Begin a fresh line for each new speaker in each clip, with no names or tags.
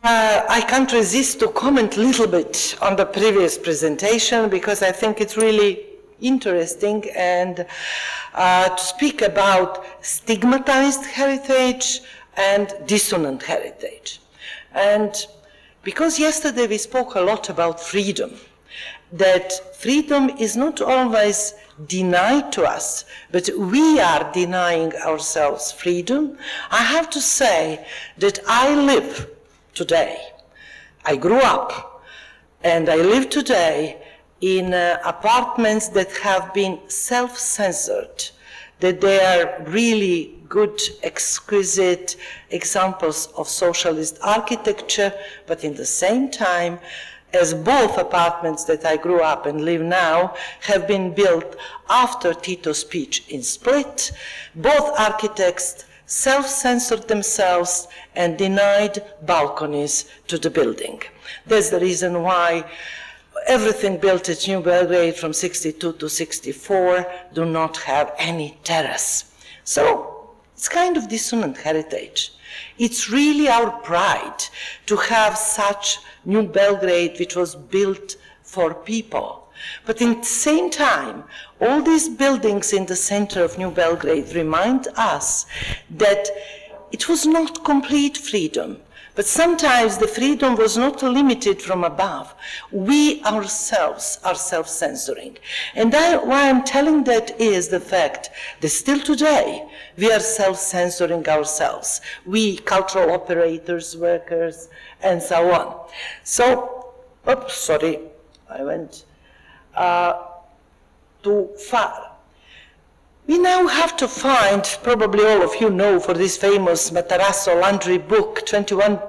I can't resist to comment a little bit on the previous presentation because I think it's really interesting and to speak about stigmatized heritage and dissonant heritage. And because yesterday we spoke a lot about freedom, that freedom is not always denied to us, but we are denying ourselves freedom. I have to say that I live today, I grew up, and I live today in apartments that have been self-censored, that they are really good, exquisite examples of socialist architecture, but in the same time, as both apartments that I grew up and live now have been built after Tito's speech in Split, both architects self-censored themselves and denied balconies to the building. That's the reason why everything built at New Belgrade from 62 to 64 do not have any terrace. So it's kind of dissonant heritage. It's really our pride to have such New Belgrade which was built for people. But at the same time, all these buildings in the center of New Belgrade remind us that it was not complete freedom, but sometimes the freedom was not limited from above. We ourselves are self-censoring. And why I'm telling that is the fact that still today we are self-censoring ourselves. We, cultural operators, workers, and so on. So, oops, sorry, I went too far. We now have to find, probably all of you know, for this famous Matarasso Landry book, 21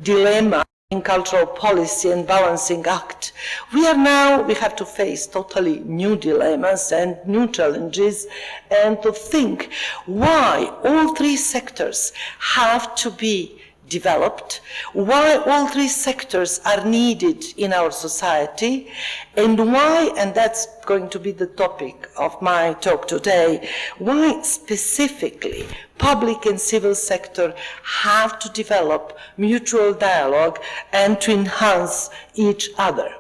Dilemma in Cultural Policy and Balancing Act. We have to face totally new dilemmas and new challenges and to think why all three sectors have to be developed, why all three sectors are needed in our society, and why, and that's going to be the topic of my talk today, why specifically public and civil sector have to develop mutual dialogue and to enhance each other.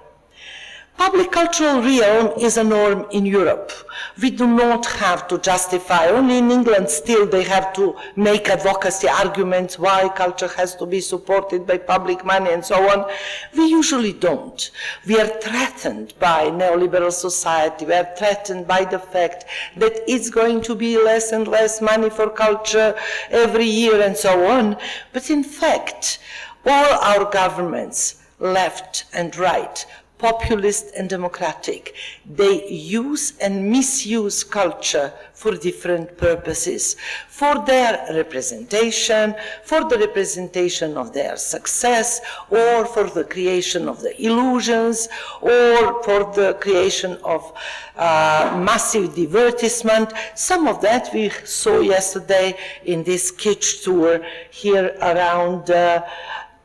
Public cultural realm is a norm in Europe. We do not have to justify, only in England still they have to make advocacy arguments why culture has to be supported by public money and so on. We usually don't. We are threatened by neoliberal society. We are threatened by the fact that it's going to be less and less money for culture every year and so on. But in fact, all our governments, left and right, populist and democratic, they use and misuse culture for different purposes, for their representation, for the representation of their success, or for the creation of the illusions, or for the creation of massive divertisement. Some of that we saw yesterday in this kitsch tour here around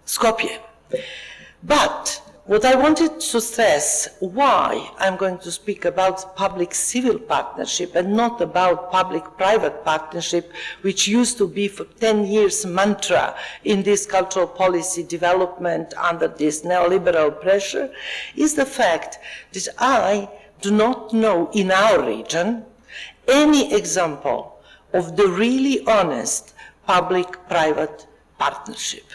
Skopje. But what I wanted to stress, why I'm going to speak about public-civil partnership and not about public-private partnership, which used to be for 10 years mantra in this cultural policy development under this neoliberal pressure, is the fact that I do not know in our region any example of the really honest public-private partnership.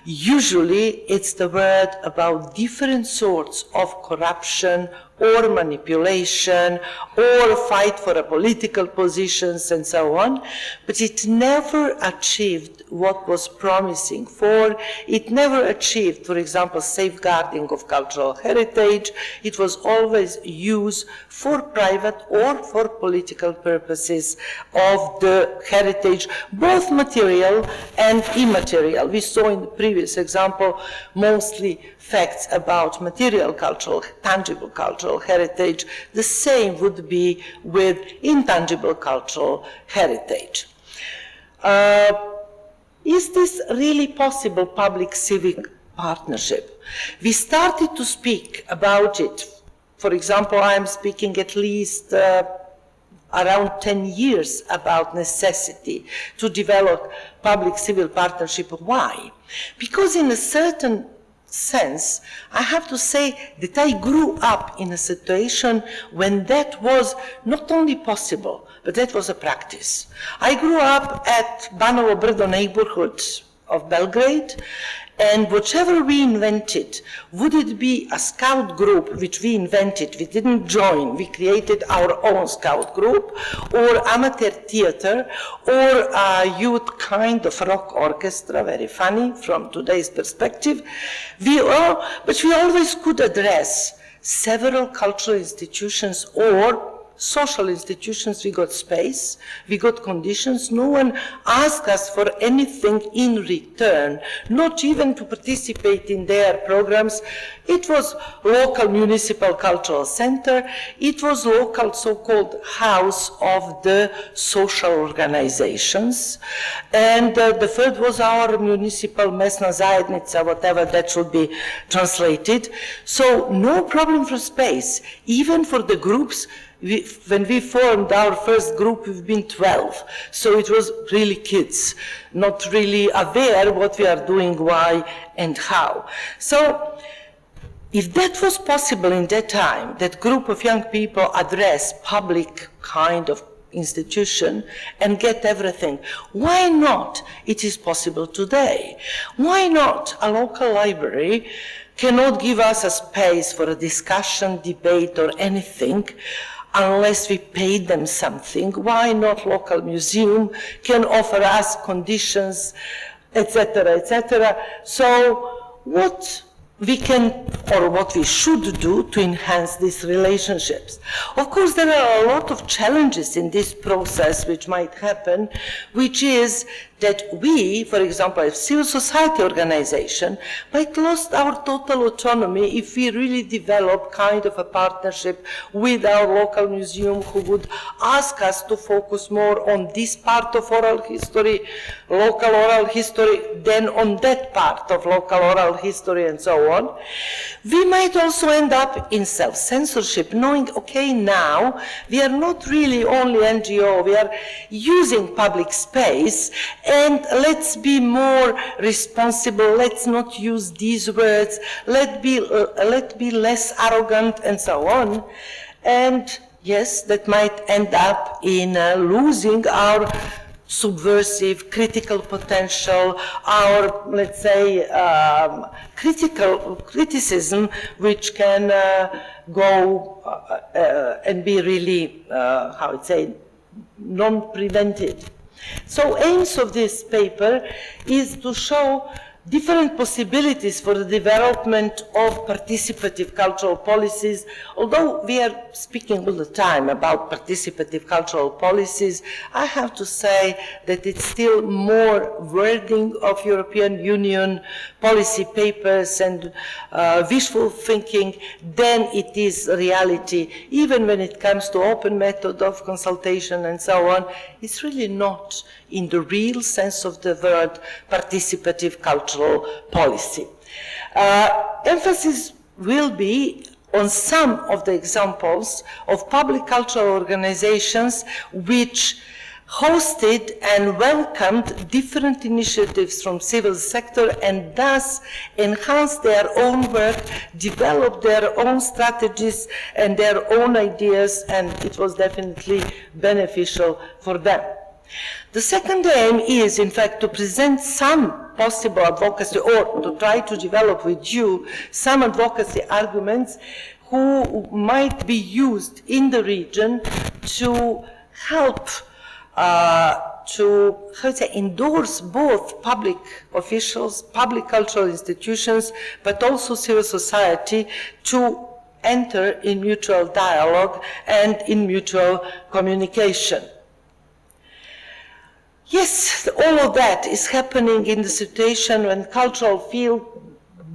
Usually it's the word about different sorts of corruption or manipulation or fight for a political positions and so on, but it never achieved what was promising for. It never achieved, for example, safeguarding of cultural heritage. It was always used for private or for political purposes of the heritage, both material and immaterial. We saw in the previous example mostly facts about material cultural, tangible cultural heritage. The same would be with intangible cultural heritage. Is this really possible public-civic partnership? We started to speak about it. For example, I'm speaking at least around 10 years about necessity to develop public-civil partnership. Why? Because in a certain sense, I have to say that I grew up in a situation when that was not only possible, but that was a practice. I grew up at Banovo Brdo neighborhood of Belgrade, and whatever we invented, would it be a scout group which we invented, we didn't join, we created our own scout group, or amateur theater, or a youth kind of rock orchestra, very funny from today's perspective, but we always could address several cultural institutions or social institutions. We got space, we got conditions. No one asked us for anything in return, not even to participate in their programs. It was local municipal cultural center. It was local so-called house of the social organizations. And the third was our municipal mesna zajednica, whatever that should be translated. So no problem for space, even for the groups. When we formed our first group, we've been 12. So it was really kids, not really aware what we are doing, why, and how. So if that was possible in that time, that group of young people address public kind of institution and get everything, why not it is possible today? Why not a local library cannot give us a space for a discussion, debate, or anything, unless we pay them something? Why not local museum can offer us conditions, etc., etc.? So what we can, or what we should do to enhance these relationships? Of course, there are a lot of challenges in this process which might happen, which is that we, for example, as civil society organization, might lose our total autonomy if we really develop kind of a partnership with our local museum who would ask us to focus more on this part of oral history, local oral history, than on that part of local oral history and so on. We might also end up in self-censorship, knowing, okay, now we are not really only NGO, we are using public space, and let's be more responsible, let's not use these words, let's be less arrogant, and so on. And yes, that might end up in losing our subversive, critical potential, our, let's say, criticism, which can go and be really, how would say, non-prevented. So aims of this paper is to show different possibilities for the development of participative cultural policies. Although we are speaking all the time about participative cultural policies, I have to say that it's still more wording of European Union policy papers and wishful thinking than it is reality. Even when it comes to open method of consultation and so on, it's really not in the real sense of the word participative cultural policy. Emphasis will be on some of the examples of public cultural organizations which hosted and welcomed different initiatives from civil sector and thus enhanced their own work, developed their own strategies and their own ideas, and it was definitely beneficial for them. The second aim is, in fact, to present some possible advocacy, or to try to develop with you some advocacy arguments who might be used in the region to help to, how to say, endorse both public officials, public cultural institutions, but also civil society to enter in mutual dialogue and in mutual communication. Yes, all of that is happening in the situation when cultural field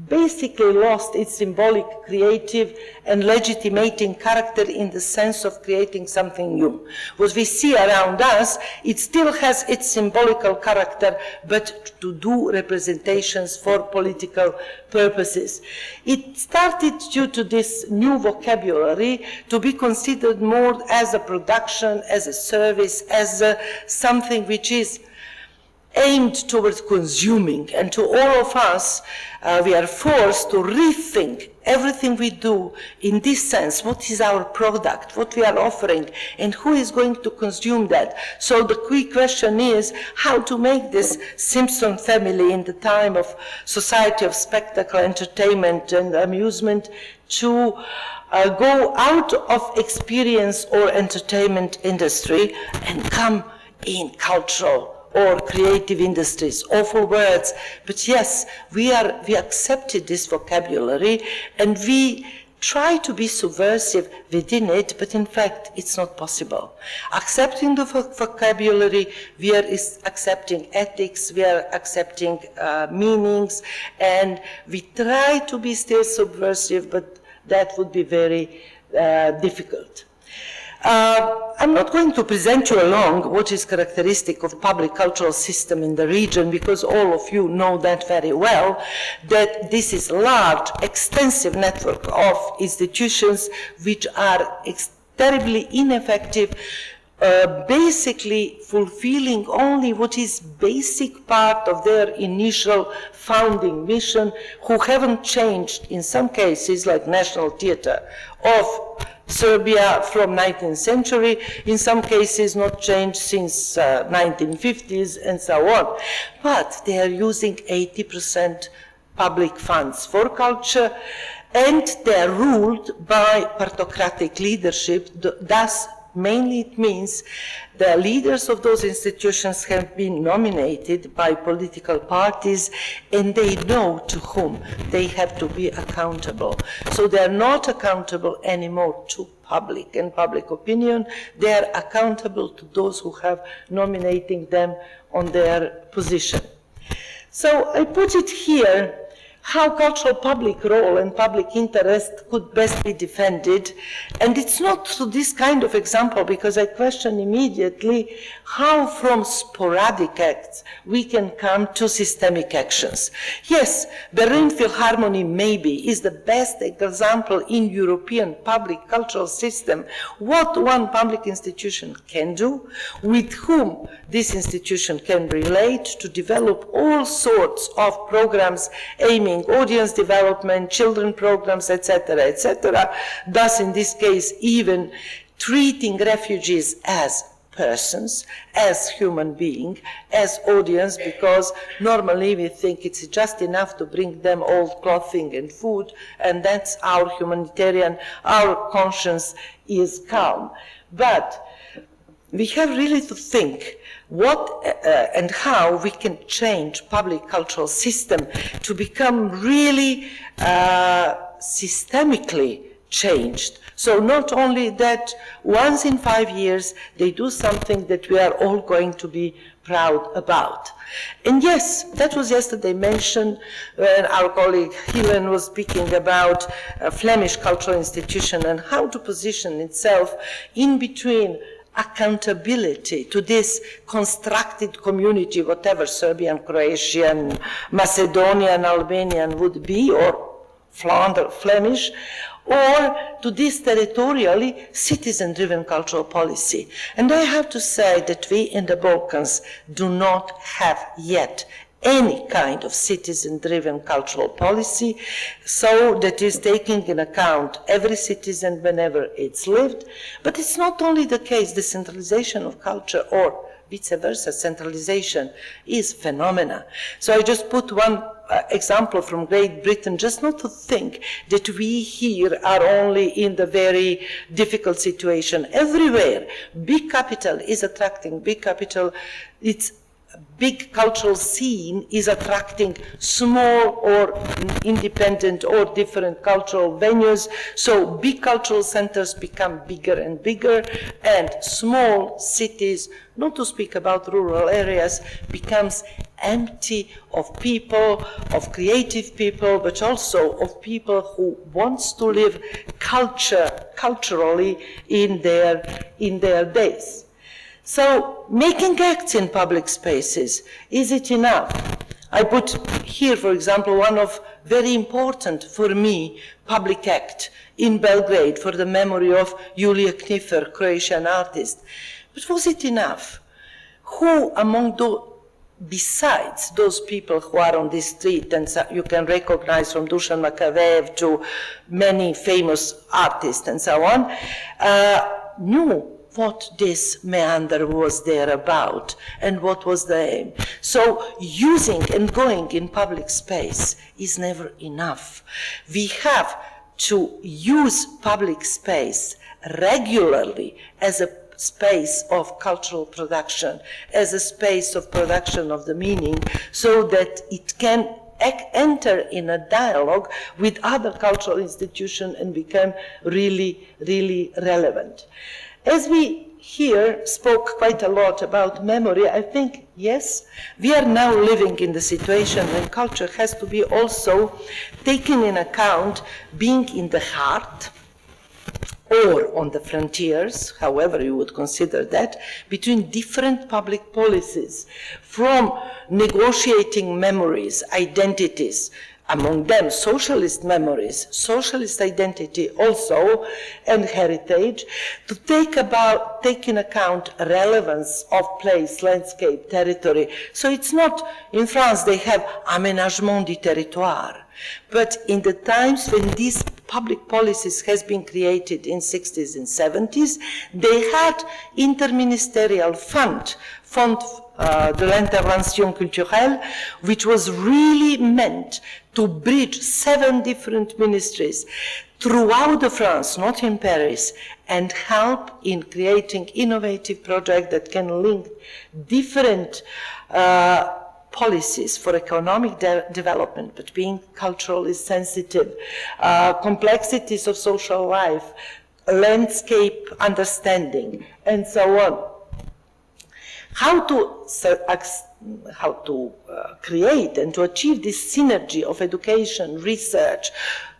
basically lost its symbolic, creative, and legitimating character in the sense of creating something new. What we see around us, it still has its symbolical character, but to do representations for political purposes. It started due to this new vocabulary to be considered more as a production, as a service, as something which is aimed towards consuming. And to all of us, we are forced to rethink everything we do in this sense. What is our product, what we are offering, and who is going to consume that? So the key question is how to make this Simpson family in the time of society of spectacle, entertainment, and amusement to go out of experience or entertainment industry and come in cultural or creative industries. Awful words, but yes, we accepted this vocabulary and we try to be subversive within it, but in fact, it's not possible. Accepting the vocabulary, we are accepting ethics, we are accepting meanings, and we try to be still subversive, but that would be very difficult. I'm not going to present you along what is characteristic of public cultural system in the region, because all of you know that very well, that this is a large, extensive network of institutions which are terribly ineffective, basically fulfilling only what is basic part of their initial founding mission, who haven't changed in some cases, like National Theatre of Serbia from 19th century, in some cases not changed since 1950s and so on. But they are using 80% public funds for culture, and they are ruled by partocratic leadership. Thus, mainly it means the leaders of those institutions have been nominated by political parties, and they know to whom they have to be accountable. So they are not accountable anymore to public and public opinion. They are accountable to those who have nominating them on their position. So I put it here, how cultural public role and public interest could best be defended. And it's not through this kind of example, because I question immediately how from sporadic acts we can come to systemic actions. Yes, Berlin Philharmony maybe is the best example in European public cultural system what one public institution can do, with whom this institution can relate to develop all sorts of programs aiming audience development, children programs, etc., thus in this case even treating refugees as persons, as human beings, as audience, because normally we think it's just enough to bring them all clothing and food, and that's our humanitarian, our conscience is calm. But we have really to think what and how we can change public cultural system to become really systemically changed. So not only that once in 5 years they do something that we are all going to be proud about. And yes, that was yesterday mentioned when our colleague Helen was speaking about a Flemish cultural institution and how to position itself in between accountability to this constructed community, whatever Serbian, Croatian, Macedonian, Albanian would be, or Flemish, or to this territorially citizen-driven cultural policy. And I have to say that we in the Balkans do not have yet any kind of citizen-driven cultural policy, so that is taking in account every citizen whenever it's lived. But it's not only the case, the centralization of culture, or vice versa, centralization is phenomena. So I just put one example from Great Britain, just not to think that we here are only in the very difficult situation. Everywhere, big capital is attracting big capital. It's big cultural scene is attracting small or independent or different cultural venues. So big cultural centers become bigger and bigger, and small cities, not to speak about rural areas, becomes empty of people, of creative people, but also of people who wants to live culturally in their days. So, making acts in public spaces, is it enough? I put here, for example, one of very important for me public act in Belgrade for the memory of Julia Kniffer, Croatian artist. But was it enough? Who among besides those people who are on this street, and so you can recognize from Dusan Makavejev to many famous artists and so on, knew what this meander was there about and what was the aim. So using and going in public space is never enough. We have to use public space regularly as a space of cultural production, as a space of production of the meaning, so that it can enter in a dialogue with other cultural institutions and become really, really relevant. As we here spoke quite a lot about memory, I think, yes, we are now living in the situation when culture has to be also taken in account, being in the heart or on the frontiers, however you would consider that, between different public policies, from negotiating memories, identities, among them socialist memories, socialist identity also, and heritage, to take in account relevance of place, landscape, territory. So it's not, in France they have aménagement du territoire, but in the times when these public policies has been created in 60s and 70s, they had interministerial fund de l'intervention culturelle, which was really meant to bridge 7 different ministries throughout France, not in Paris, and help in creating innovative projects that can link different policies for economic development, but being culturally sensitive, complexities of social life, landscape understanding, and so on. How to create and to achieve this synergy of education, research,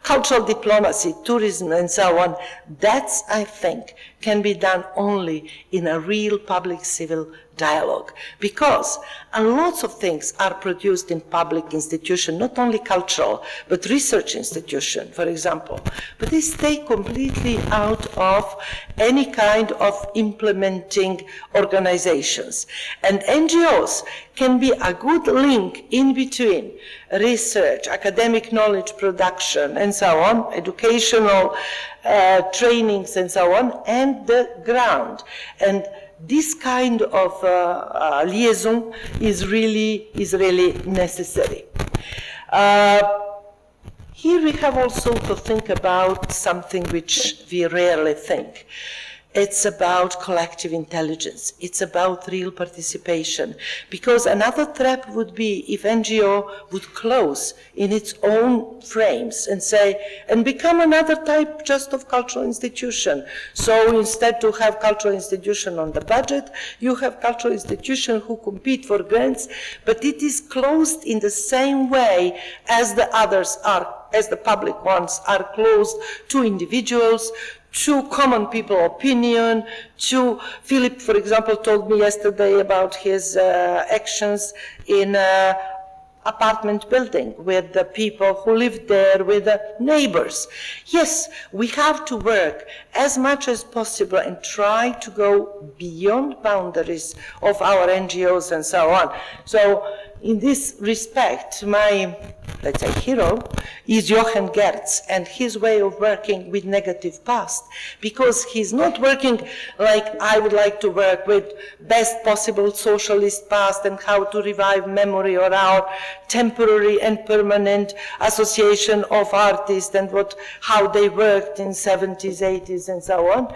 cultural diplomacy, tourism, and so on, that's, I think, can be done only in a real public-civil dialogue, because lots of things are produced in public institutions, not only cultural, but research institutions, for example, but they stay completely out of any kind of implementing organizations. And NGOs can be a good link in between research, academic knowledge production, and so on, educational trainings, and so on, and the ground. And this kind of liaison is really necessary. Here we have also to think about something which we rarely think. It's about collective intelligence. It's about real participation. Because another trap would be if NGO would close in its own frames and say, and become another type just of cultural institution. So instead to have cultural institution on the budget, you have cultural institution who compete for grants, but it is closed in the same way as the others are, as the public ones are closed to individuals, to common people opinion, to Philip, for example, told me yesterday about his actions in apartment building with the people who live there, with the neighbors. Yes, we have to work as much as possible and try to go beyond boundaries of our NGOs and so on. So in this respect, my, let's say, hero is Johann Gertz and his way of working with negative past, because he's not working like I would like to work with best possible socialist past and how to revive memory or our temporary and permanent association of artists and how they worked in 70s, 80s, and so on.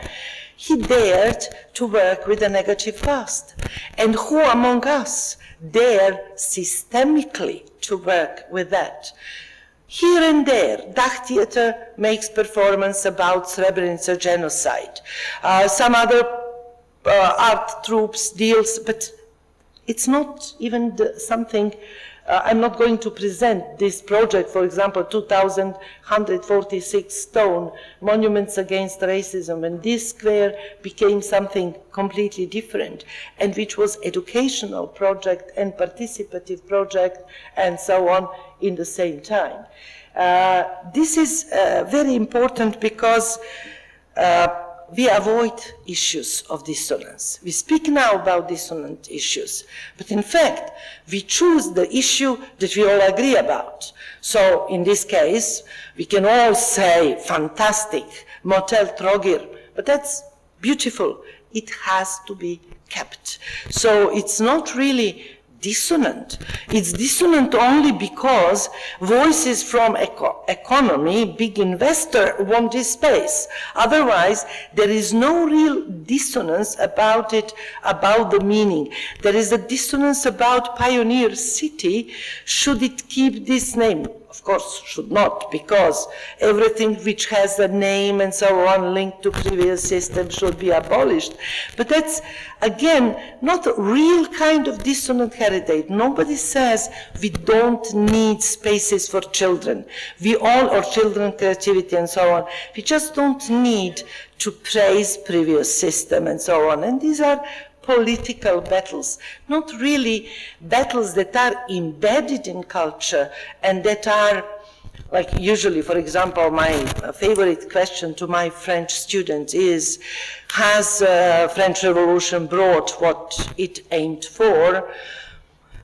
He dared to work with a negative past. And who among us dare systemically to work with that. Here and there, Dah Theater makes performance about Srebrenica genocide. Some other art troops deals, but it's not even something. I'm not going to present this project, for example, 2,146 stone monuments against racism, and this square became something completely different, and which was educational project and participative project and so on in the same time. This is very important because we avoid issues of dissonance. We speak now about dissonant issues, but in fact, we choose the issue that we all agree about. So in this case, we can all say, fantastic, Motel Trogir, but that's beautiful. It has to be kept. So it's not really dissonant. It's dissonant only because voices from economy, big investor, want this space. Otherwise, there is no real dissonance about it, about the meaning. There is a dissonance about Pioneer City. Should it keep this name? Of course, should not, because everything which has a name and so on linked to previous system should be abolished. But that's, again, not a real kind of dissonant heritage. Nobody says we don't need spaces for children. We all, or children creativity and so on. We just don't need to praise previous system and so on. And these are political battles, not really battles that are embedded in culture and that are, like usually, for example, my favorite question to my French students is, has French Revolution brought what it aimed for?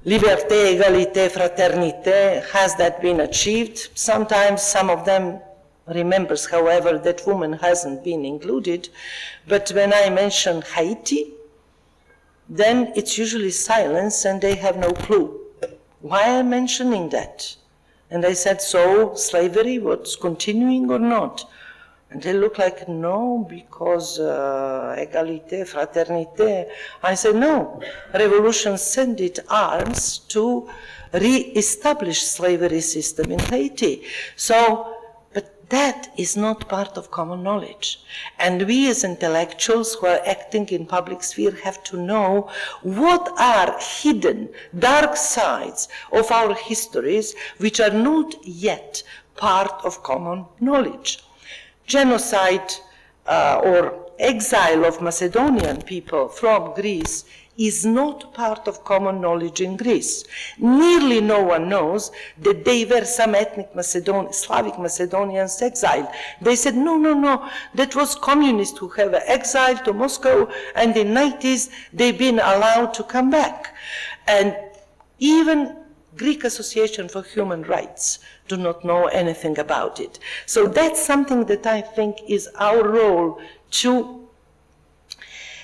Liberté, égalité, fraternité, has that been achieved? Sometimes some of them remembers, however, that woman hasn't been included, but when I mention Haiti, then it's usually silence and they have no clue. Why am I mentioning that? And I said, so slavery was continuing or not? And they look like, no, because égalité, fraternité. I said, no, revolution sent its arms to re-establish slavery system in Haiti. So, that is not part of common knowledge. And we as intellectuals who are acting in public sphere have to know what are hidden dark sides of our histories which are not yet part of common knowledge. Genocide or exile of Macedonian people from Greece is not part of common knowledge in Greece. Nearly no one knows that they were some ethnic Slavic Macedonians exiled. They said, no, no, no, that was communists who have exiled to Moscow, and in the 90s they've been allowed to come back. And even Greek Association for Human Rights do not know anything about it. So that's something that I think is our role to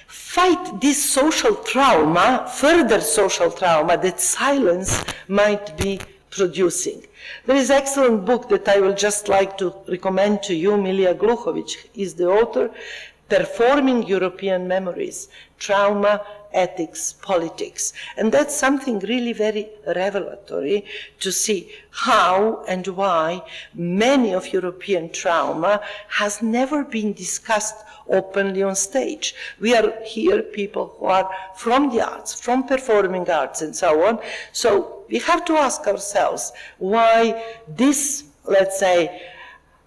fight this social trauma, further social trauma that silence might be producing. There is an excellent book that I will just like to recommend to you. Milija Gluhović is the author, Performing European Memories, Trauma, Ethics, Politics. And that's something really very revelatory to see how and why many of European trauma has never been discussed openly on stage. We are here people who are from the arts, from performing arts and so on. So we have to ask ourselves why this, let's say,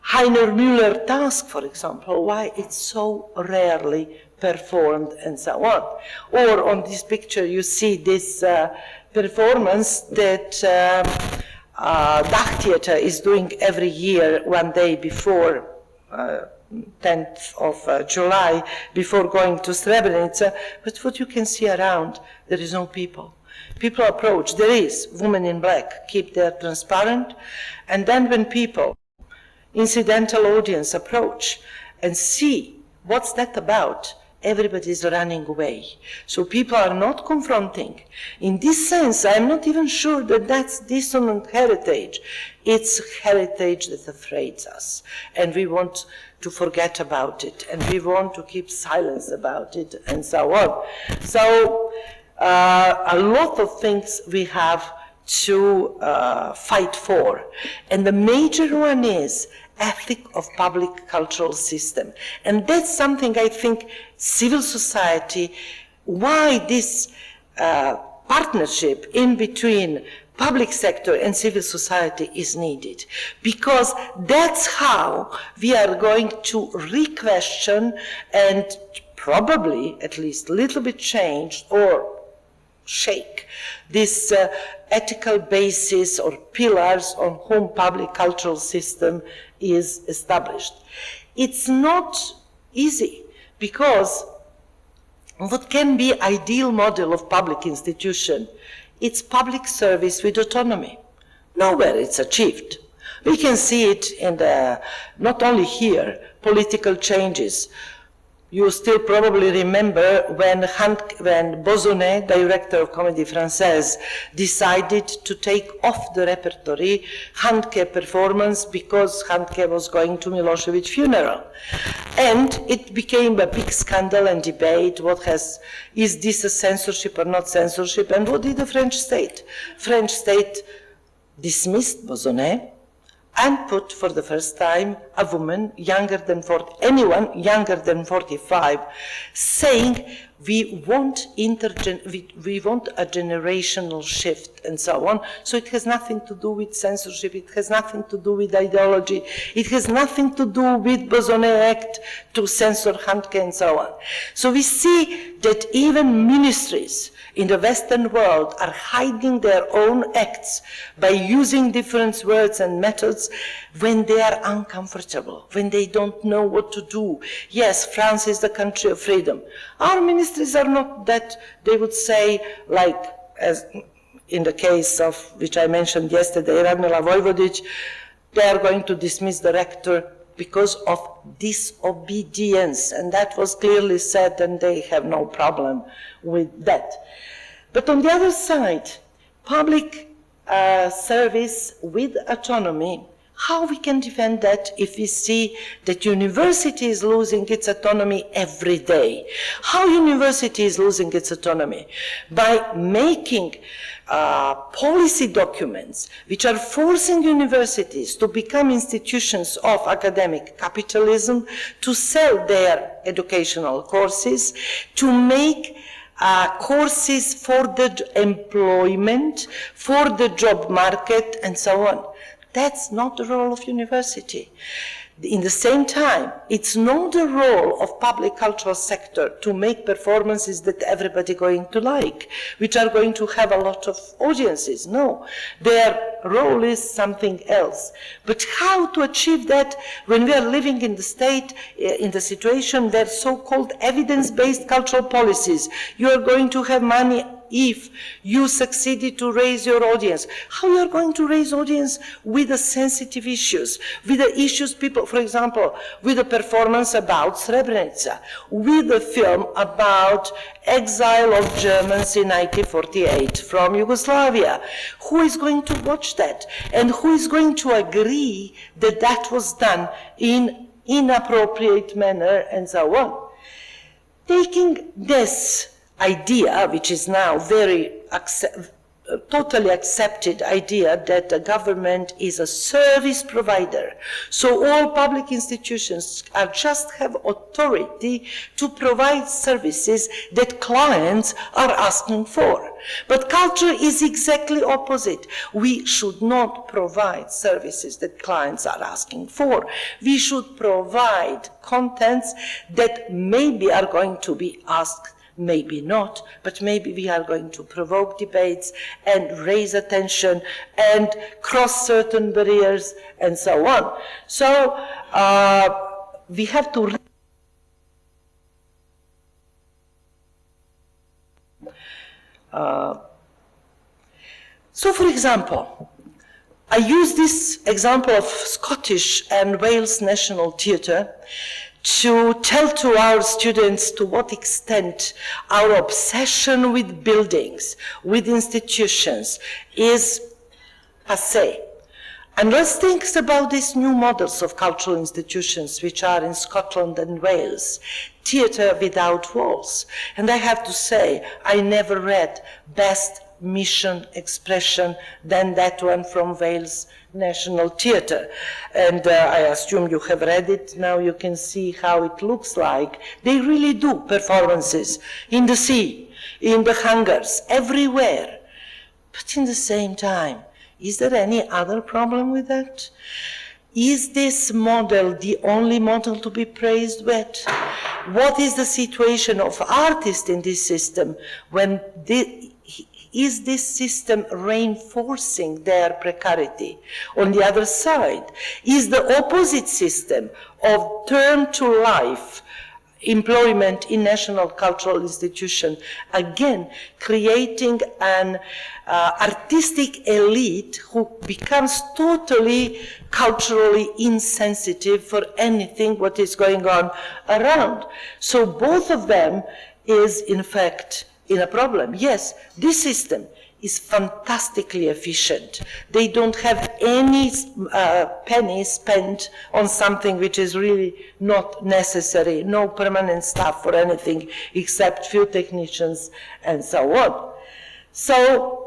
Heiner Müller task, for example, why it's so rarely performed and so on. Or on this picture you see this performance that Dah Theater is doing every year, one day before 10th of July, before going to Srebrenica. But what you can see around, there is no people. People approach, there is women in black, keep their transparent, and then when people, incidental audience approach and see what's that about, everybody is running away. So people are not confronting. In this sense, I'm not even sure that that's dissonant heritage. It's heritage that afraids us, and we want to forget about it, and we want to keep silence about it, and so on. So a lot of things we have to fight for. And the major one is ethic of public cultural system. And that's something I think civil society, why this partnership in between public sector and civil society is needed. Because that's how we are going to re-question and probably at least a little bit change or shake this ethical basis or pillars on whom public cultural system is established. It's not easy because what can be ideal model of public institution? It's public service with autonomy. Nowhere it's achieved. We can see it in the, not only here, political changes. You still probably remember when Bozonnet, director of Comédie Française, decided to take off the repertory Handke performance because Handke was going to Milošević's funeral. And it became a big scandal and debate, is this a censorship or not censorship, and what did the French state? French state dismissed Bozonnet and put for the first time a woman younger than 40, anyone younger than 45, saying we want a generational shift and so on. So it has nothing to do with censorship, it has nothing to do with ideology, it has nothing to do with Bozonnet Act to censor Handke and so on. So we see that even ministries in the Western world are hiding their own acts by using different words and methods when they are uncomfortable, when they don't know what to do. Yes, France is the country of freedom. Our ministries are not that, they would say, like, as in the case of, which I mentioned yesterday, Radmila Vojvodić, they are going to dismiss the rector because of disobedience, and that was clearly said, and they have no problem with that. But on the other side, public service with autonomy, how we can defend that if we see that university is losing its autonomy every day? How university is losing its autonomy? By making policy documents which are forcing universities to become institutions of academic capitalism, to sell their educational courses, to make courses for the employment, for the job market, and so on. That's not the role of university. In the same time, it's not the role of public cultural sector to make performances that everybody going to like, which are going to have a lot of audiences. No, their role is something else. But how to achieve that when we are living in the state, in the situation where so-called evidence-based cultural policies, you are going to have money if you succeeded to raise your audience. How you are going to raise audience with the sensitive issues, with the issues people, for example, with a performance about Srebrenica, with a film about exile of Germans in 1948 from Yugoslavia. Who is going to watch that? And who is going to agree that that was done in inappropriate manner and so on? Taking this idea, which is now very totally accepted idea that the government is a service provider. So all public institutions just have authority to provide services that clients are asking for. But culture is exactly opposite. We should not provide services that clients are asking for. We should provide contents that maybe are going to be asked, maybe not, but maybe we are going to provoke debates and raise attention and cross certain barriers and so on. So we have to so for example, I use this example of Scottish and Wales National Theatre to tell to our students to what extent our obsession with buildings, with institutions, is passé. And let's think about these new models of cultural institutions which are in Scotland and Wales. Theatre Without Walls. And I have to say, I never read best mission expression than that one from Wales National Theatre. And I assume you have read it. Now you can see how it looks like. They really do performances in the sea, in the hangars, everywhere. But in the same time, is there any other problem with that? Is this model the only model to be praised with? What is the situation of artists in this system when is this system reinforcing their precarity? On the other side, is the opposite system of turn to life employment in national cultural institution, again creating an artistic elite who becomes totally culturally insensitive for anything what is going on around. So both of them is in fact in a problem. Yes, this system is fantastically efficient. They don't have any penny spent on something which is really not necessary, no permanent staff or anything except few technicians and so on. So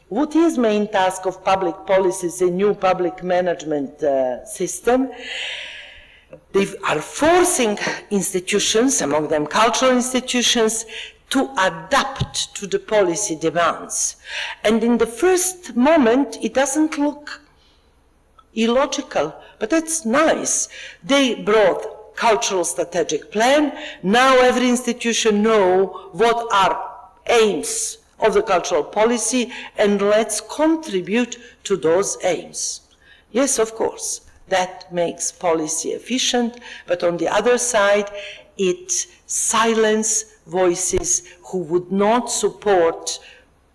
what is main task of public policies in new public management system? They are forcing institutions, among them cultural institutions, to adapt to the policy demands. And in the first moment, it doesn't look illogical, but that's nice. They brought cultural strategic plan. Now every institution know what are aims of the cultural policy, and let's contribute to those aims. Yes, of course, that makes policy efficient, but on the other side, it silences voices who would not support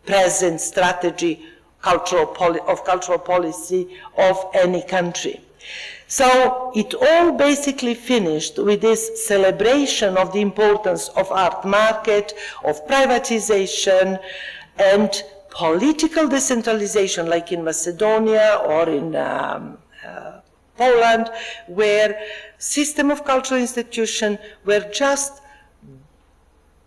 present strategy of cultural policy of any country. So it all basically finished with this celebration of the importance of art market, of privatization, and political decentralization, like in Macedonia or in Poland, where system of cultural institution were just,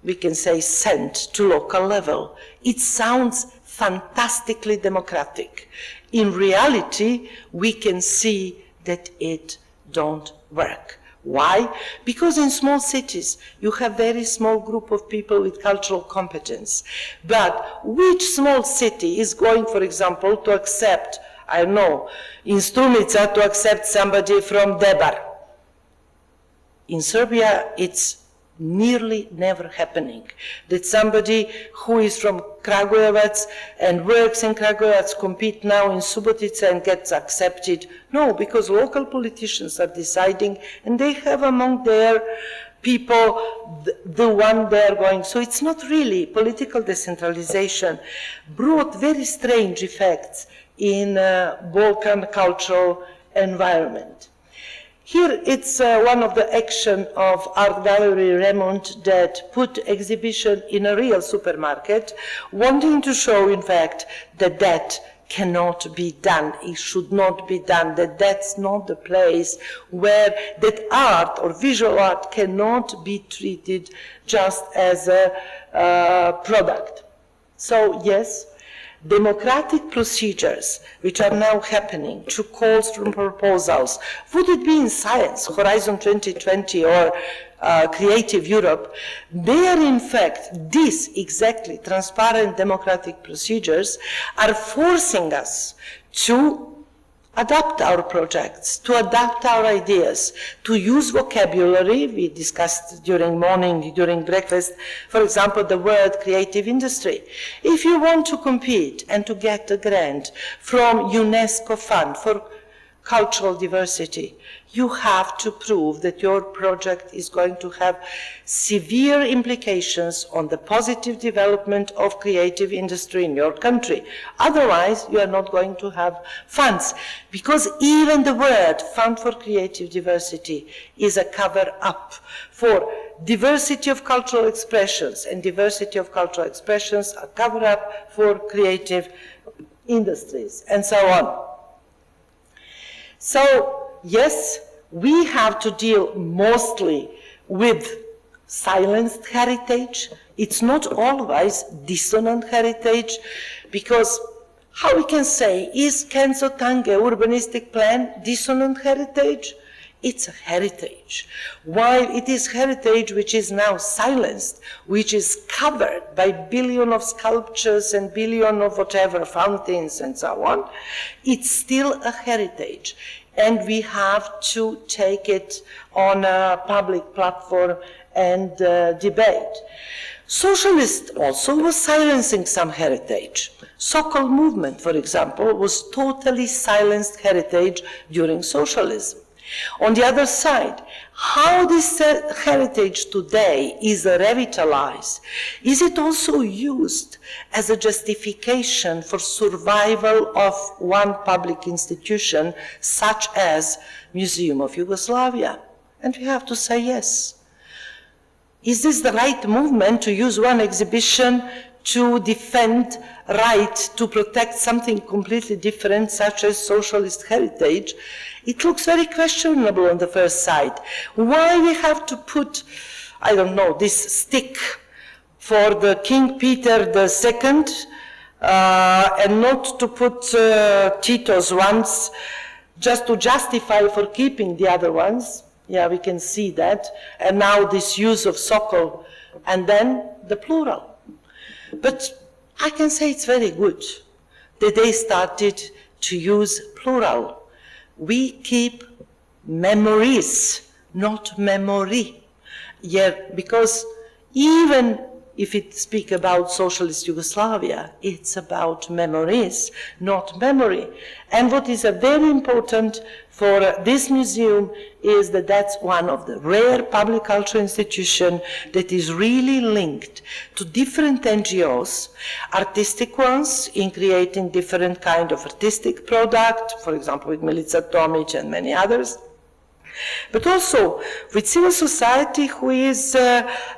we can say, sent to local level. It sounds fantastically democratic. In reality, we can see that it don't work. Why? Because in small cities, you have very small group of people with cultural competence. But which small city is going, for example, to accept, I don't know, in Strumica, to accept somebody from Debar? In Serbia, it's nearly never happening that somebody who is from Kragujevac and works in Kragujevac compete now in Subotica and gets accepted. No, because local politicians are deciding and they have among their people the one they're going. So it's not really political decentralization. Brought very strange effects in Balkan cultural environment. Here it's one of the action of Art Gallery Remont that put exhibition in a real supermarket, wanting to show, in fact, that that cannot be done, it should not be done, that that's not the place where that art or visual art cannot be treated just as a product. So yes, democratic procedures which are now happening to calls from proposals, would it be in science, Horizon 2020 or Creative Europe, they are in fact, these exactly transparent democratic procedures are forcing us to adapt our projects, to adapt our ideas, to use vocabulary. We discussed during morning, during breakfast, for example, the word creative industry. If you want to compete and to get a grant from UNESCO Fund for cultural diversity, you have to prove that your project is going to have severe implications on the positive development of creative industry in your country. Otherwise, you are not going to have funds, because even the word Fund for Creative Diversity is a cover-up for diversity of cultural expressions, and diversity of cultural expressions are cover-up for creative industries, and so on. So, yes, we have to deal mostly with silenced heritage. It's not always dissonant heritage, because how we can say, is Kenzo Tange urbanistic plan dissonant heritage? It's a heritage. While it is heritage which is now silenced, which is covered by billions of sculptures and billions of whatever, fountains and so on, it's still a heritage. And we have to take it on a public platform and debate. Socialists also were silencing some heritage. So-called movement, for example, was totally silenced heritage during socialism. On the other side, how this heritage today is revitalized, is it also used as a justification for survival of one public institution, such as Museum of Yugoslavia? And we have to say yes. Is this the right movement to use one exhibition to defend right to protect something completely different, such as socialist heritage? It looks very questionable on the first sight. Why we have to put, I don't know, this stick for the King Peter II and not to put Tito's ones, just to justify for keeping the other ones? Yeah, we can see that. And now this use of Sokol, and then the plural. But I can say it's very good that they started to use plural. We keep memories, not memory. Yeah, because even if it speak about socialist Yugoslavia, it's about memories, not memory. And what is very important for this museum is that that's one of the rare public cultural institutions that is really linked to different NGOs, artistic ones, in creating different kind of artistic product, for example with Milica Tomic and many others, but also with civil society who is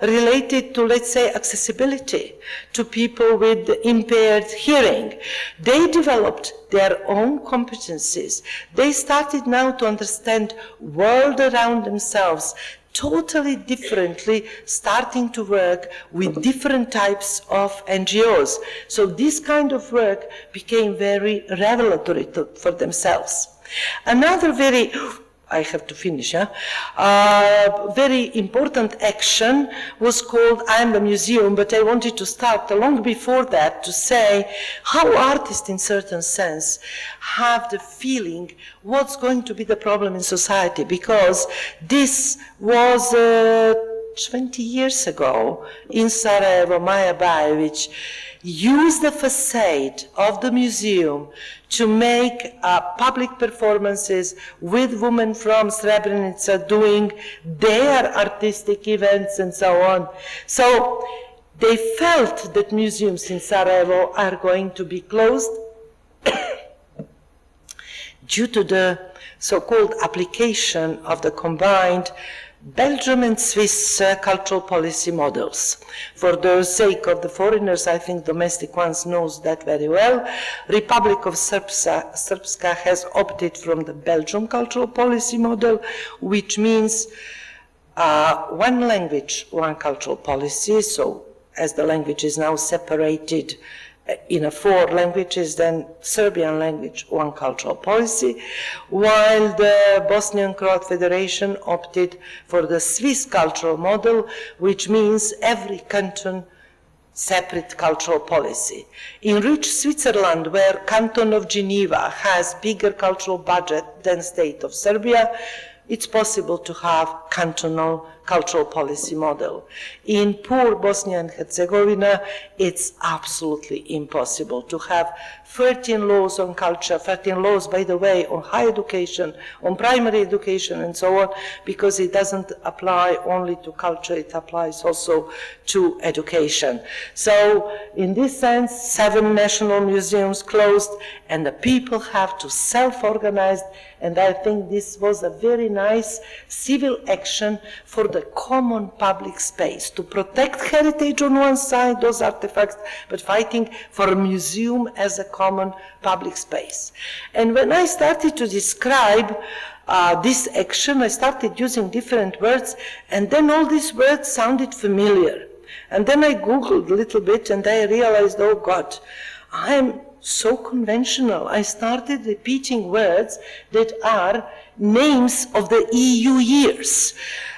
related to, let's say, accessibility to people with impaired hearing. They developed their own competencies. They started now to understand world around themselves totally differently, starting to work with different types of NGOs. So this kind of work became very revelatory for themselves. Another very I have to finish, very important action was called I Am the Museum, but I wanted to start long before that to say how artists in certain sense have the feeling what's going to be the problem in society, because this was 20 years ago in Sarajevo. Maja Bajević used the facade of the museum to make public performances with women from Srebrenica doing their artistic events and so on. So they felt that museums in Sarajevo are going to be closed due to the so-called application of the combined Belgium and Swiss cultural policy models. For the sake of the foreigners, I think domestic ones knows that very well. Republic of Srpska has opted from the Belgian cultural policy model, which means one language, one cultural policy. So as the language is now separated in 4 languages, then Serbian language, one cultural policy, while the Bosnian Croat Federation opted for the Swiss cultural model, which means every canton separate cultural policy. In rich Switzerland, where Canton of Geneva has bigger cultural budget than state of Serbia, it's possible to have cantonal cultural policy model. In poor Bosnia and Herzegovina, it's absolutely impossible to have 13 laws on culture, 13 laws, by the way, on higher education, on primary education, and so on, because it doesn't apply only to culture, it applies also to education. So, in this sense, 7 national museums closed, and the people have to self-organize, and I think this was a very nice civil action for the common public space, to protect heritage on one side, those artifacts, but fighting for a museum as a common public space. And when I started to describe this action, I started using different words, and then all these words sounded familiar. And then I Googled a little bit, and I realized, oh God, I'm so conventional. I started repeating words that are names of the EU years.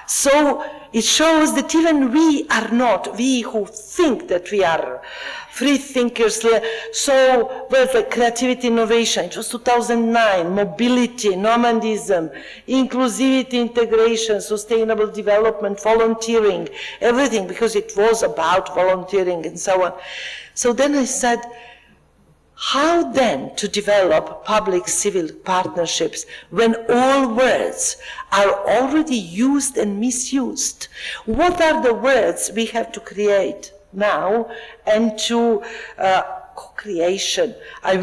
So it shows that even we are not, we who think that we are free thinkers, so words like creativity, innovation, it was 2009, mobility, nomadism, inclusivity, integration, sustainable development, volunteering, everything, because it was about volunteering and so on. So then I said, how then to develop public-civil partnerships when all words are already used and misused? What are the words we have to create now and to co-creation? I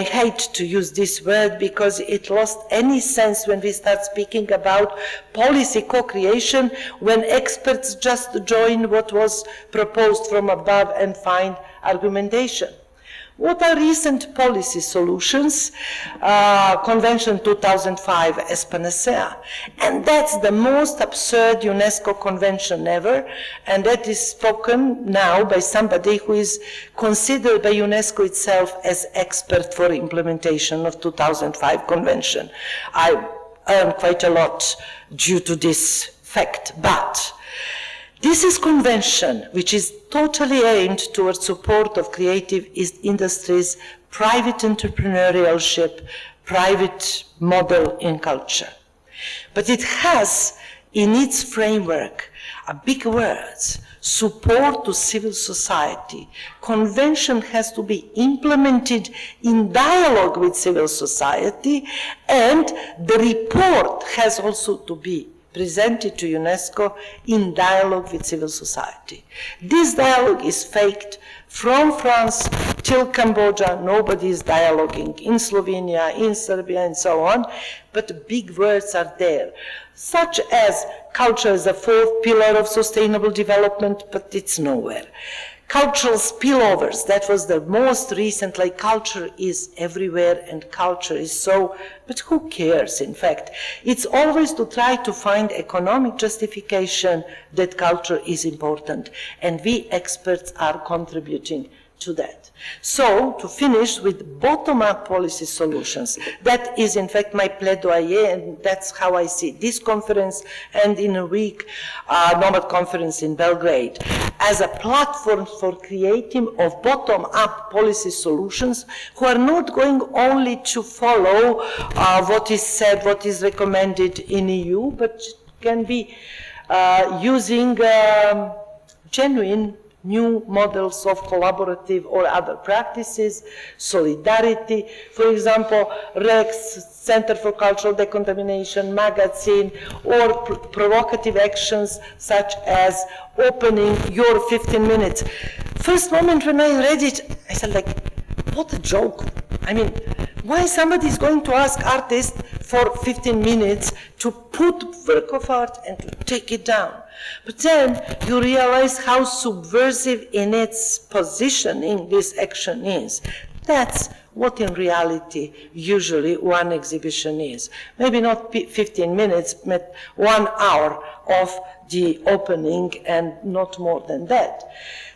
hate to use this word because it lost any sense when we start speaking about policy co-creation, when experts just join what was proposed from above and find argumentation. What are recent policy solutions? Convention 2005 as panacea. And that's the most absurd UNESCO convention ever, and that is spoken now by somebody who is considered by UNESCO itself as expert for implementation of 2005 convention. I earned quite a lot due to this fact, but this is convention which is totally aimed towards support of creative industries, private entrepreneurship, private model in culture. But it has in its framework big words, support to civil society. Convention has to be implemented in dialogue with civil society, and the report has also to be presented to UNESCO in dialogue with civil society. This dialogue is faked from France till Cambodia. Nobody is dialoguing in Slovenia, in Serbia, and so on, but big words are there, such as culture as a fourth pillar of sustainable development, but it's nowhere. Cultural spillovers, that was the most recent, like culture is everywhere and culture is so, but who cares, in fact? It's always to try to find economic justification that culture is important, and we experts are contributing to that. So, to finish with bottom-up policy solutions, that is in fact my plaidoyer, and that's how I see this conference, and in a week, Nomad conference in Belgrade, as a platform for creating of bottom-up policy solutions who are not going only to follow what is said, what is recommended in EU, but can be using genuine new models of collaborative or other practices, solidarity, for example, REX, Center for Cultural Decontamination, magazine, or provocative actions such as opening your 15 minutes. First moment when I read it, I said like, what a joke. I mean, why somebody is going to ask artists for 15 minutes to put work of art and to take it down? But then you realize how subversive in its positioning this action is. That's what in reality usually one exhibition is. Maybe not 15 minutes, but 1 hour of the opening and not more than that.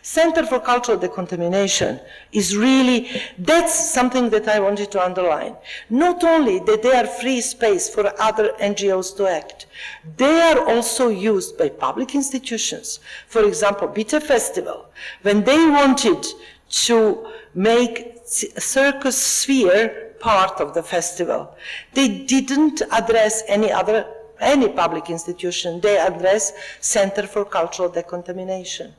Center for Cultural Decontamination is really, that's something that I wanted to underline. Not only that they are free space for other NGOs to act, they are also used by public institutions. For example, Bitter Festival, when they wanted to make circus sphere part of the festival, they didn't address any public institution, they addressed Center for Cultural Decontamination.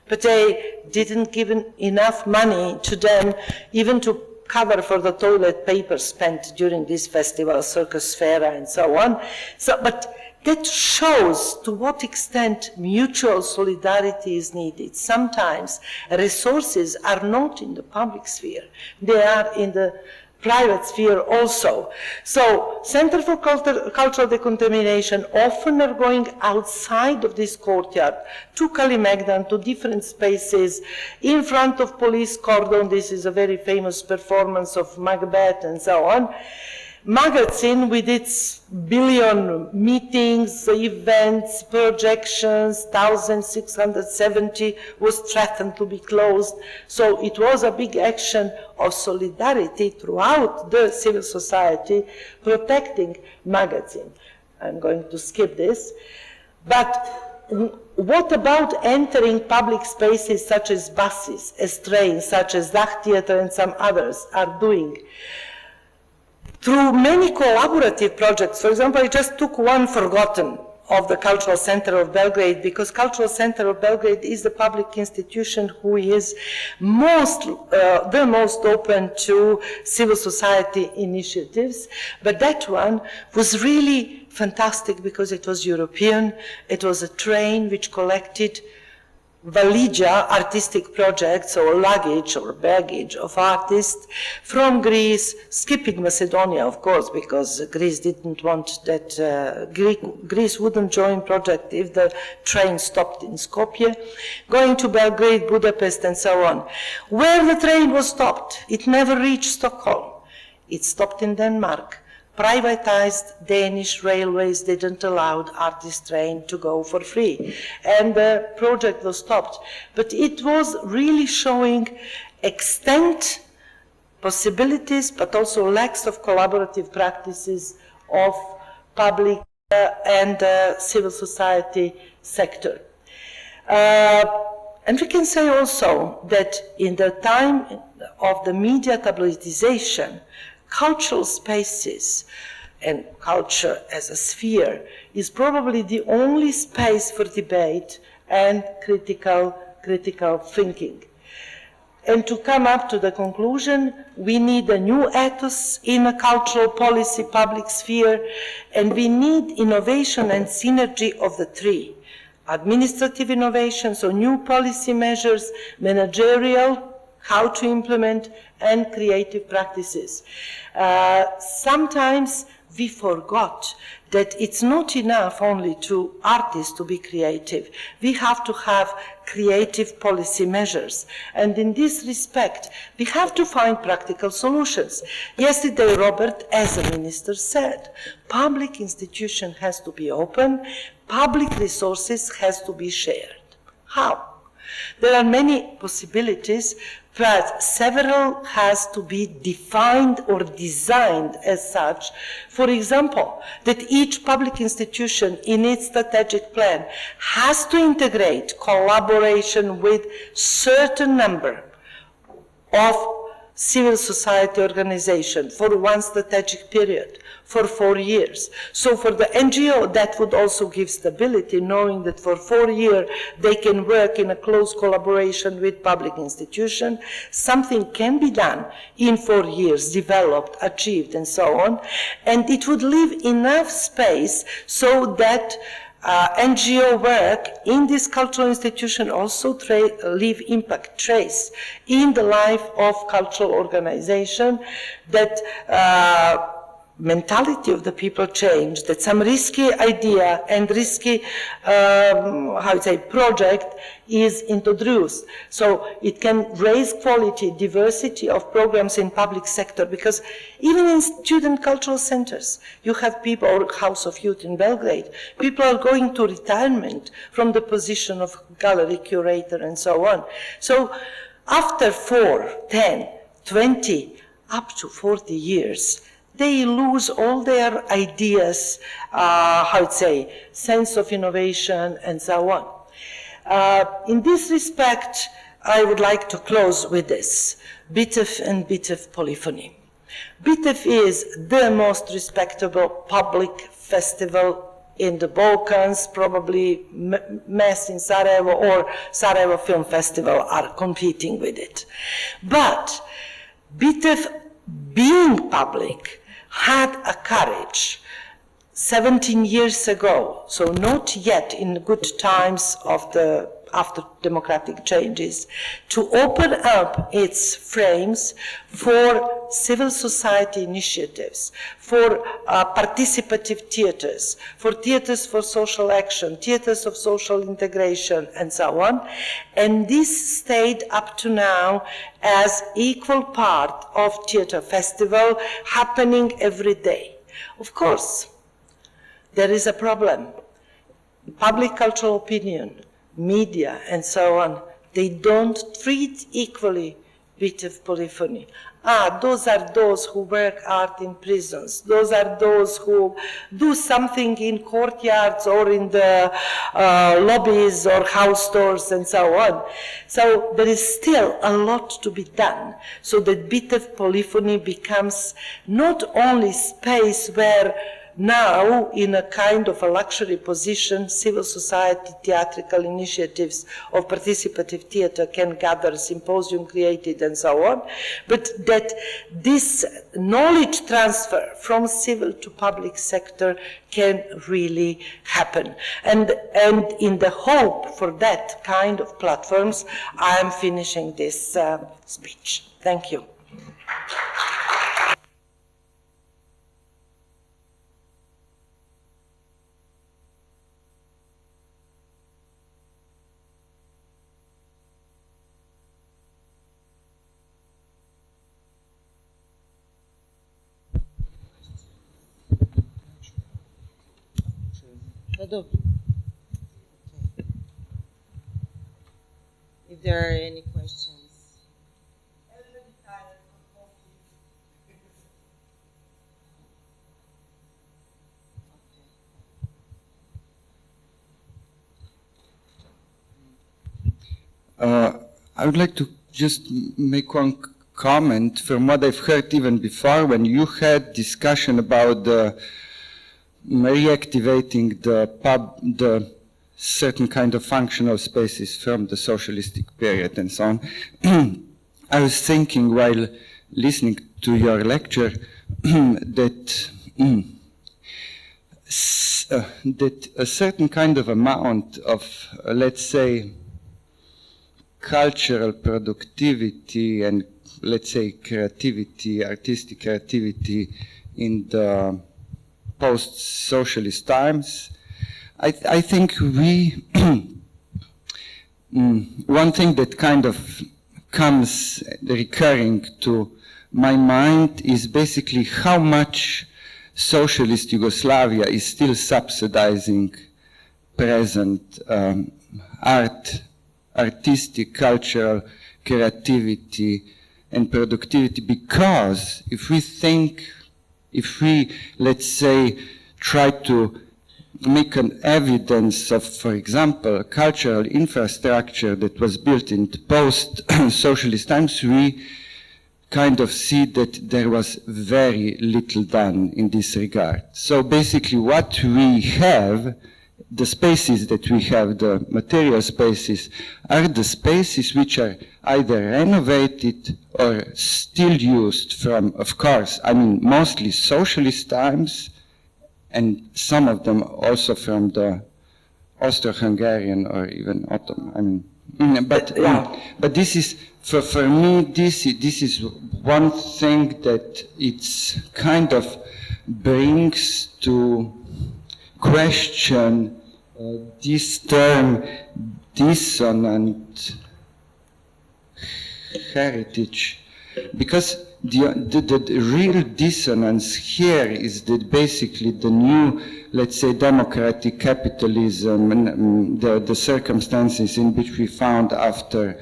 But they didn't give enough money to them even to cover for the toilet paper spent during this festival, circus fair and so on. But that shows to what extent mutual solidarity is needed. Sometimes resources are not in the public sphere, they are in the private sphere also. So, Center for Cultural Decontamination often are going outside of this courtyard to Kalimegdan, to different spaces, in front of police cordon. This is a very famous performance of Macbeth and so on. magazine with its billion meetings, events, projections, 1,670 was threatened to be closed. So it was a big action of solidarity throughout the civil society protecting magazine. I'm going to skip this. But what about entering public spaces such as buses, as trains, such as Zach Theatre and some others are doing? Through many collaborative projects, for example, I just took one forgotten of the Cultural Center of Belgrade, because Cultural Center of Belgrade is the public institution who is the most open to civil society initiatives. But that one was really fantastic because it was European. It was a train which collected validja, artistic projects or luggage or baggage of artists from Greece, skipping Macedonia, of course, because Greece didn't want that, Greece wouldn't join project if the train stopped in Skopje, going to Belgrade, Budapest, and so on. Where the train was stopped, it never reached Stockholm. It stopped in Denmark. Privatized Danish railways didn't allow the artist train to go for free, and the project was stopped. But it was really showing extent, possibilities, but also lacks of collaborative practices of public and civil society sector. And we can say also that in the time of the media tabloidization, cultural spaces and culture as a sphere is probably the only space for debate and critical thinking. And to come up to the conclusion, we need a new ethos in a cultural policy public sphere, and we need innovation and synergy of the three. Administrative innovation, so new policy measures, managerial, how to implement, and creative practices. Sometimes we forgot that it's not enough only to artists to be creative. We have to have creative policy measures. And in this respect, we have to find practical solutions. Yesterday, Robert, as a minister, said, public institution has to be open, public resources has to be shared. How? There are many possibilities, but several has to be defined or designed as such. For example, that each public institution in its strategic plan has to integrate collaboration with certain number of civil society organizations for one strategic period, for 4 years. So for the NGO, that would also give stability, knowing that for 4 years they can work in a close collaboration with public institution. Something can be done in 4 years, developed, achieved, and so on. And it would leave enough space so that NGO work in this cultural institution also leave impact, trace in the life of cultural organization, that mentality of the people change, that some risky idea and risky, project is introduced. So it can raise quality, diversity of programs in public sector, because even in student cultural centers, you have people, or House of Youth in Belgrade, people are going to retirement from the position of gallery curator and so on. So after 4, 10, 20, up to 40 years, they lose all their ideas, sense of innovation, and so on. In this respect, I would like to close with this, Bitev and Bitev polyphony. Bitev is the most respectable public festival in the Balkans, probably MES in Sarajevo or Sarajevo Film Festival are competing with it. But Bitev, being public, had a courage, 17 years ago, so not yet in good times of the after democratic changes, to open up its frames for civil society initiatives, for participative theaters, for theaters for social action, theaters of social integration, and so on. And this stayed up to now as equal part of theater festival happening every day. Of course, there is a problem. Public cultural opinion, media, and so on, they don't treat equally bit of polyphony. Those are those who work art in prisons. Those are those who do something in courtyards or in the lobbies or house stores and so on. So there is still a lot to be done so that bit of polyphony becomes not only space where now, in a kind of a luxury position, civil society theatrical initiatives of participative theater can gather, symposium created, and so on, but that this knowledge transfer from civil to public sector can really happen. And in the hope for that kind of platforms, I am finishing this speech. Thank you.
If there are any questions.
I would like to just make one comment from what I've heard even before when you had discussion about the reactivating the certain kind of functional spaces from the socialistic period and so on. I was thinking while listening to your lecture that that a certain kind of amount of, let's say, cultural productivity and, let's say, creativity, artistic creativity in the post-socialist times, I think we, one thing that kind of comes recurring to my mind is basically how much socialist Yugoslavia is still subsidizing present artistic, cultural creativity and productivity, because if we, let's say, try to make an evidence of, for example, cultural infrastructure that was built in post-socialist times, we kind of see that there was very little done in this regard. So basically what we have, the spaces that we have, the material spaces, are the spaces which are either renovated or still used from, of course, I mean, mostly socialist times, and some of them also from the Austro-Hungarian or even Ottoman. I mean, but this is, for me, this is one thing that it's kind of brings to question this term dissonant heritage, because the real dissonance here is that basically the new, let's say, democratic capitalism and the circumstances in which we found after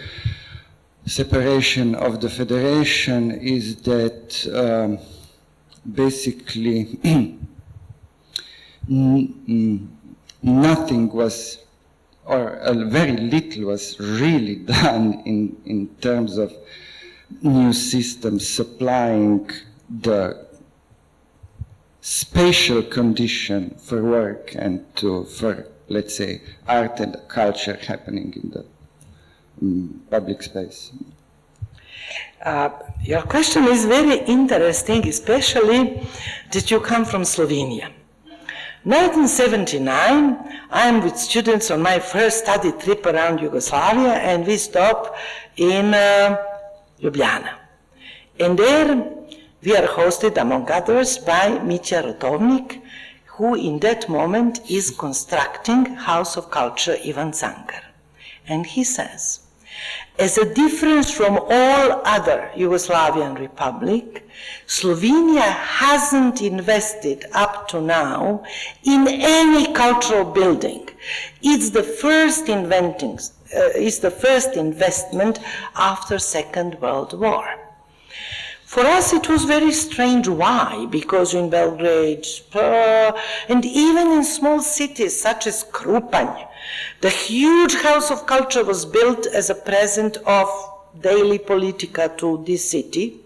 separation of the federation is that basically nothing was, or very little was really done in terms of new systems supplying the spatial condition for work and for, let's say, art and culture happening in the public space.
Your question is very interesting, especially that you come from Slovenia. 1979, I'm with students on my first study trip around Yugoslavia, and we stop in Ljubljana. And there we are hosted, among others, by Mitja Rotovnik, who in that moment is constructing House of Culture Ivan Cankar. And he says, as a difference from all other Yugoslavian republics, Slovenia hasn't invested up to now in any cultural building. It's the first investment after Second World War. For us it was very strange. Why? Because in Belgrade, and even in small cities such as Krupanj, the huge House of Culture was built as a present of daily politica to this city,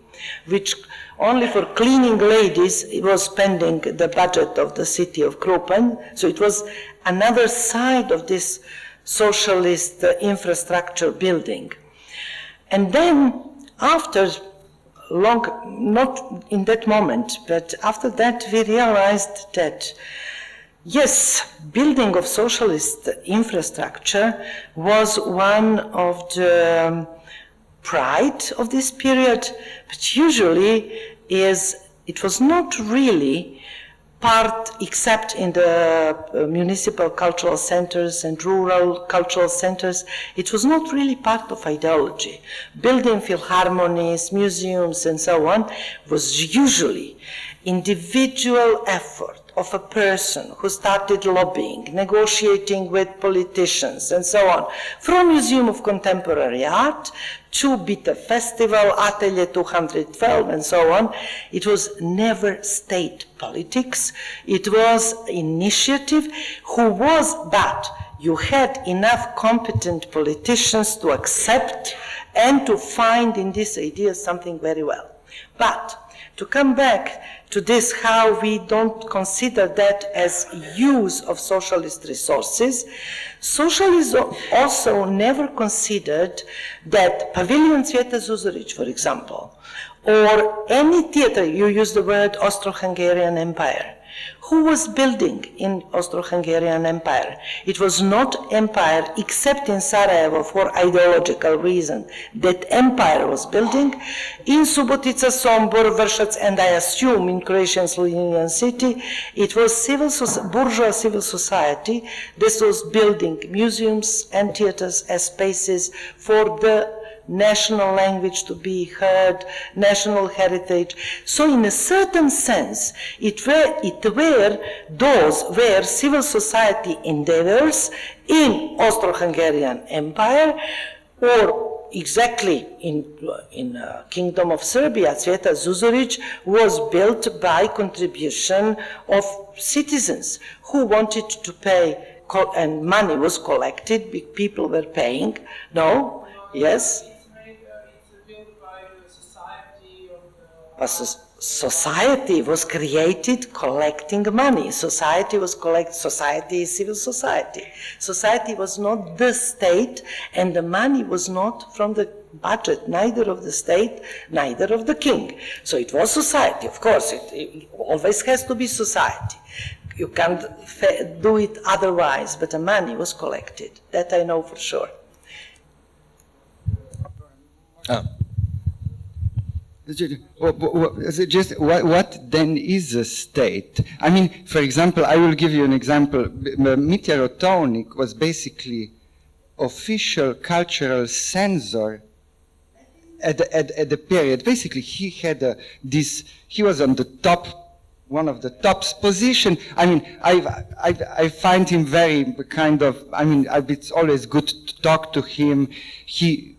which only for cleaning ladies it was spending the budget of the city of Krupanj. So it was another side of this socialist infrastructure building. And then after not in that moment, but after that we realized that yes, building of socialist infrastructure was one of the pride of this period, but usually it was not really part, except in the municipal cultural centers and rural cultural centers, it was not really part of ideology. Building philharmonies, museums, and so on was usually individual effort of a person who started lobbying, negotiating with politicians, and so on. From Museum of Contemporary Art to Bita Festival, Atelier 212, and so on, it was never state politics. It was initiative but you had enough competent politicians to accept and to find in this idea something very well. But to come back to this, how we don't consider that as use of socialist resources, socialism also never considered that Pavilion Cvijeta Zuzorić, for example, or any theater, you use the word Austro-Hungarian Empire. Who was building in Austro-Hungarian Empire? It was not empire except in Sarajevo for ideological reason. That empire was building in Subotica, Sombor, Vršac, and I assume in Croatian Slovenian city, it was bourgeois civil society that was building museums and theaters as spaces for the national language to be heard, national heritage. So in a certain sense, it were civil society endeavors in Austro-Hungarian Empire, or exactly in Kingdom of Serbia. Cvijeta Zuzorić was built by contribution of citizens who wanted to pay, and money was collected, big people were paying. No? Yes? Society was created collecting money. Society is civil society. Society was not the state, and the money was not from the budget, neither of the state, neither of the king. So it was society, of course, it always has to be society. You can't do it otherwise, but the money was collected. That I know for sure.
Just what then is a state? I mean, for example, I will give you an example. Mitja Rotovnik was basically official cultural censor at the period. Basically, he had he was on the top, one of the top position. I mean, I find him very kind of, it's always good to talk to him. He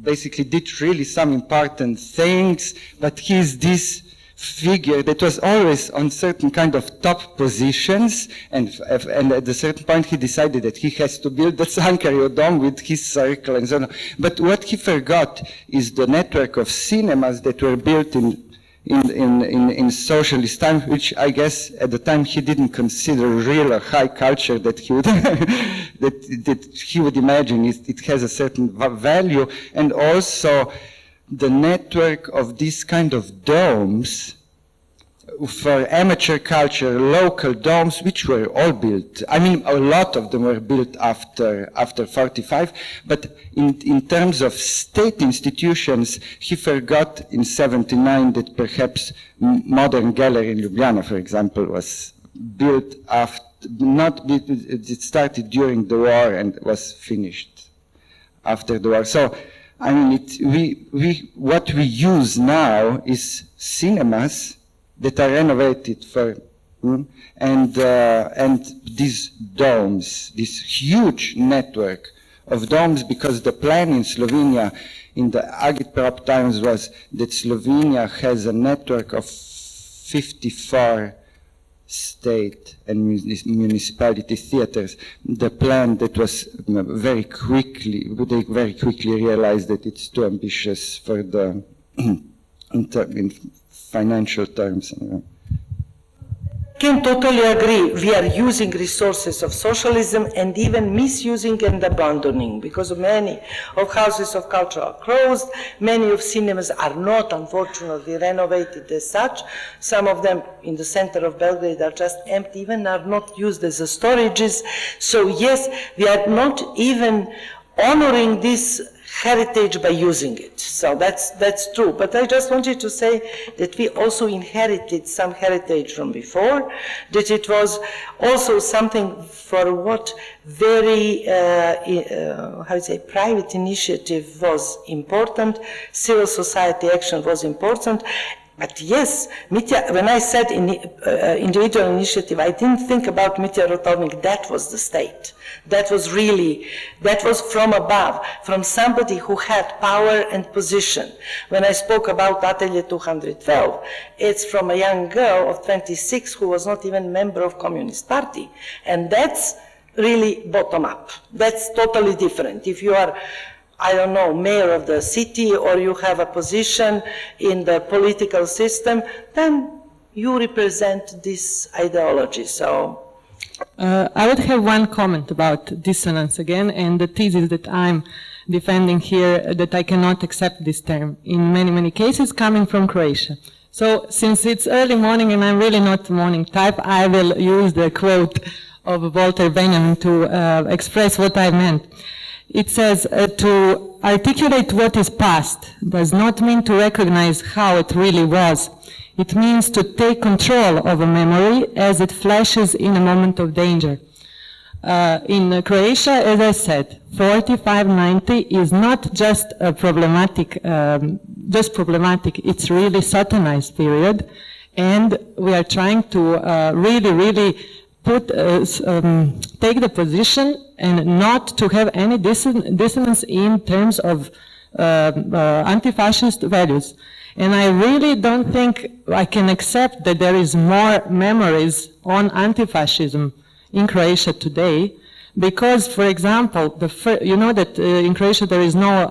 basically did really some important things, but he's this figure that was always on certain kind of top positions, and at a certain point he decided that he has to build the Cankar Dome with his circle and so on. But what he forgot is the network of cinemas that were built in socialist time, which I guess at the time he didn't consider real or high culture that he would that he would imagine it has a certain value, and also the network of these kind of domes for amateur culture, local domes, which were all built. I mean, a lot of them were built after 45, but in terms of state institutions, he forgot in 79 that perhaps Modern Gallery in Ljubljana, for example, was built after, it started during the war and was finished after the war. So, I mean, what we use now is cinemas that are renovated for, and these domes, this huge network of domes, because the plan in Slovenia in the agitprop times was that Slovenia has a network of 54 state and municipality theaters. The plan that was they very quickly realized that it's too ambitious for the in financial terms.
Can totally agree. We are using resources of socialism and even misusing and abandoning, because many of houses of culture are closed, many of cinemas are not, unfortunately, renovated as such. Some of them in the center of Belgrade are just empty, even are not used as storages. So yes, we are not even honoring this heritage by using it. So that's true. But I just wanted to say that we also inherited some heritage from before, that it was also something for what very, private initiative was important, civil society action was important. But yes, Mitya, when I said individual initiative, I didn't think about Mitya Rotovnik, that was the state. That was from above, from somebody who had power and position. When I spoke about Atelier 212, it's from a young girl of 26 who was not even a member of Communist Party. And that's really bottom up. That's totally different. If you are, I don't know, mayor of the city, or you have a position in the political system, then you represent this ideology. So
I would have one comment about dissonance again, and the thesis that I'm defending here, that I cannot accept this term in many, many cases coming from Croatia. So since it's early morning and I'm really not the morning type, I will use the quote of Walter Benjamin to express what I meant. It says, to articulate what is past does not mean to recognize how it really was. It means to take control of a memory as it flashes in a moment of danger. In Croatia, as I said, 45-90 is not just a problematic, it's really Satanized period. And we are trying to really put, take the position and not to have any dissonance in terms of anti-fascist values. And I really don't think I can accept that there is more memories on anti-fascism in Croatia today, because, for example, you know that in Croatia there is no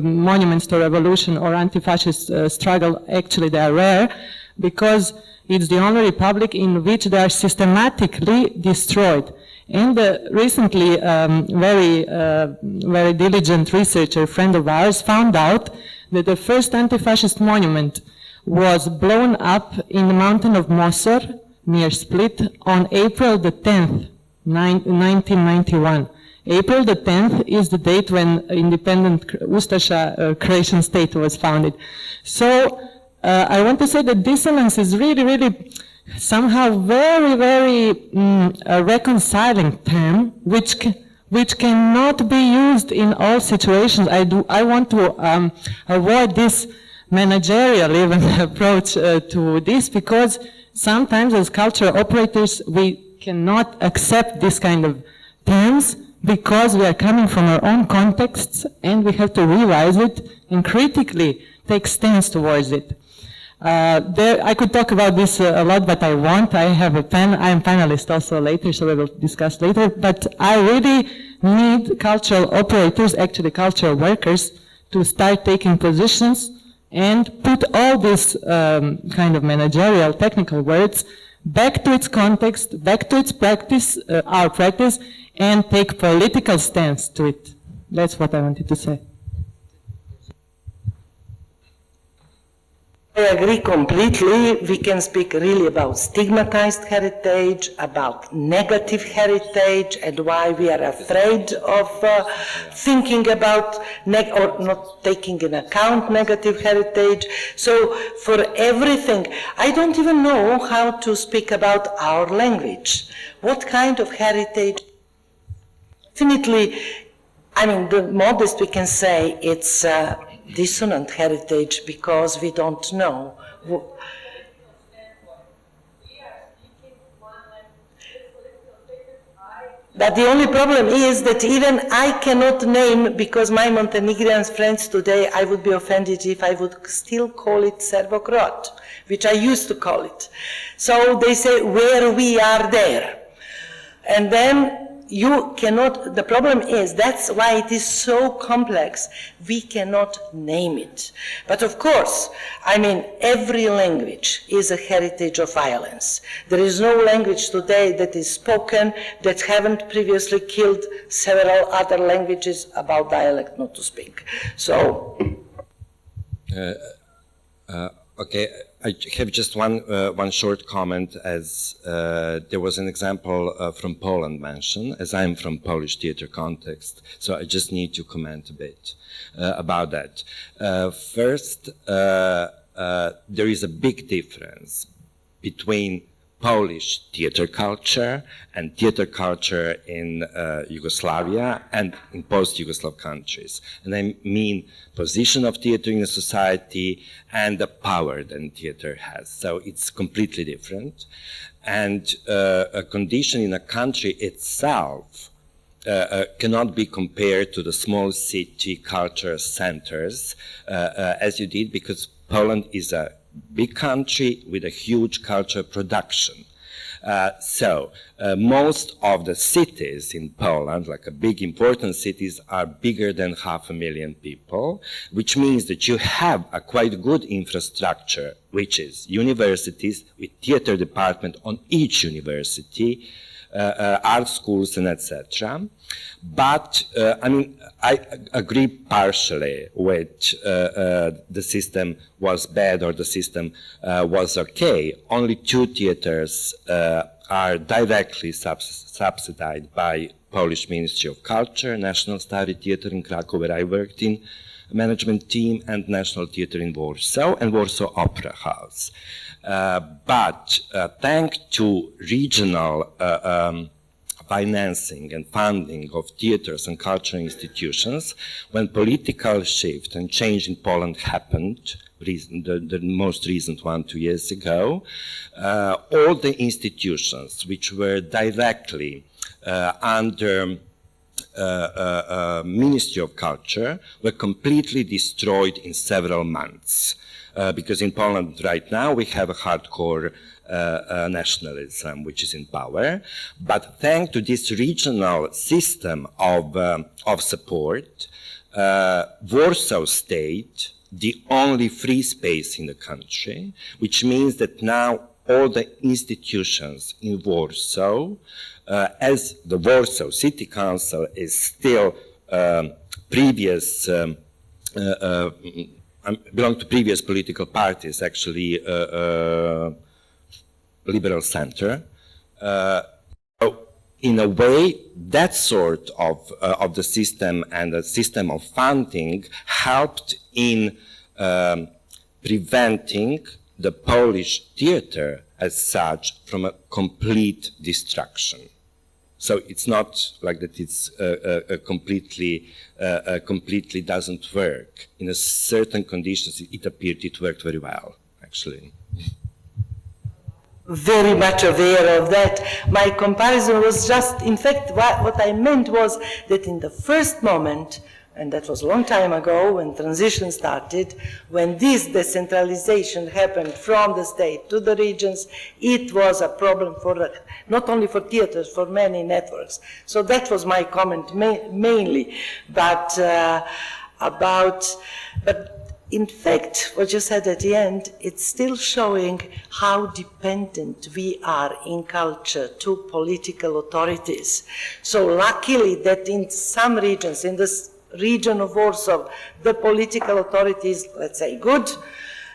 monuments to revolution or anti-fascist struggle. Actually, they are rare, because it's the only republic in which they are systematically destroyed. And recently, very diligent researcher, friend of ours, found out that the first anti-fascist monument was blown up in the mountain of Mosor, near Split, on April the 10th, 1991. April the 10th is the date when independent Ustasha Croatian state was founded. So I want to say that dissonance is really somehow very reconciling term, which cannot be used in all situations. I want to avoid this managerial even approach to this, because sometimes as cultural operators we cannot accept this kind of terms, because we are coming from our own contexts and we have to revise it and critically take stance towards it. I could talk about this a lot, but I won't. I have a pen. I am panelist also later, so we will discuss later. But I really need cultural operators, actually cultural workers, to start taking positions and put all these kind of managerial, technical words back to its context, back to its practice, our practice, and take political stance to it. That's what I wanted to say.
I agree completely. We can speak really about stigmatized heritage, about negative heritage, and why we are afraid of thinking about or not taking in account negative heritage. So for everything, I don't even know how to speak about our language. What kind of heritage? Definitely, I mean, the modest we can say it's dissonant heritage because we don't know. But the only problem is that even I cannot name, because my Montenegrin friends today, I would be offended if I would still call it Serbo-Croat, which I used to call it. So they say, where we are there. And then you cannot, the problem is, that's why it is so complex, we cannot name it. But of course, I mean, every language is a heritage of violence. There is no language today that is spoken that haven't previously killed several other languages, about dialect not to speak. So.
Okay, I have just one short comment, as there was an example from Poland mentioned, as I'm from Polish theater context, so I just need to comment a bit about that. First, there is a big difference between Polish theater culture and theater culture in Yugoslavia and in post-Yugoslav countries. And I mean position of theater in a society and the power that theater has. So it's completely different. And a condition in a country itself cannot be compared to the small city culture centers as you did, because Poland is a big country with a huge cultural production. Most of the cities in Poland, like big important cities, are bigger than 500,000 people, which means that you have a quite good infrastructure, which is universities with theater department on each university, art schools and etc. But I mean, I agree partially with the system was bad or the system was okay. Only 2 theaters are directly subsidized by Polish Ministry of Culture, National Stary Theater in Krakow, where I worked in management team, and National Theater in Warsaw and Warsaw Opera House. But thanks to regional financing and funding of theaters and cultural institutions, when political shift and change in Poland happened, the most recent one 2 years ago, all the institutions which were directly under Ministry of Culture were completely destroyed in several months. Because in Poland right now we have a hardcore nationalism which is in power, but thanks to this regional system of support, Warsaw stayed the only free space in the country, which means that now all the institutions in Warsaw, as the Warsaw City Council is still previous belong to previous political parties, actually liberal center. In a way, that sort of the system and the system of funding helped in preventing the Polish theater as such from a complete destruction. So it's not like that it's completely doesn't work. In a certain conditions, it appeared it worked very well, actually.
Very much aware of that. My comparison was just, in fact, what I meant was that in the first moment, and that was a long time ago when transition started, when this decentralization happened from the state to the regions, it was a problem for not only for theaters, for many networks. So that was my comment mainly, but in fact, what you said at the end, it's still showing how dependent we are in culture to political authorities. So luckily that in some regions, in this region of Warsaw, the political authorities, let's say, good,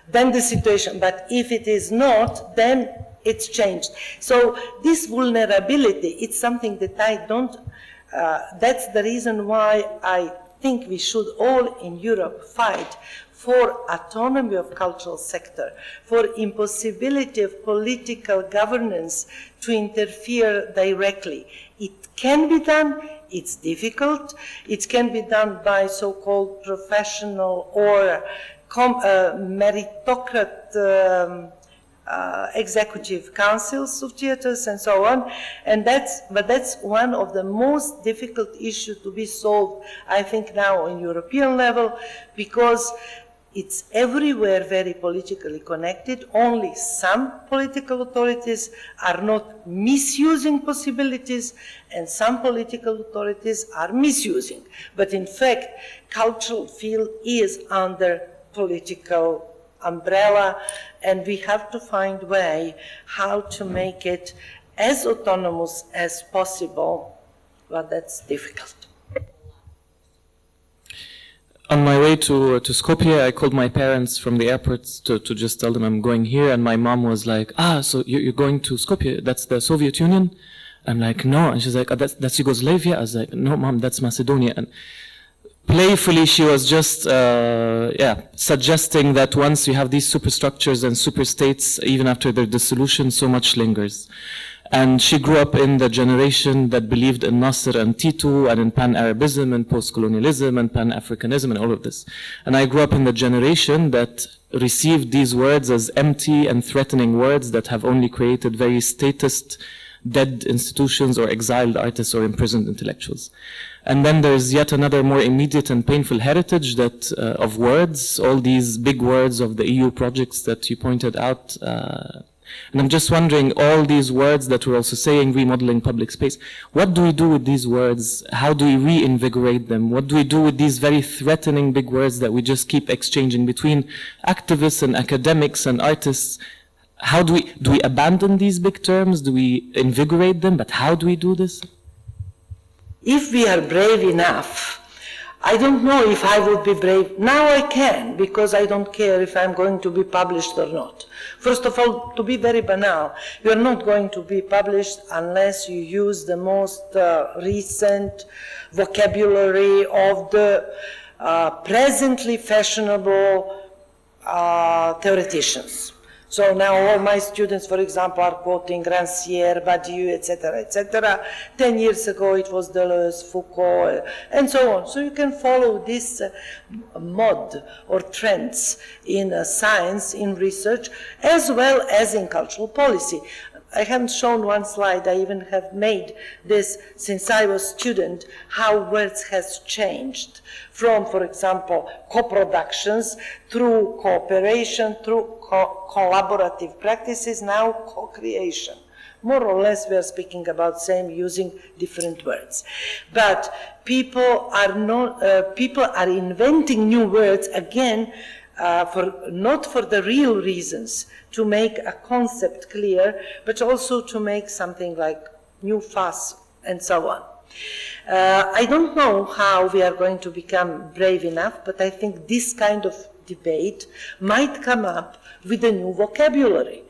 then the situation. But if it is not, then it's changed. So this vulnerability, it's something that I don't, that's the reason why I think we should all in Europe fight for autonomy of cultural sector, for impossibility of political governance to interfere directly. It can be done, it's difficult, it can be done by so-called professional or meritocrat executive councils of theaters and so on, and but that's one of the most difficult issues to be solved, I think, now on European level, because it's everywhere very politically connected. Only some political authorities are not misusing possibilities, and some political authorities are misusing. But in fact, cultural field is under political umbrella, and we have to find a way how to make it as autonomous as possible, but that's difficult.
On my way to Skopje, I called my parents from the airport to just tell them I'm going here, and my mom was like, so you're going to Skopje, that's the Soviet Union? I'm like, no, and she's like, that's Yugoslavia? I was like, no, Mom, that's Macedonia. And playfully, she was just, suggesting that once you have these superstructures and superstates, even after their dissolution, so much lingers. And she grew up in the generation that believed in Nasser and Tito and in pan-Arabism and post-colonialism and pan-Africanism and all of this. And I grew up in the generation that received these words as empty and threatening words that have only created very statist, dead institutions or exiled artists or imprisoned intellectuals. And then there's yet another more immediate and painful heritage that of words, all these big words of the EU projects that you pointed out. And I'm just wondering, all these words that we're also saying, remodeling public space, what do we do with these words? How do we reinvigorate them? What do we do with these very threatening big words that we just keep exchanging between activists and academics and artists? How do we abandon these big terms? Do we invigorate them? But how do we do this?
If we are brave enough, I don't know if I would be brave. Now I can, because I don't care if I'm going to be published or not. First of all, to be very banal, you're not going to be published unless you use the most recent vocabulary of the presently fashionable theoreticians. So now all my students, for example, are quoting Rancière, Badiou, etc., etc. 10 years ago it was Deleuze, Foucault, and so on. So you can follow this mode or trends in science, in research, as well as in cultural policy. I haven't shown one slide, I even have made this since I was a student, how words has changed from, for example, co-productions through cooperation, through collaborative practices, now co-creation. More or less we are speaking about same using different words. But people are inventing new words again not for the real reasons, to make a concept clear, but also to make something like new fuss and so on. I don't know how we are going to become brave enough, but I think this kind of debate might come up with a new vocabulary.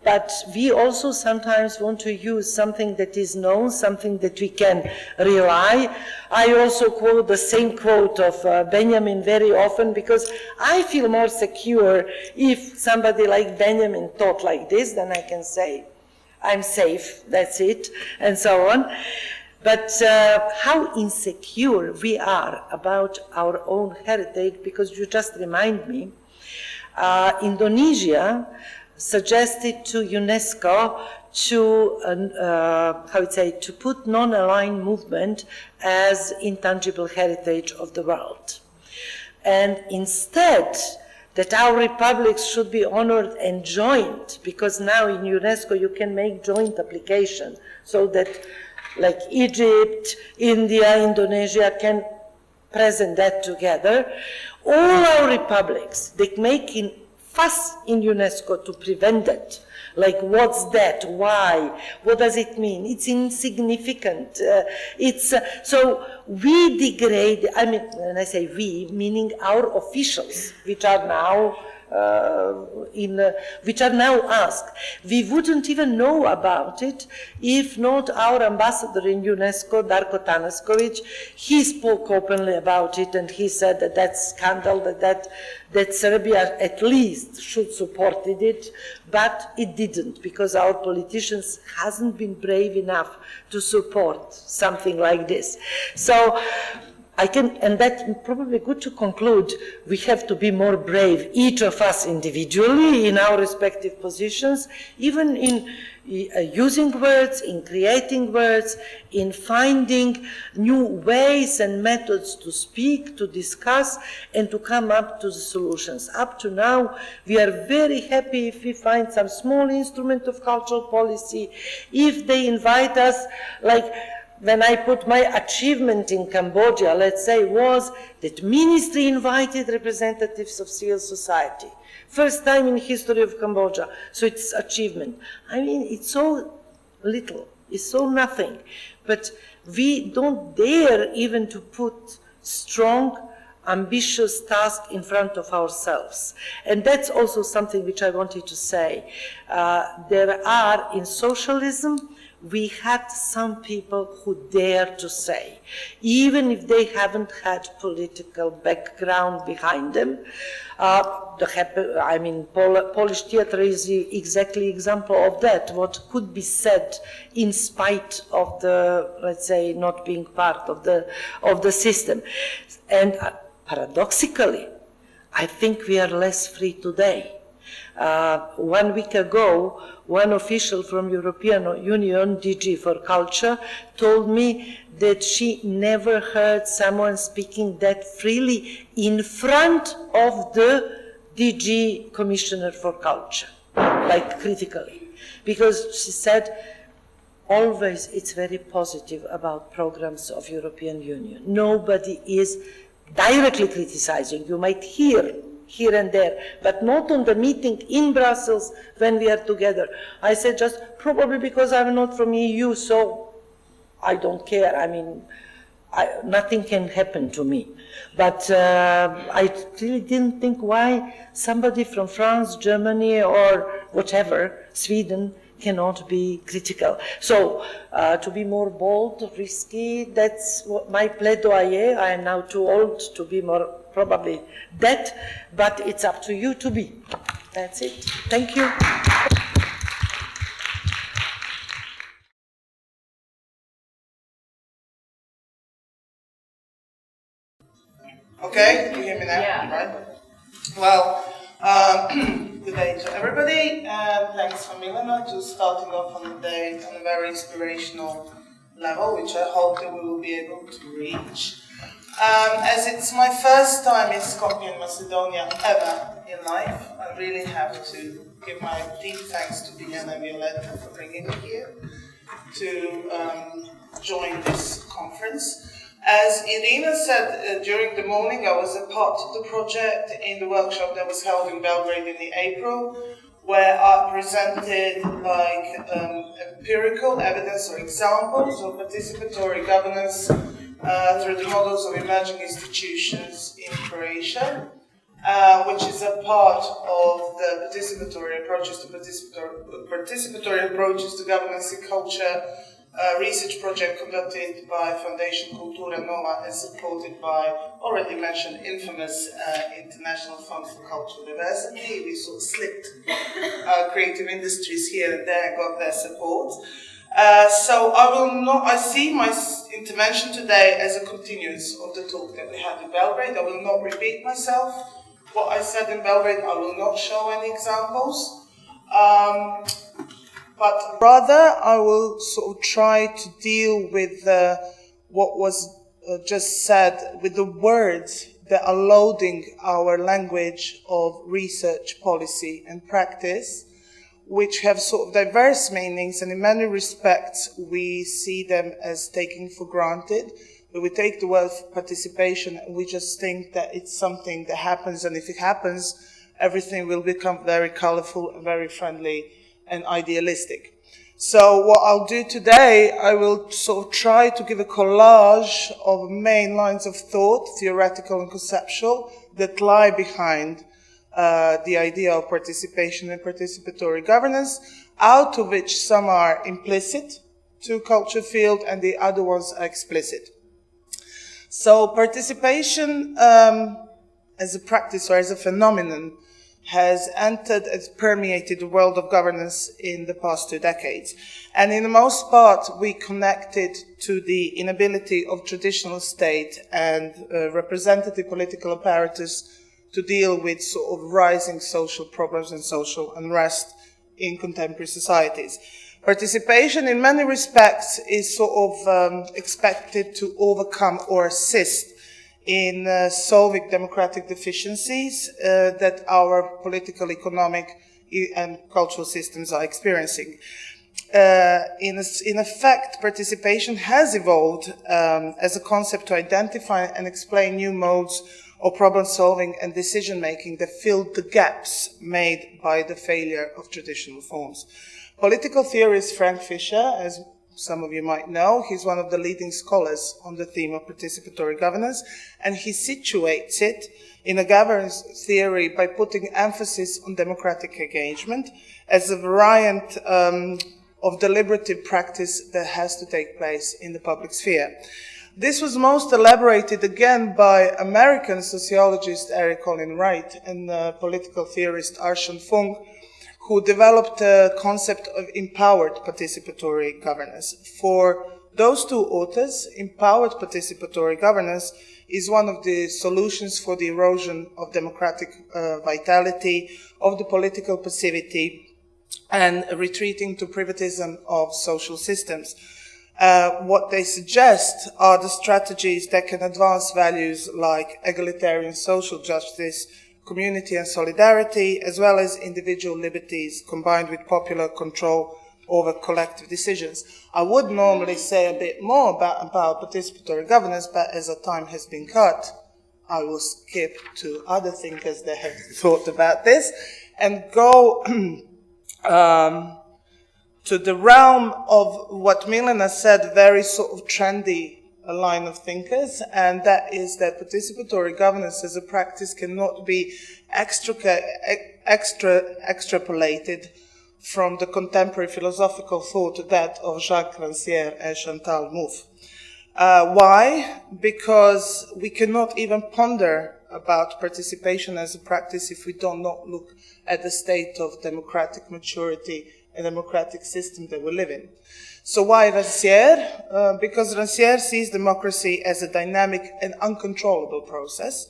But we also sometimes want to use something that is known, something that we can rely. I also quote the same quote of Benjamin very often, because I feel more secure if somebody like Benjamin thought like this, then I can say, I'm safe, that's it, and so on. But how insecure we are about our own heritage, because you just remind me, Indonesia suggested to UNESCO to put non-aligned movement as intangible heritage of the world. And instead, that our republics should be honored and joined, because now in UNESCO you can make joint application, so that like Egypt, India, Indonesia can present that together. All our republics, they make in fuss in UNESCO to prevent it. Like, what's that? Why? What does it mean? It's insignificant. So we degrade, I mean, when I say we, meaning our officials, which are now which are now asked. We wouldn't even know about it if not our ambassador in UNESCO, Darko Tanurovska. He spoke openly about it, and he said that that's scandal, that Serbia at least should supported it, but it didn't, because our politicians hasn't been brave enough to support something like this. So and that's probably good to conclude, we have to be more brave, each of us individually in our respective positions, even in using words, in creating words, in finding new ways and methods to speak, to discuss, and to come up to the solutions. Up to now, we are very happy if we find some small instrument of cultural policy, if they invite us, like when I put my achievement in Cambodia, let's say, was that ministry invited representatives of civil society. First time in history of Cambodia, so it's achievement. I mean, it's so little, it's so nothing, but we don't dare even to put strong, ambitious task in front of ourselves. And that's also something which I wanted to say. There are, in socialism, we had some people who dare to say, even if they haven't had political background behind them. Polish theater is exactly example of that, what could be said in spite of the, let's say, not being part of the system. And paradoxically, I think we are less free today. 1 week ago, one official from European Union, DG for Culture, told me that she never heard someone speaking that freely in front of the DG Commissioner for Culture, like critically. Because she said, always it's very positive about programs of European Union. Nobody is directly criticizing. You might hear here and there, but not on the meeting in Brussels when we are together. I said just probably because I'm not from EU, so I don't care. I mean, nothing can happen to me. But I really didn't think why somebody from France, Germany, or whatever, Sweden, cannot be critical. So to be more bold, risky, that's what my plaidoyer. I am now too old to be more probably that, but it's up to you to be. That's it. Thank you.
Okay, you hear me now? Yeah. Right? Well, good day to everybody, and thanks for Milena to starting off on the day on a very inspirational level, which I hope that we will be able to reach. As it's my first time in Skopje and Macedonia ever in life, I really have to give my deep thanks to Biljana and Violetta for bringing me here to join this conference. As Irina said during the morning, I was a part of the project in the workshop that was held in Belgrade in April, where I presented empirical evidence or examples of participatory governance through the models of emerging institutions in Croatia, which is a part of the participatory approaches to governance in culture research project conducted by Foundation Kultura Nova and supported by already mentioned infamous International Fund for Cultural Diversity. We sort of slipped creative industries here and there and got their support. So I see my intervention today as a continuance of the talk that we had in Belgrade. I will not repeat myself. What I said in Belgrade, I will not show any examples. But rather, I will sort of try to deal with what was just said, with the words that are loading our language of research, policy and practice, which have sort of diverse meanings, and in many respects we see them as taken for granted. But we take the word participation and we just think that it's something that happens, and if it happens, everything will become very colorful and very friendly and idealistic. So what I'll do today, I will sort of try to give a collage of main lines of thought, theoretical and conceptual, that lie behind the idea of participation and participatory governance, out of which some are implicit to culture field and the other ones are explicit. So participation as a practice or as a phenomenon has entered and permeated the world of governance in the past 2 decades. And in the most part, we connect it to the inability of traditional state and representative political apparatus to deal with sort of rising social problems and social unrest in contemporary societies. Participation in many respects is sort of expected to overcome or assist in solving democratic deficiencies that our political, economic and cultural systems are experiencing. In effect, participation has evolved as a concept to identify and explain new modes of problem solving and decision making that filled the gaps made by the failure of traditional forms. Political theorist Frank Fisher, as some of you might know, he's one of the leading scholars on the theme of participatory governance, and he situates it in a governance theory by putting emphasis on democratic engagement as a variant of deliberative practice that has to take place in the public sphere. This was most elaborated again by American sociologist Eric Olin Wright and political theorist Arshan Fung, who developed a concept of empowered participatory governance. For those two authors, empowered participatory governance is one of the solutions for the erosion of democratic vitality, of the political passivity, and retreating to privatism of social systems. What they suggest are the strategies that can advance values like egalitarian social justice, community and solidarity, as well as individual liberties combined with popular control over collective decisions. I would normally say a bit more about participatory governance, but as our time has been cut, I will skip to other thinkers that have thought about this and go to the realm of what Milena said, very sort of trendy a line of thinkers, and that is that participatory governance as a practice cannot be extrapolated from the contemporary philosophical thought, that of Jacques Rancière and Chantal Mouffe. Why? Because we cannot even ponder about participation as a practice if we do not look at the state of democratic maturity and democratic system that we live in. So why Rancière? Because Rancière sees democracy as a dynamic and uncontrollable process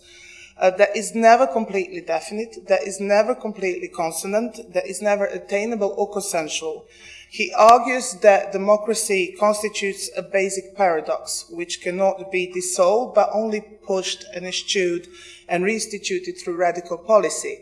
that is never completely definite, that is never completely consonant, that is never attainable or consensual. He argues that democracy constitutes a basic paradox which cannot be dissolved but only pushed and eschewed and reinstituted through radical politics.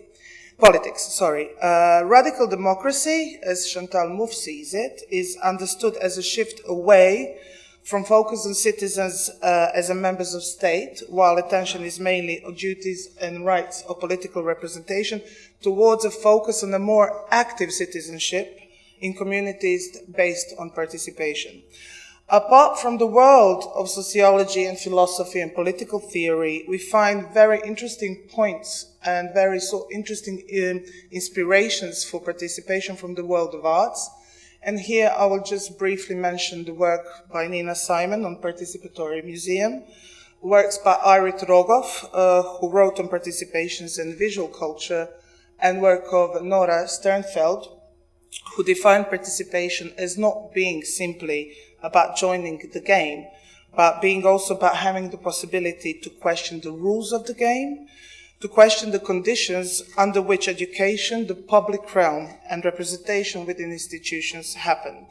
Radical democracy, as Chantal Mouffe sees it, is understood as a shift away from focus on citizens as members of state, while attention is mainly on duties and rights of political representation, towards a focus on a more active citizenship in communities based on participation. Apart from the world of sociology and philosophy and political theory, we find very interesting points and very interesting inspirations for participation from the world of arts. And here I will just briefly mention the work by Nina Simon on participatory museum, works by Irit Rogov, who wrote on participations and visual culture, and work of Nora Sternfeld, who defined participation as not being simply about joining the game, but being also about having the possibility to question the rules of the game, to question the conditions under which education, the public realm, and representation within institutions happen.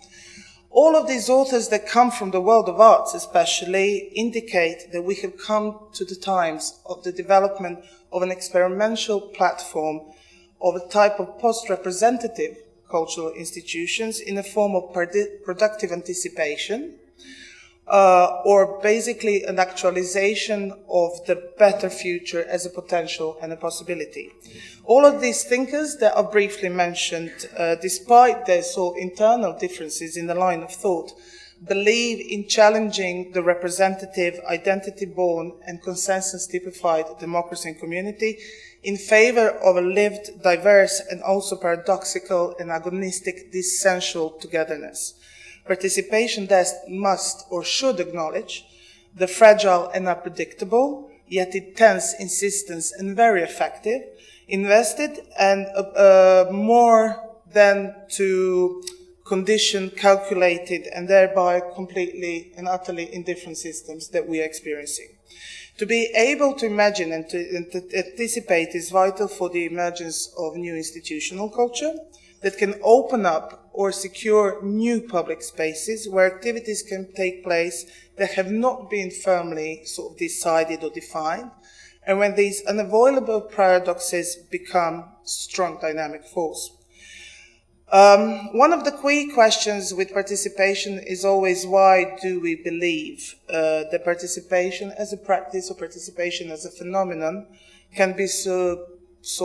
All of these authors that come from the world of arts especially indicate that we have come to the times of the development of an experimental platform of a type of post-representative cultural institutions in a form of productive anticipation, or basically an actualization of the better future as a potential and a possibility. All of these thinkers that are briefly mentioned, despite their sort of internal differences in the line of thought, believe in challenging the representative, identity-born and consensus-typified democracy and community in favor of a lived, diverse and also paradoxical and agonistic dissensual togetherness. Participation thus must or should acknowledge the fragile and unpredictable, yet intense insistence and very effective, invested and more than to condition, calculated, and thereby completely and utterly indifferent systems that we are experiencing. To be able to imagine and to anticipate is vital for the emergence of new institutional culture that can open up or secure new public spaces where activities can take place that have not been firmly sort of decided or defined, and when these unavoidable paradoxes become strong dynamic force. One of the key questions with participation is always, why do we believe that participation as a practice or participation as a phenomenon can be sort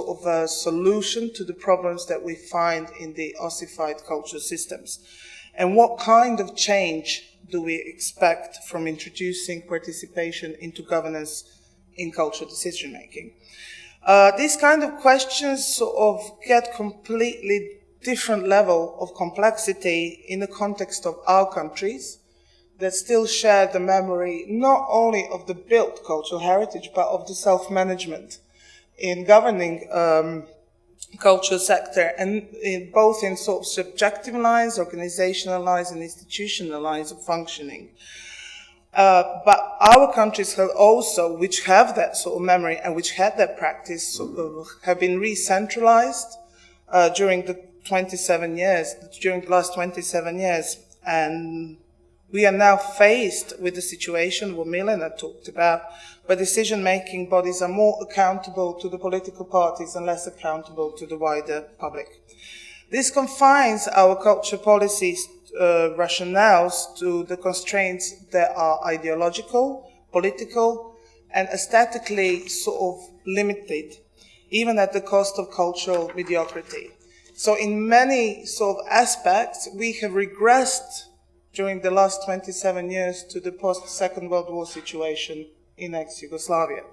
of a solution to the problems that we find in the ossified cultural systems? And what kind of change do we expect from introducing participation into governance in cultural decision-making? These kind of questions sort of get completely different level of complexity in the context of our countries that still share the memory not only of the built cultural heritage, but of the self-management in governing cultural sector, and both in sort of subjective lines, organizational lines, and institutional lines of functioning. But our countries have also, which have that sort of memory and which had that practice, sort of, have been re-centralized during the last 27 years, and we are now faced with the situation what Milena talked about, where decision-making bodies are more accountable to the political parties and less accountable to the wider public. This confines our culture policies rationales to the constraints that are ideological, political, and aesthetically sort of limited, even at the cost of cultural mediocrity. So in many sort of aspects, we have regressed during the last 27 years to the post-Second World War situation in ex-Yugoslavia.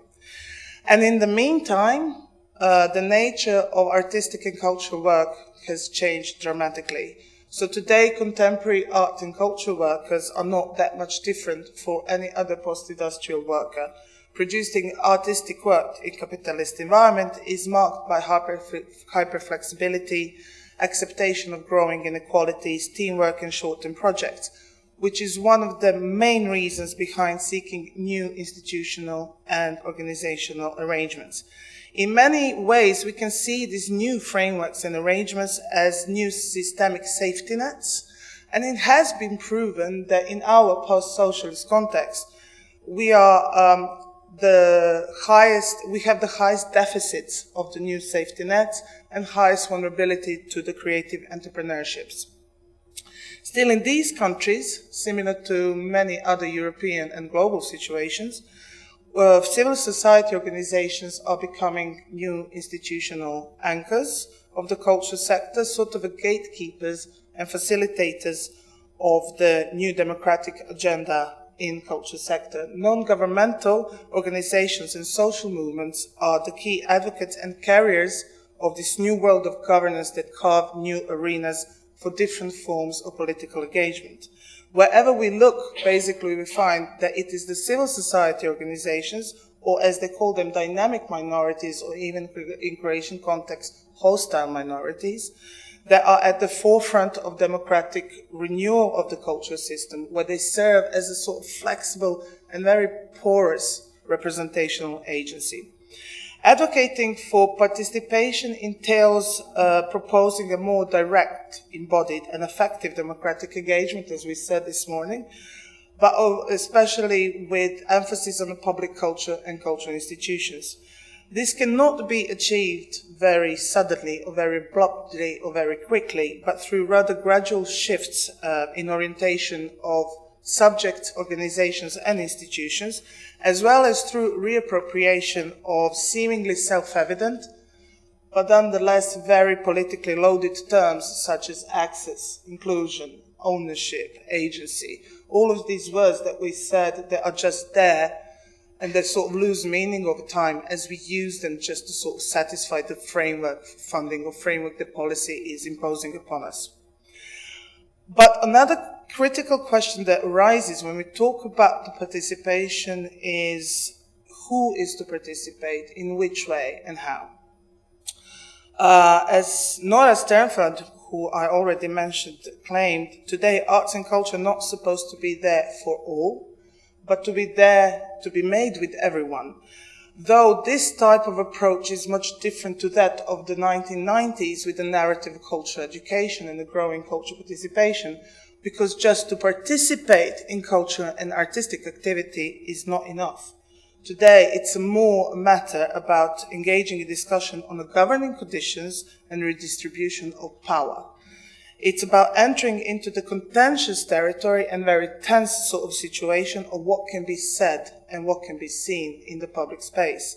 And in the meantime, the nature of artistic and cultural work has changed dramatically. So today, contemporary art and cultural workers are not that much different for any other post-industrial worker. Producing artistic work in capitalist environment is marked by hyper-flexibility, acceptation of growing inequalities, teamwork and short-term projects, which is one of the main reasons behind seeking new institutional and organizational arrangements. In many ways, we can see these new frameworks and arrangements as new systemic safety nets, and it has been proven that in our post-socialist context, we have the highest deficits of the new safety nets and highest vulnerability to the creative entrepreneurships. Still, in these countries, similar to many other European and global situations, civil society organizations are becoming new institutional anchors of the cultural sector, sort of gatekeepers and facilitators of the new democratic agenda in culture sector. Non-governmental organizations and social movements are the key advocates and carriers of this new world of governance that carve new arenas for different forms of political engagement. Wherever we look, basically we find that it is the civil society organizations, or as they call them, dynamic minorities, or even in Croatian context, hostile minorities, that are at the forefront of democratic renewal of the cultural system, where they serve as a sort of flexible and very porous representational agency. Advocating for participation entails proposing a more direct, embodied, and effective democratic engagement, as we said this morning, but especially with emphasis on the public culture and cultural institutions. This cannot be achieved very suddenly or very abruptly or very quickly, but through rather gradual shifts in orientation of subjects, organizations, and institutions, as well as through reappropriation of seemingly self-evident, but nonetheless very politically loaded terms such as access, inclusion, ownership, agency. All of these words that we said that are just there and they sort of lose meaning over time as we use them just to sort of satisfy the framework funding or framework the policy is imposing upon us. But another critical question that arises when we talk about the participation is who is to participate, in which way and how. As Nora Sternfeld, who I already mentioned, claimed, today arts and culture are not supposed to be there for all, but to be there to be made with everyone. Though this type of approach is much different to that of the 1990s with the narrative of cultural education and the growing cultural participation, because just to participate in cultural and artistic activity is not enough. Today, it's more a matter about engaging in discussion on the governing conditions and redistribution of power. It's about entering into the contentious territory and very tense sort of situation of what can be said and what can be seen in the public space.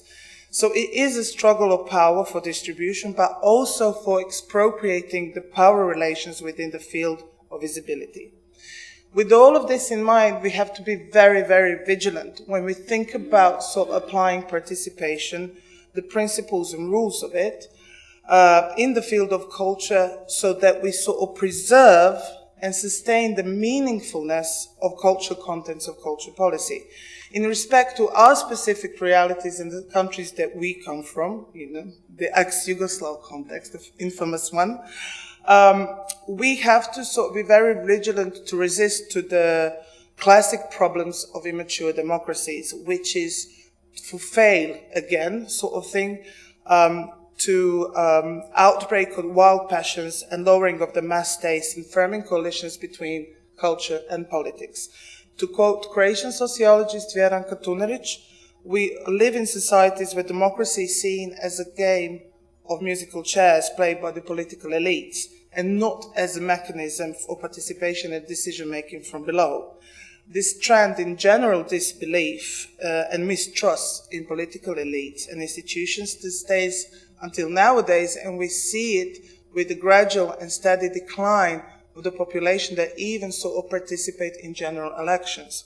So it is a struggle of power for distribution, but also for expropriating the power relations within the field of visibility. With all of this in mind, we have to be very, very vigilant when we think about sort of applying participation, the principles and rules of it, in the field of culture, so that we sort of preserve and sustain the meaningfulness of cultural contents of culture policy. In respect to our specific realities in the countries that we come from, the ex-Yugoslav context, the infamous one, we have to sort of be very vigilant to resist to the classic problems of immature democracies, which is to fail again, sort of thing, to outbreak of wild passions and lowering of the mass taste and firming coalitions between culture and politics. To quote Croatian sociologist Vjeran Katunaric, we live in societies where democracy is seen as a game of musical chairs played by the political elites and not as a mechanism for participation and decision-making from below. This trend in general disbelief and mistrust in political elites and institutions stays until nowadays, and we see it with the gradual and steady decline of the population that even sort of participate in general elections.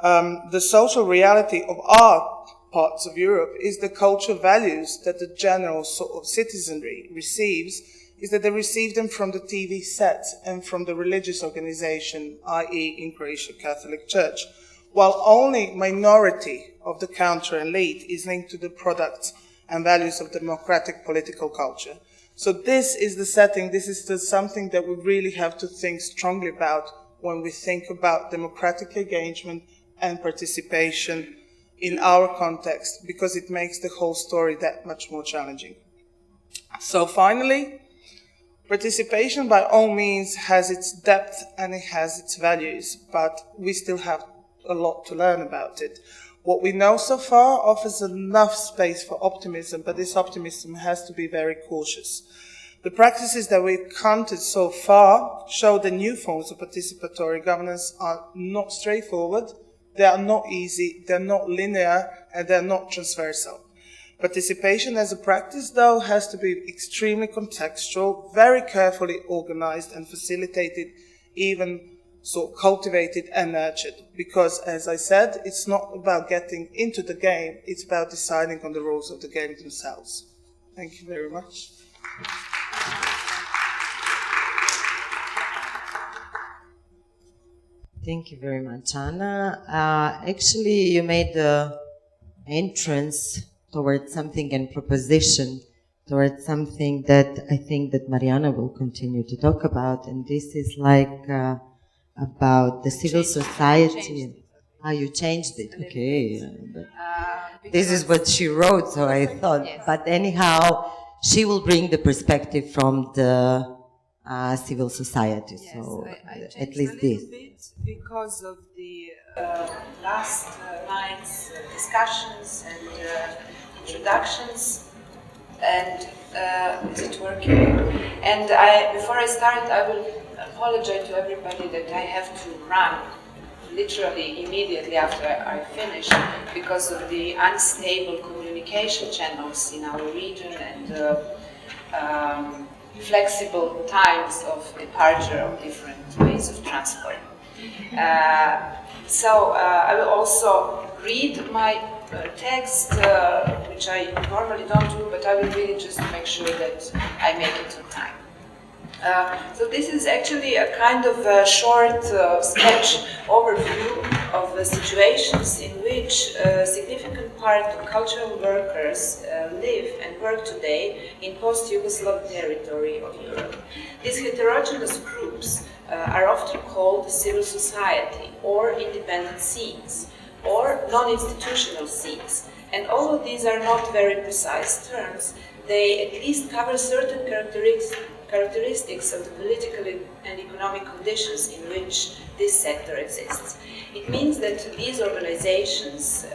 The social reality of our parts of Europe is the cultural values that the general sort of citizenry receives, is that they receive them from the TV set and from the religious organization, i.e. in Croatia Catholic Church, while only minority of the counter elite is linked to the products and values of democratic political culture. So this is the setting, this is something that we really have to think strongly about when we think about democratic engagement and participation in our context, because it makes the whole story that much more challenging. So finally, participation by all means has its depth and it has its values, but we still have a lot to learn about it. What we know so far offers enough space for optimism, but this optimism has to be very cautious. The practices that we've counted so far show that new forms of participatory governance are not straightforward, they are not easy, they're not linear, and they're not transversal. Participation as a practice, though, has to be extremely contextual, very carefully organized and facilitated, even so cultivated and nurtured. Because, as I said, it's not about getting into the game, it's about deciding on the rules of the game themselves. Thank you very much.
Thank you very much, Anna. Actually, you made the entrance towards something and proposition towards something that I think that Marijana will continue to talk about, and this is like about the civil society. You changed it. Okay. This is what she wrote, so I thought. Yes. But anyhow, she will bring the perspective from the civil society. Yes, so
I
at least this.
Because of the last night's discussions and introductions, and is it working? And before I start, I will apologize to everybody that I have to run literally immediately after I finish because of the unstable communication channels in our region and flexible times of departure of different ways of transport. So I will also read my text, which I normally don't do, but I will read it just to make sure that I make it on time. So this is actually a kind of a short sketch overview of the situations in which a significant part of cultural workers live and work today in post-Yugoslav territory of Europe. These heterogeneous groups are often called civil society or independent scenes or non-institutional scenes. And although these are not very precise terms, they at least cover certain characteristics of the political and economic conditions in which this sector exists. It means that these organizations,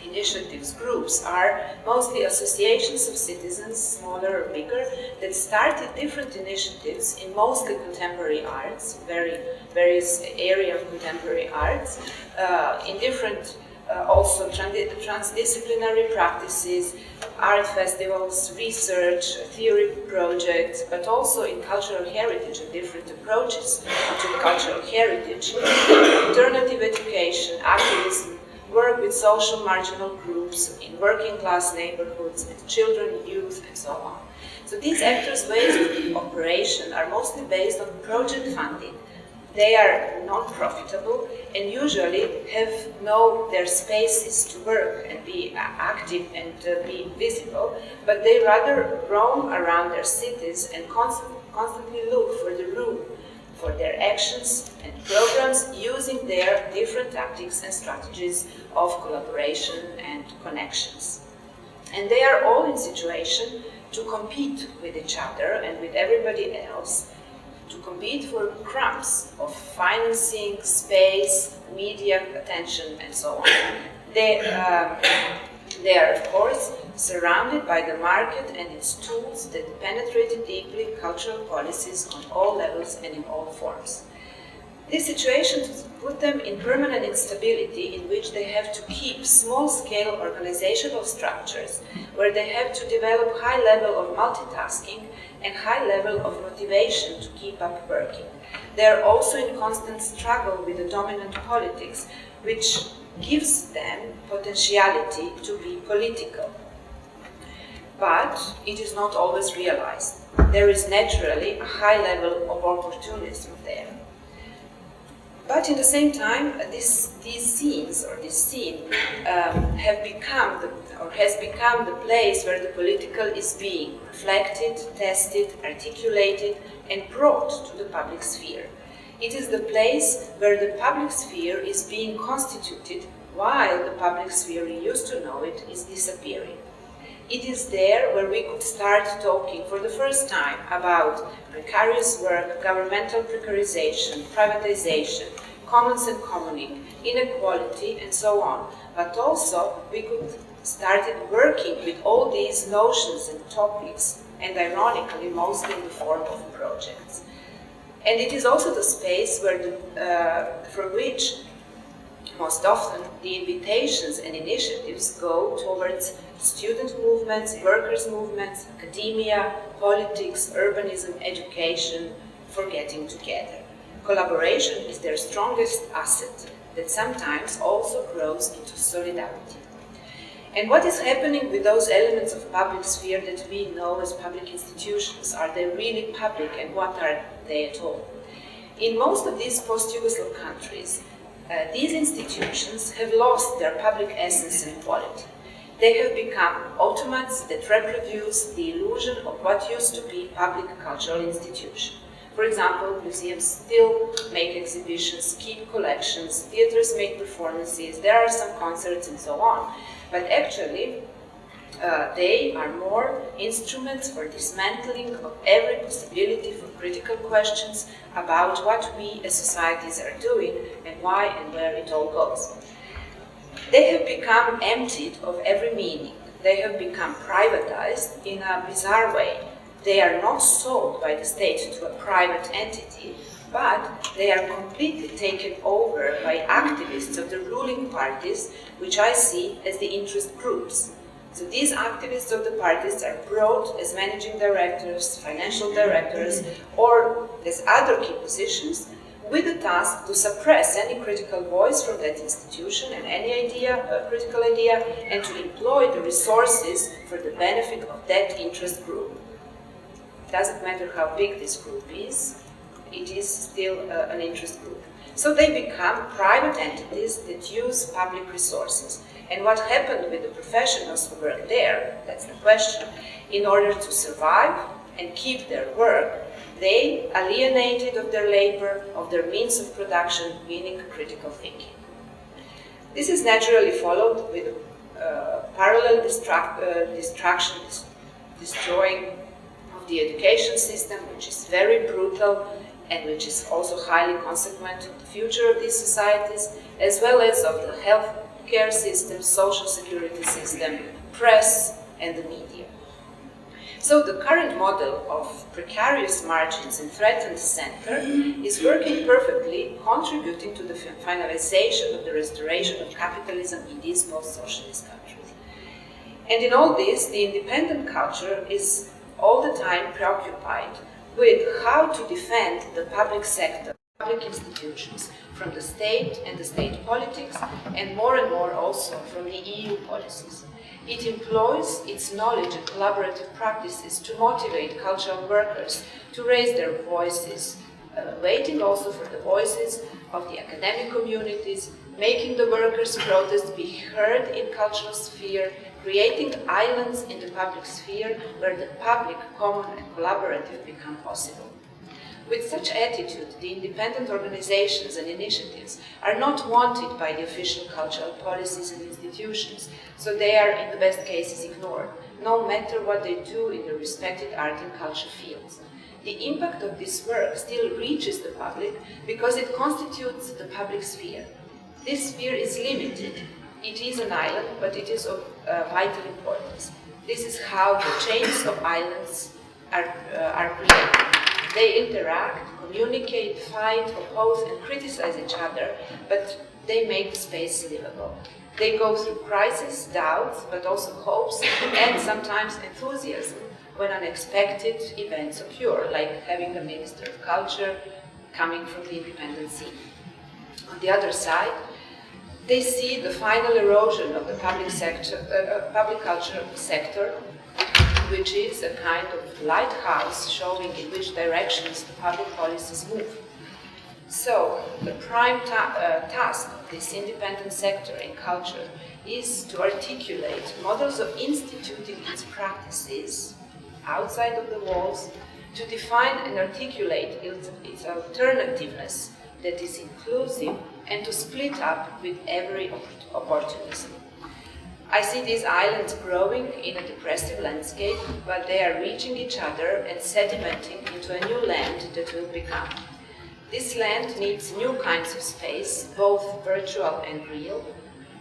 initiatives, groups are mostly associations of citizens, smaller or bigger, that started different initiatives in mostly contemporary arts, various areas of contemporary arts, in different also transdisciplinary practices, art festivals, research, theory projects, but also in cultural heritage and different approaches to cultural heritage, alternative education, activism, work with social marginal groups in working class neighborhoods, with children, youth, and so on. So these actors' ways of operation are mostly based on project funding. They are non-profitable and usually know their spaces to work and be active and be visible, but they rather roam around their cities and constantly look for the room for their actions and programs using their different tactics and strategies of collaboration and connections. And they are all in situation to compete with each other and with everybody else, to compete for crumbs of financing, space, media attention, and so on. They are, of course, surrounded by the market and its tools that penetrated deeply cultural policies on all levels and in all forms. This situation put them in permanent instability in which they have to keep small-scale organizational structures, where they have to develop high level of multitasking and high level of motivation to keep up working. They are also in constant struggle with the dominant politics, which gives them potentiality to be political. But it is not always realized. There is naturally a high level of opportunism there. But in the same time, these scenes, or this scene, has become the place where the political is being reflected, tested, articulated, and brought to the public sphere. It is the place where the public sphere is being constituted while the public sphere we used to know it is disappearing. It is there where we could start talking for the first time about precarious work, governmental precarization, privatization, commons and commoning, inequality, and so on. But also, we could start working with all these notions and topics, and ironically, mostly in the form of projects. And it is also the space where from which most often the invitations and initiatives go towards student movements, workers' movements, academia, politics, urbanism, education, for getting together. Collaboration is their strongest asset that sometimes also grows into solidarity. And what is happening with those elements of public sphere that we know as public institutions? Are they really public, and what are they at all? In most of these post-Yugoslav countries, these institutions have lost their public essence and quality. They have become automats that reproduce the illusion of what used to be public cultural institution. For example, museums still make exhibitions, keep collections, theaters make performances, there are some concerts and so on. But actually, they are more instruments for dismantling of every possibility for critical questions about what we as societies are doing and why and where it all goes. They have become emptied of every meaning. They have become privatized in a bizarre way. They are not sold by the state to a private entity, but they are completely taken over by activists of the ruling parties, which I see as the interest groups. So these activists of the parties are brought as managing directors, financial directors, or as other key positions, with the task to suppress any critical voice from that institution and any idea, critical idea, and to employ the resources for the benefit of that interest group. It doesn't matter how big this group is, it is still an interest group. So they become private entities that use public resources. And what happened with the professionals who work there, that's the question, in order to survive and keep their work, they alienated of their labor, of their means of production, meaning critical thinking. This is naturally followed with parallel destruction, destroying of the education system, which is very brutal and which is also highly consequent of the future of these societies, as well as of the healthcare system, social security system, press, and the media. So the current model of precarious margins and threatened center is working perfectly, contributing to the finalization of the restoration of capitalism in these post-socialist countries. And in all this, the independent culture is all the time preoccupied with how to defend the public sector, public institutions, from the state and the state politics, and more also from the EU policies. It employs its knowledge and collaborative practices to motivate cultural workers to raise their voices, waiting also for the voices of the academic communities, making the workers' protests be heard in cultural sphere, creating islands in the public sphere where the public, common and collaborative become possible. With such attitude, the independent organizations and initiatives are not wanted by the official cultural policies and institutions, so they are in the best cases ignored, no matter what they do in their respected art and culture fields. The impact of this work still reaches the public because it constitutes the public sphere. This sphere is limited. It is an island, but it is of vital importance. This is how the chains of islands are created. They interact, communicate, fight, oppose, and criticize each other, but they make the space livable. They go through crises, doubts, but also hopes, and sometimes enthusiasm when unexpected events occur, like having a Minister of Culture coming from the independent scene. On the other side, they see the final erosion of the public culture sector, which is a kind of lighthouse showing in which directions the public policies move. So, the prime task of this independent sector in culture is to articulate models of instituting its practices outside of the walls, to define and articulate its alternativeness that is inclusive, and to split up with every opportunism. I see these islands growing in a depressive landscape, but they are reaching each other and sedimenting into a new land that will become. This land needs new kinds of space, both virtual and real,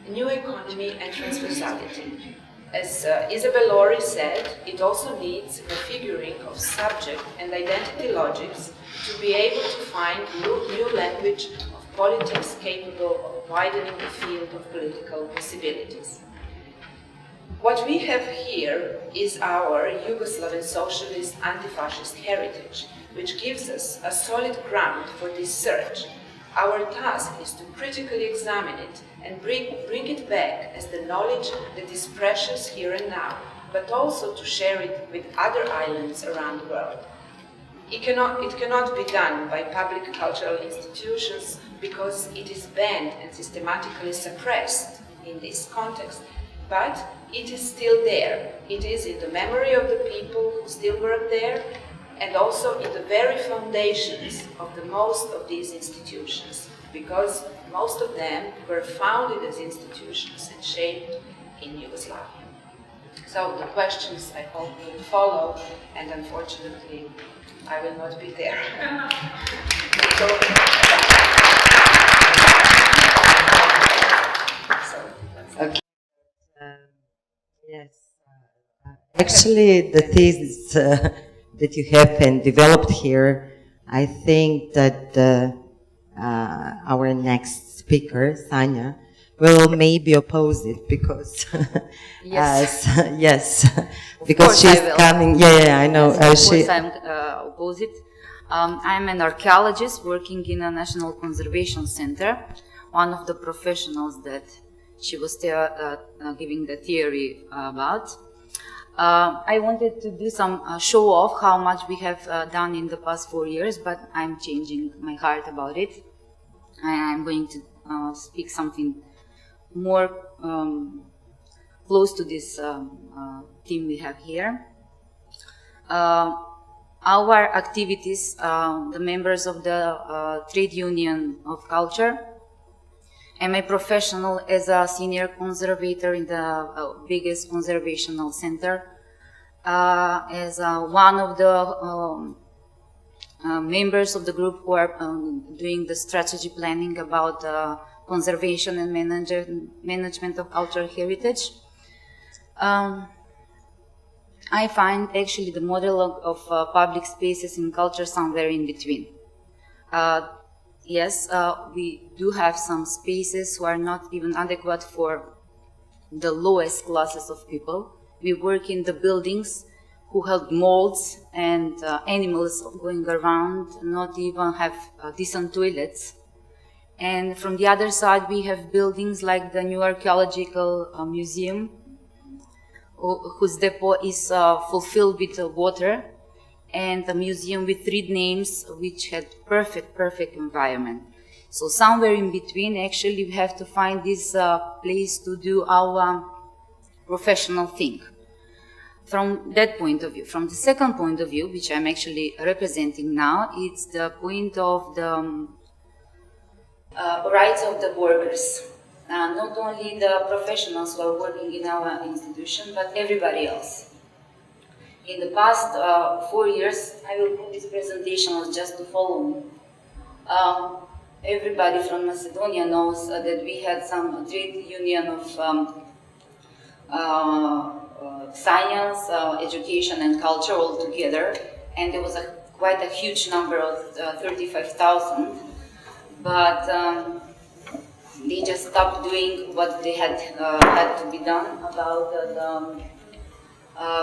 a new economy and transversality. As Isabel Laurie said, it also needs a figuring of subject and identity logics to be able to find new language of politics capable of widening the field of political possibilities. What we have here is our Yugoslav socialist anti-fascist heritage, which gives us a solid ground for this search. Our task is to critically examine it and bring it back as the knowledge that is precious here and now, but also to share it with other islands around the world. It cannot be done by public cultural institutions because it is banned and systematically suppressed in this context, but it is still there. It is in the memory of the people who still work there, and also in the very foundations of the most of these institutions, because most of them were founded as institutions and shaped in Yugoslavia. So the questions I hope will follow, and unfortunately I will not be there.
Okay. Yes. Actually, the thesis that you have and developed here, I think that our next speaker, Sanja, will maybe oppose it because,
Yes.
yes, because
course I
she's
will.
coming. Yeah, I know.
Yes, of
She,
course I'm opposite. I'm an archaeologist working in a National Conservation Center, one of the professionals that she was giving the theory about. I wanted to do some show off how much we have done in the past 4 years, but I'm changing my heart about it. I'm going to speak something more close to this theme we have here. Our activities, the members of the Trade Union of Culture, and my professional as a senior conservator in the biggest conservational center, as one of the members of the group who are doing the strategy planning about conservation and management of cultural heritage. I find actually the model of public spaces in culture somewhere in between. Yes, we do have some spaces who are not even adequate for the lowest classes of people. We work in the buildings who have molds and animals going around, not even have decent toilets. And from the other side, we have buildings like the new archaeological museum, whose depot is fulfilled with water, and a museum with 3 names which had perfect environment. So somewhere in between, actually, we have to find this place to do our professional thing. From that point of view. From the second point of view, which I'm actually representing now, it's the point of the rights of the workers. Not only the professionals who are working in our institution, but everybody else. In the past 4 years, I will put this presentation just to follow me. Everybody from Macedonia knows that we had some trade union of science, education and culture all together, and there was quite a huge number of 35,000, but they just stopped doing what they had to be done about the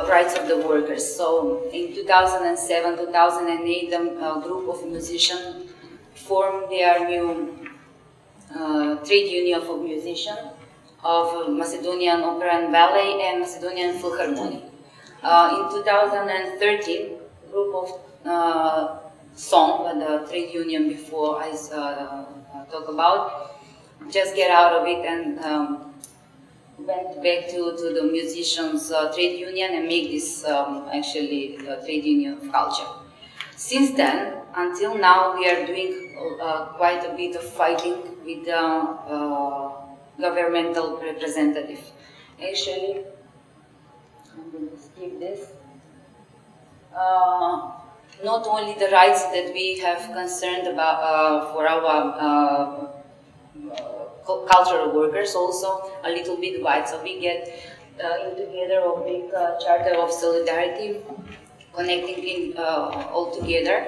rights of the workers. So in 2007, 2008, the group of musicians formed their new trade union of musicians of Macedonian Opera and Ballet and Macedonian Philharmonic. In 2013, a group of song, the trade union before I talk about, just get out of it and went back to the musicians' trade union and make this actually trade union of culture. Since then, until now, we are doing quite a bit of fighting with the governmental representative. Actually, I'm going to skip this. Not only the rights that we have concerned about for our cultural workers, also a little bit wide. So we get in together a big charter of solidarity, connecting in, all together,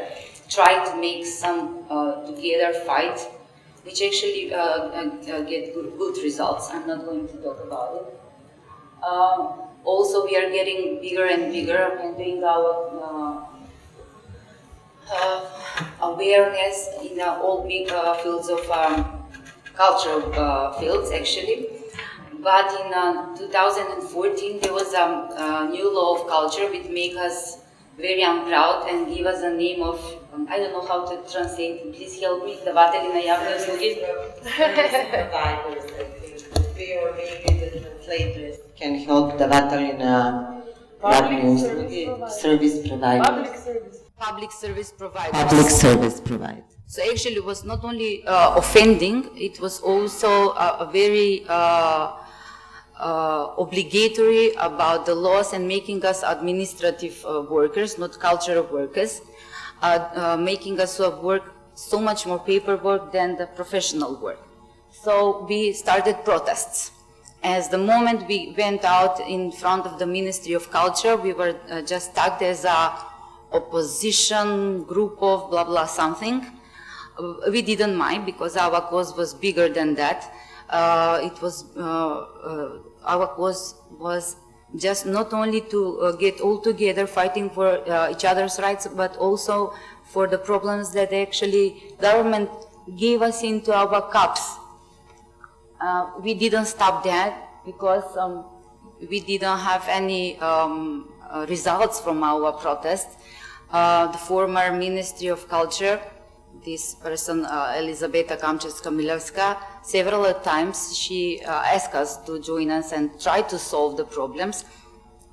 try to make some together fight, which actually get good results. I'm not going to talk about it. Also, we are getting bigger and bigger and doing our awareness in all big fields of cultural fields, actually. But in 2014, there was a new law of culture which make us very proud and give us a name of, I don't know how to translate, please help me, Davatelji na javne usluge.
providers, I think. Or maybe the translators can help Davatelji na javne usluge. Service provider.
Public service providers.
Public service provider.
So actually it was not only offending, it was also a very obligatory about the laws and making us administrative workers, not cultural workers, making us work so much more paperwork than the professional work. So we started protests. As the moment we went out in front of the Ministry of Culture, we were just tagged as a opposition group of blah blah something. We didn't mind because our cause was bigger than that. it was our cause was just not only to get all together fighting for each other's rights, but also for the problems that actually government gave us into our cups. We didn't stop that because we didn't have any results from our protest. The former Ministry of Culture, this person, Elizabeta Kamczewska-Milewska, several times she asked us to join us and try to solve the problems,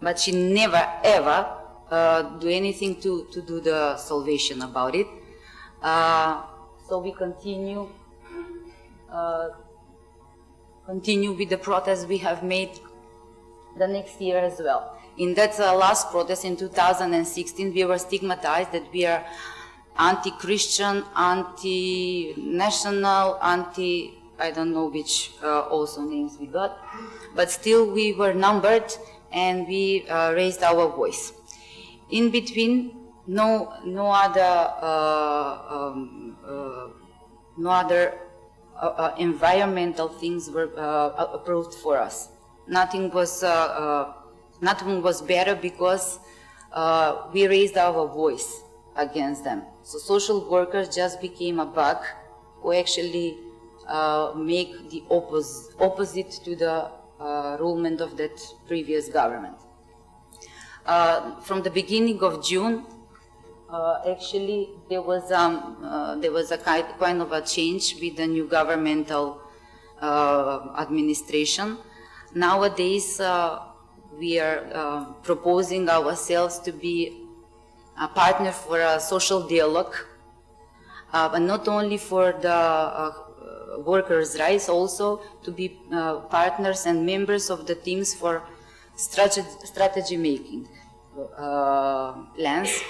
but she never ever do anything to do the salvation about it. So we continue with the protests we have made the next year as well. In that last protest in 2016, we were stigmatized that we are anti-Christian, anti-national, I don't know which also names we got, but still we were numbered and we raised our voice. In between, no other environmental things were approved for us. Nothing was better because we raised our voice against them. So social workers just became a bug who actually make the opposite to the rulement of that previous government. From the beginning of June, actually there was a kind of a change with the new governmental administration. Nowadays, we are proposing ourselves to be a partner for a social dialogue, but not only for the workers' rights, also to be partners and members of the teams for strategy making plans.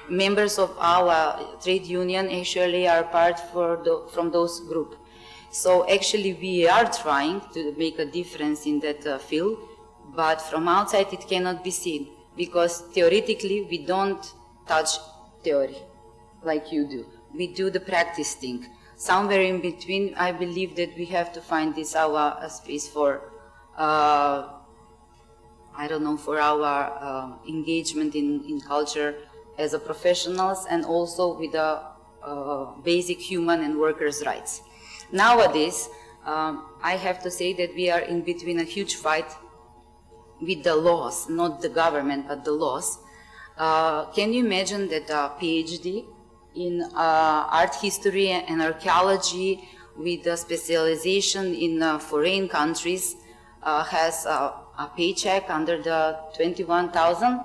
Members of our trade union actually are part from those groups. So actually we are trying to make a difference in that field, but from outside it cannot be seen, because theoretically we don't touch theory like you do. We do the practice thing. Somewhere in between, I believe that we have to find this our space for, I don't know, for our engagement in culture as a professionals, and also with the basic human and workers' rights. Nowadays, I have to say that we are in between a huge fight with the laws, not the government, but the laws. Can you imagine that a PhD in art history and archaeology with a specialization in foreign countries has a paycheck under the 21,000?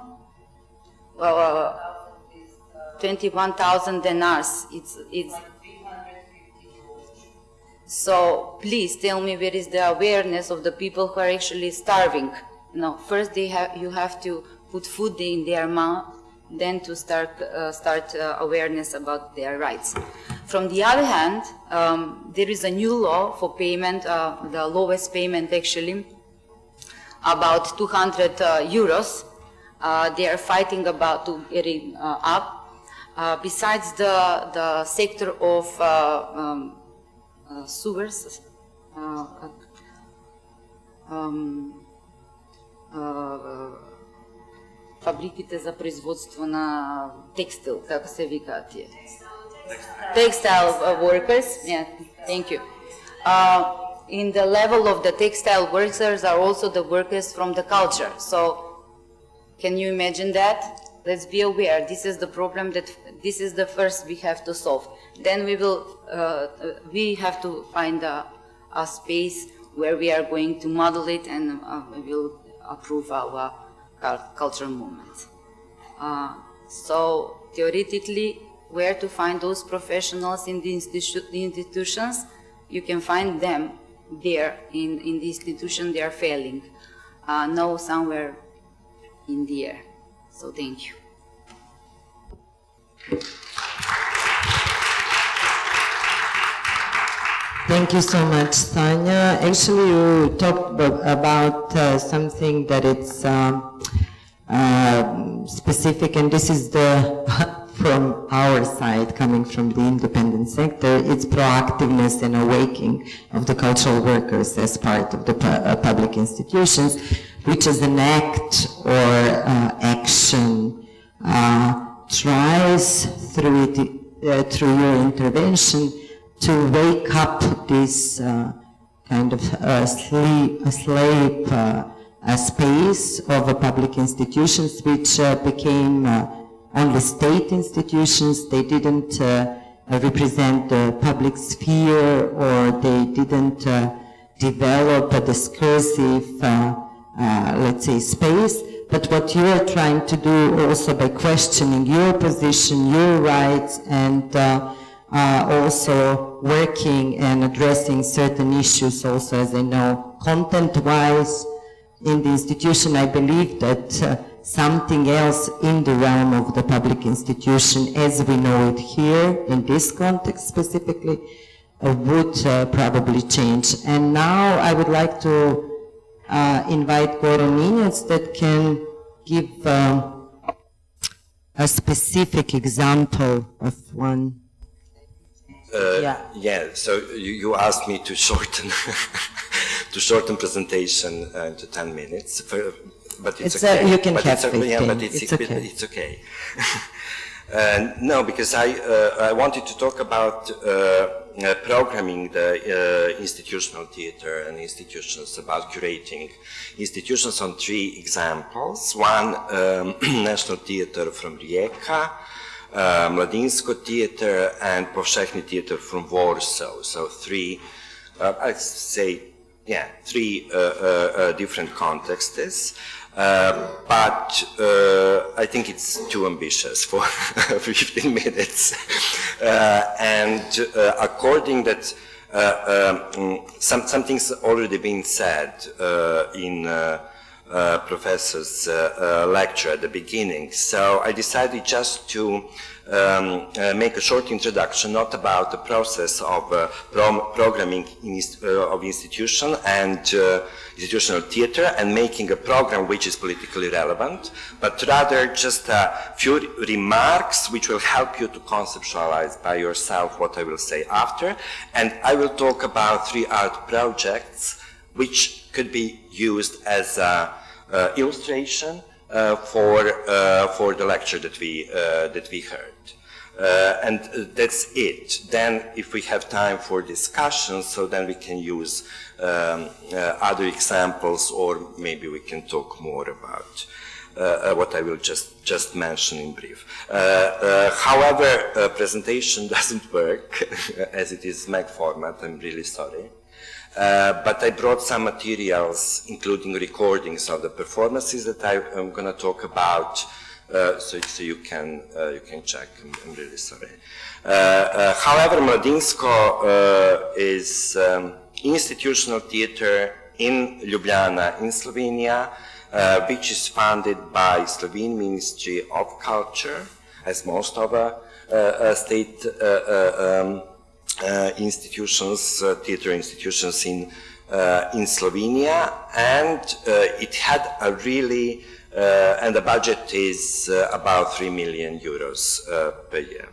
21,000 dinars. It's so please tell me, where is the awareness of the people who are actually starving? No, first you have to put food in their mouth, then to start awareness about their rights. From the other hand, there is a new law for payment, the lowest payment actually, about 200 euros. They are fighting about to get it up. Besides the sector of sewers, фабриките за производство на текстил, как се вика тие? Textile workers, yeah, thank you. In the level of the textile workers are also the workers from the culture. So, can you imagine that? Let's be aware, this is the problem, that this is the first we have to solve. Then we have to find a space where we are going to model it, and we will approve our cultural movement. So theoretically, where to find those professionals in the institutions? You can find them there in the institution they are failing. No, somewhere in the air. So thank you.
Thank you so much, Sanja. Actually, you talked about something that it's specific, and this is the from our side, coming from the independent sector, it's proactiveness and awakening of the cultural workers as part of the public institutions, which is an act or action tries through your intervention to wake up this kind of sleep space of public institutions, which became only state institutions. They didn't represent the public sphere, or they didn't develop a discursive, let's say, space. But what you are trying to do also by questioning your position, your rights, and also working and addressing certain issues also, as I know, content-wise in the institution, I believe that something else in the realm of the public institution, as we know it here, in this context specifically, would probably change. And now I would like to invite Goran Injac that can give a specific example of one.
So you asked me to shorten to shorten presentation to 10 minutes, but it's okay.
You can have 15.
Yeah, but it's okay. No, because I wanted to talk about programming the institutional theater and institutions, about curating institutions on 3 examples. One, National Theater from Rijeka, Mladinsko Theater, and Powszechny Theater from Warsaw. So 3, I'd say, 3 different contexts. But I think it's too ambitious for 15 minutes. And according that some things already been said in Professor's lecture at the beginning. So I decided just to make a short introduction, not about the process of programming of institution and institutional theater and making a program which is politically relevant, but rather just a few remarks which will help you to conceptualize by yourself what I will say after. And I will talk about 3 art projects which could be used as a illustration for the lecture that we heard. And that's it. Then if we have time for discussion, so then we can use other examples, or maybe we can talk more about what I will just mention in brief. However, presentation doesn't work as it is Mac format. I'm really sorry. But I brought some materials, including recordings of the performances that I'm going to talk about, so you can check. I'm really sorry. However, Mladinsko is institutional theater in Ljubljana, in Slovenia, which is funded by Slovene Ministry of Culture, as most of state institutions, theater institutions in Slovenia, and it had a really, and the budget is about 3 million euros per year,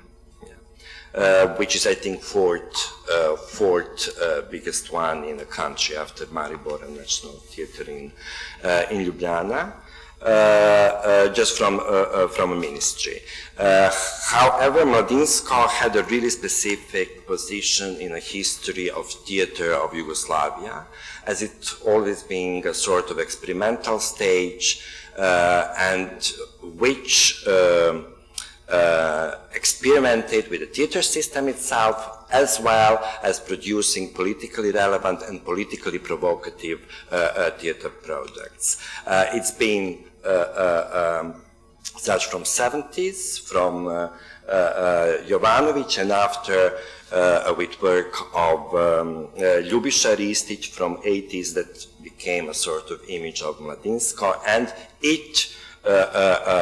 which is, I think, fourth biggest one in the country after Maribor and National Theatre in Ljubljana. Just from a ministry. However, Mladinsko had a really specific position in the history of theater of Yugoslavia, as it always being a sort of experimental stage, and which experimented with the theater system itself, as well as producing politically relevant and politically provocative theater products. It's been such from 70s, from Jovanovic, and after with work of Ljubiša Ristić from 80s that became a sort of image of Mladinsko, and it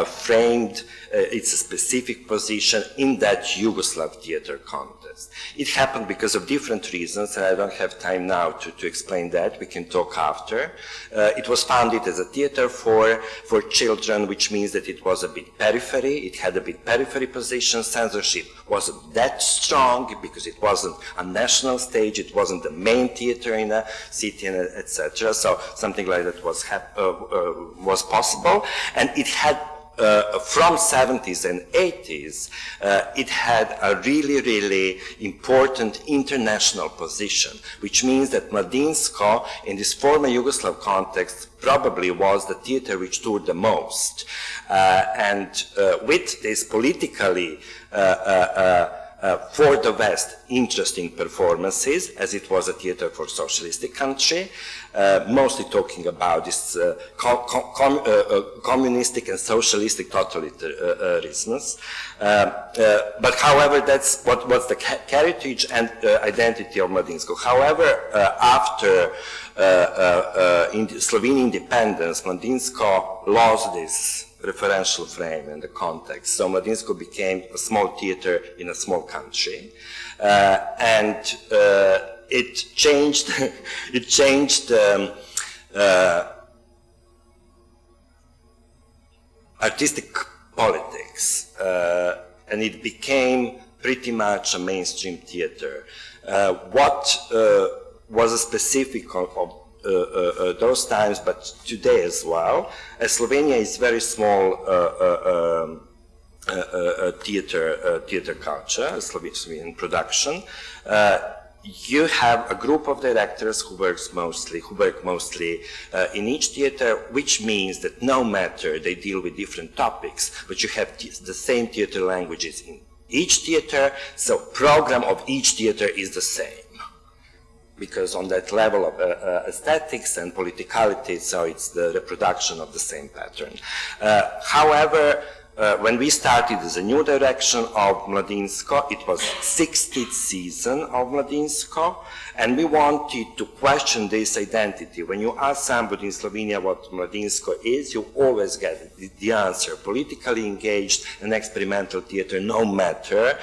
framed its specific position in that Yugoslav theater contest. It happened because of different reasons, and I don't have time now to explain that. We can talk after. It was founded as a theater for children, which means that it was a bit periphery. It had a bit periphery position. Censorship wasn't that strong because it wasn't a national stage. It wasn't the main theater in a city, etc. So something like that was possible, and it had. From 70s and 80s, it had a really, really important international position, which means that Mladinsko, in this former Yugoslav context, probably was the theater which toured the most. And with this politically for the West interesting performances, as it was a theater for socialistic country, mostly talking about this communistic and socialistic totalitarianisms. But however, that's what was the heritage and identity of Mladinsko. However, after Slovenian independence, Mladinsko lost this referential frame and the context. So Mladinsko became a small theater in a small country, and it changed. It changed artistic politics, and it became pretty much a mainstream theater. What was a specific of those times, but today as well, as Slovenia is very small theater culture, Slovenian production. You have a group of directors who work mostly in each theater, which means that no matter they deal with different topics, but you have the same theater languages in each theater, so program of each theater is the same. Because on that level of aesthetics and politicality, so it's the reproduction of the same pattern. However, when we started as a new direction of Mladinsko, it was 60th season of Mladinsko, and we wanted to question this identity. When you ask somebody in Slovenia what Mladinsko is, you always get the answer, politically engaged and experimental theater, no matter,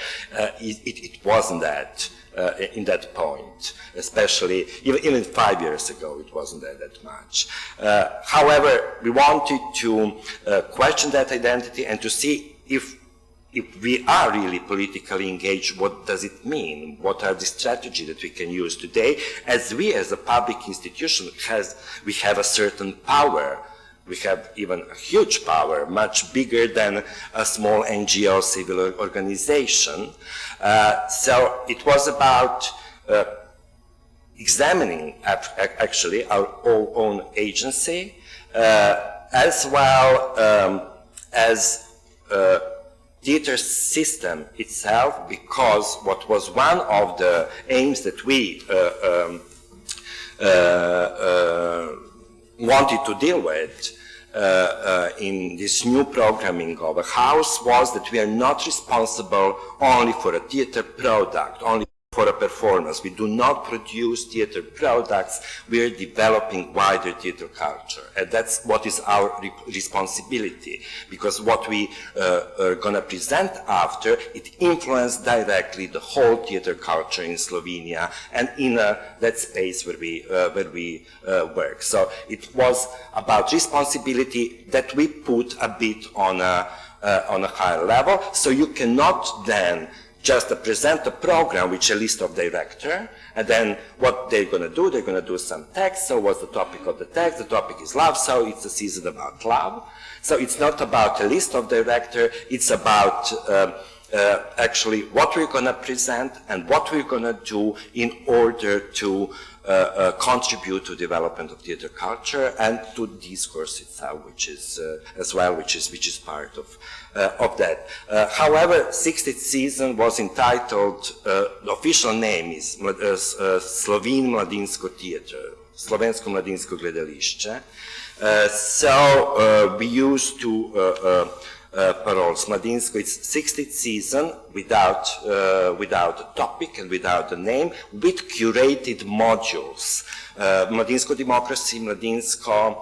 it wasn't that. In that point, especially even 5 years ago, it wasn't that much. However, we wanted to question that identity and to see if we are really politically engaged, what does it mean? What are the strategies that we can use today? As we, as a public institution, we have a certain power. We have even a huge power, much bigger than a small NGO civil organization. So it was about examining actually our own agency, as well as theater system itself, because what was one of the aims that we wanted to deal with in this new programming of a house was that we are not responsible only for a theater product, only for a performance. We do not produce theater products, we are developing wider theater culture. And that's what is our responsibility, because what we are going to present after, it influences directly the whole theater culture in Slovenia and in that space where we work. So it was about responsibility that we put a bit on a higher level, so you cannot then just present a program with a list of director, and then what they're going to do some text. So what's the topic of the text? The topic is love, so it's a season about love. So it's not about a list of director, it's about actually what we're going to present and what we're going to do in order to contribute to development of theater culture and to discourse itself, which is as well, which is part of that. However, 60th season was entitled, the official name is Slovin Mladinsko Theater, Slovensko Mladinsko Gledališče. So we used to paroles. Mladinsko is 60th season without a topic and without a name, with curated modules. Mladinsko democracy, Mladinsko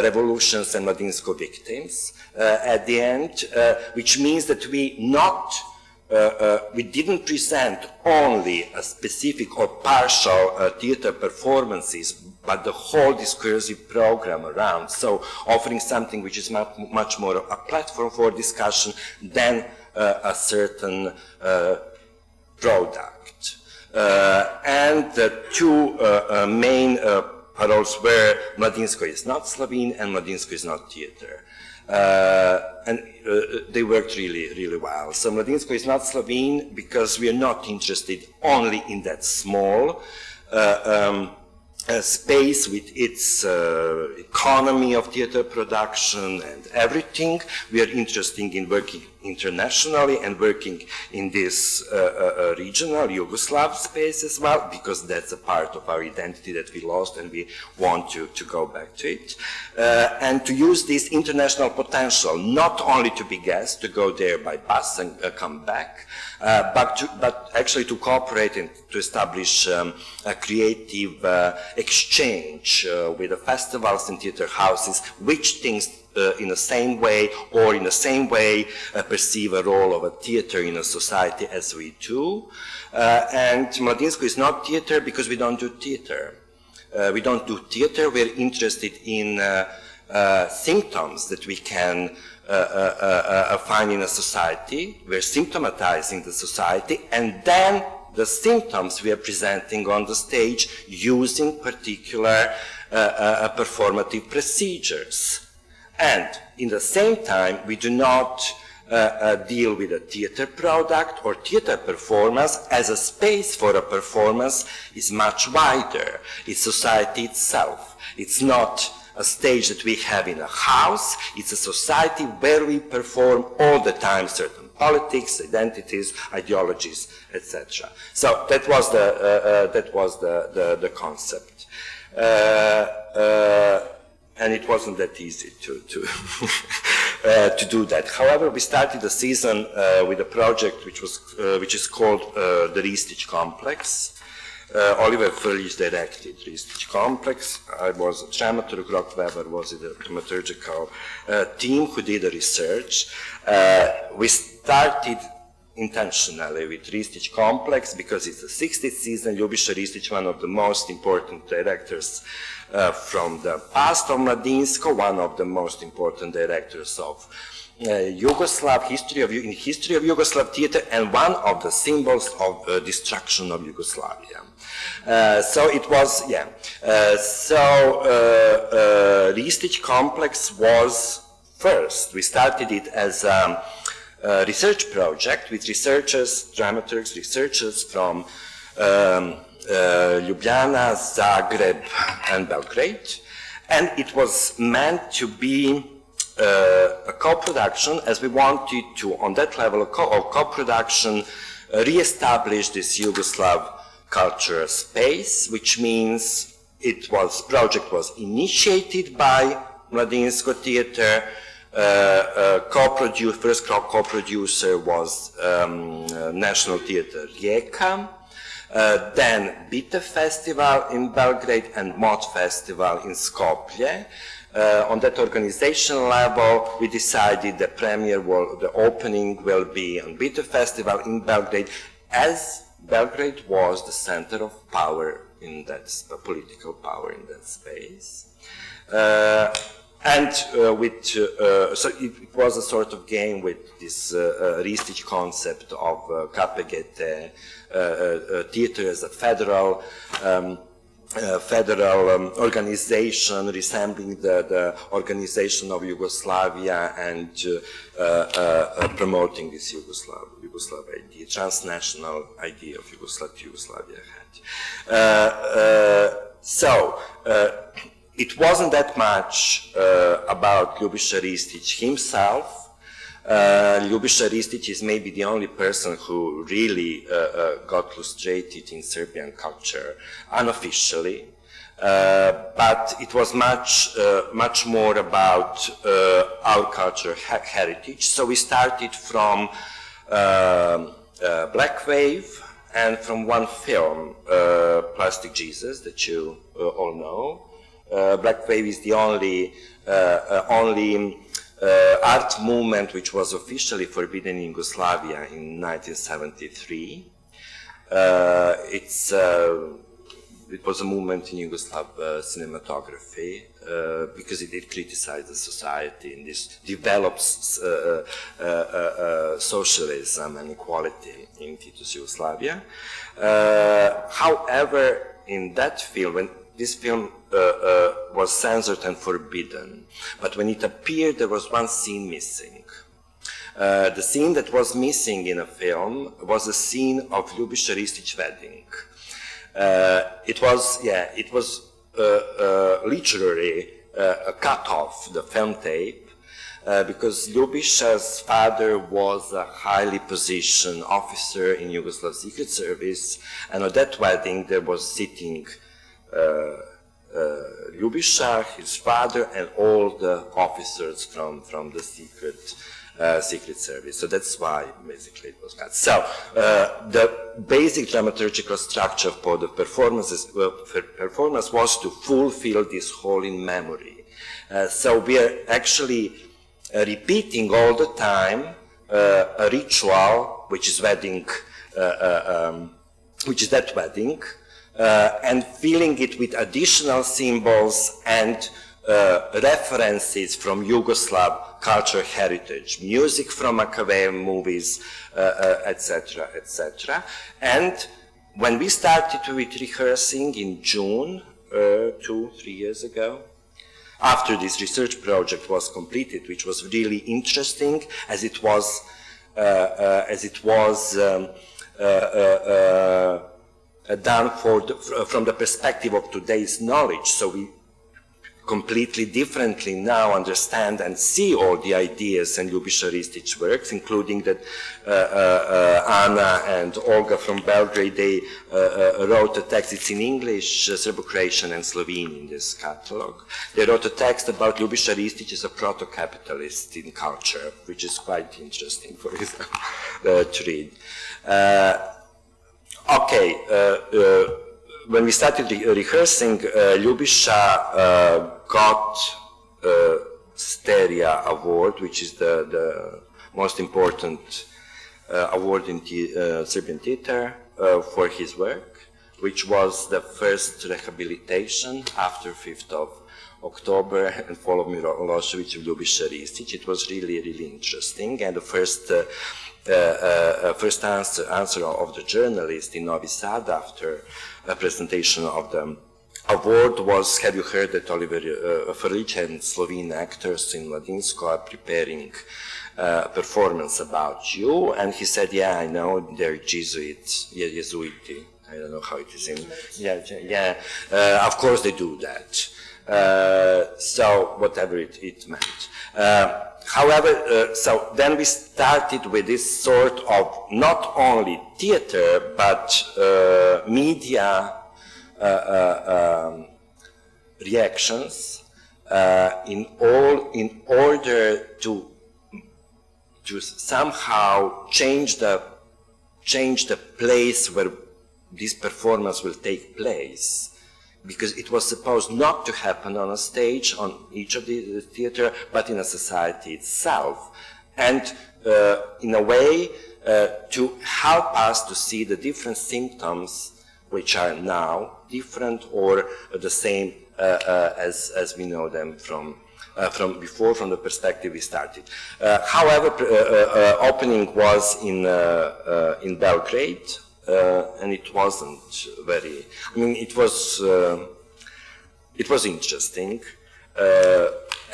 revolutions, and Mladinsko victims at the end, which means that we didn't present only a specific or partial theater performances, but the whole discursive program around, so offering something which is much more a platform for discussion than a certain product. And the two main paroles were Mladinsko is not Slovene and Mladinsko is not theater. And they worked really, really well. So Mladinsko is not Slovene because we are not interested only in that small space with its economy of theater production and everything. We are interested in working internationally and working in this regional Yugoslav space as well, because that's a part of our identity that we lost and we want to go back to it. And to use this international potential, not only to be guests, to go there by bus and come back, but actually to cooperate and to establish a creative exchange with the festivals and theater houses, which things in the same way or in the same way perceive a role of a theater in a society as we do. And Mladinsko is not theater because we don't do theater. We don't do theater, we're interested in symptoms that we can find in a society. We're symptomatizing the society, and then the symptoms we are presenting on the stage using particular performative procedures. And in the same time, we do not deal with a theater product or theater performance, as a space for a performance is much wider. It's society itself. It's not a stage that we have in a house. It's a society where we perform all the time certain politics, identities, ideologies, etc. So that was the concept. And it wasn't that easy to do that. However, we started the season with a project which is called the Ristić Complex. Oliver Frljić directed Ristić Complex. I was a dramaturg, Rok Weber was the dramaturgical team who did the research. We started intentionally with Ristić Complex because it's the 60th season. Ljubiša Ristić, one of the most important directors from the past of Mladinsko, one of the most important directors of Yugoslav history of Yugoslav theater, and one of the symbols of destruction of Yugoslavia. So it was, Ristić Complex was first. We started it as a research project with researchers, dramaturgs, researchers from Ljubljana, Zagreb, and Belgrade, and it was meant to be a co-production, as we wanted to, on that level of co-production, re-establish this Yugoslav cultural space, which means project was initiated by Mladinsko Theater. First co-producer was National Theater Rijeka, then Bite Festival in Belgrade and Mod Festival in Skopje. On that organizational level, we decided the the opening will be on Bite Festival in Belgrade, as Belgrade was the center of power in that, political power in that space. So it was a sort of game with this Ristić concept of KPGT, theater as a federal organization resembling the organization of Yugoslavia and promoting this Yugoslav idea, transnational idea of Yugoslavia had. It wasn't that much about Ljubiša Ristić himself. Ljubiša Ristić is maybe the only person who really got illustrated in Serbian culture unofficially. but it was much more about our cultural heritage. So we started from Black Wave and from one film, Plastic Jesus, that you all know. Black Wave is the only art movement which was officially forbidden in Yugoslavia in 1973. It was a movement in Yugoslav cinematography because it did criticize the society and this develops socialism and equality in Tito's Yugoslavia. However, in that film, when this film was censored and forbidden, but when it appeared, there was one scene missing. The scene that was missing in a film was a scene of Ljubiša Ristić's wedding. It was literally cut off the film tape because Ljubiša's father was a highly positioned officer in Yugoslav Secret Service, and at that wedding there was sitting Ljubiša, his father, and all the officers from the Secret Service. So that's why basically it was cut. So the basic dramaturgical structure for the performance was to fulfill this hole in memory. So we are actually repeating all the time a ritual, which is wedding, which is that wedding, and filling it with additional symbols and references from Yugoslav cultural heritage, music from Macavean movies, etc., etc. And when we started with rehearsing in June, 2-3 years ago, after this research project was completed, which was really interesting, as it was done from the perspective of today's knowledge. So we completely differently now understand and see all the ideas and Ljubiša Ristić's works, including that Ana and Olga from Belgrade, they wrote a text, it's in English, Serbo-Croatian and Slovene in this catalog. They wrote a text about Ljubiša Ristić as a proto-capitalist in culture, which is quite interesting for example to read. When we started rehearsing, Ljubiša got Steria Award, which is the most important award in Serbian theater for his work, which was the first rehabilitation after 5th of October and fall of Milosevic of Ljubiša Ristić. It was really, really interesting, and the first answer of the journalist in Novi Sad after a presentation of the award was, have you heard that Oliver Frljić and Slovene actors in Mladinsko are preparing a performance about you? And he said, yeah, I know, they're Jesuits, Jesuiti. I don't know how it is in, of course they do that. So whatever it meant. However, so then we started with this sort of not only theater, but media reactions in order to somehow change the place where this performance will take place. Because it was supposed not to happen on a stage, on each of the theater, but in a society itself. And in a way, to help us to see the different symptoms which are now different or the same as we know them from before, from the perspective we started. However, opening was in Belgrade. And it wasn't very, I mean, it was interesting,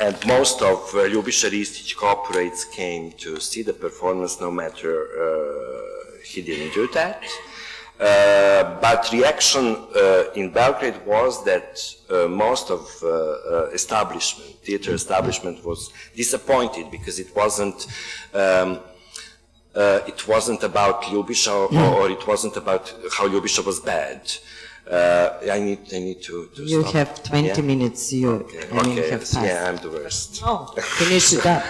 and most of Ljubiša Ristić corporates came to see the performance, no matter he didn't do that. But reaction in Belgrade was that most of theater establishment was disappointed because it wasn't about Ljubiša, or it wasn't about how Ljubiša was bad. I need to
You
stop.
have 20 minutes.
Okay.
Have passed.
Yeah, I'm the worst.
Oh, finish it up.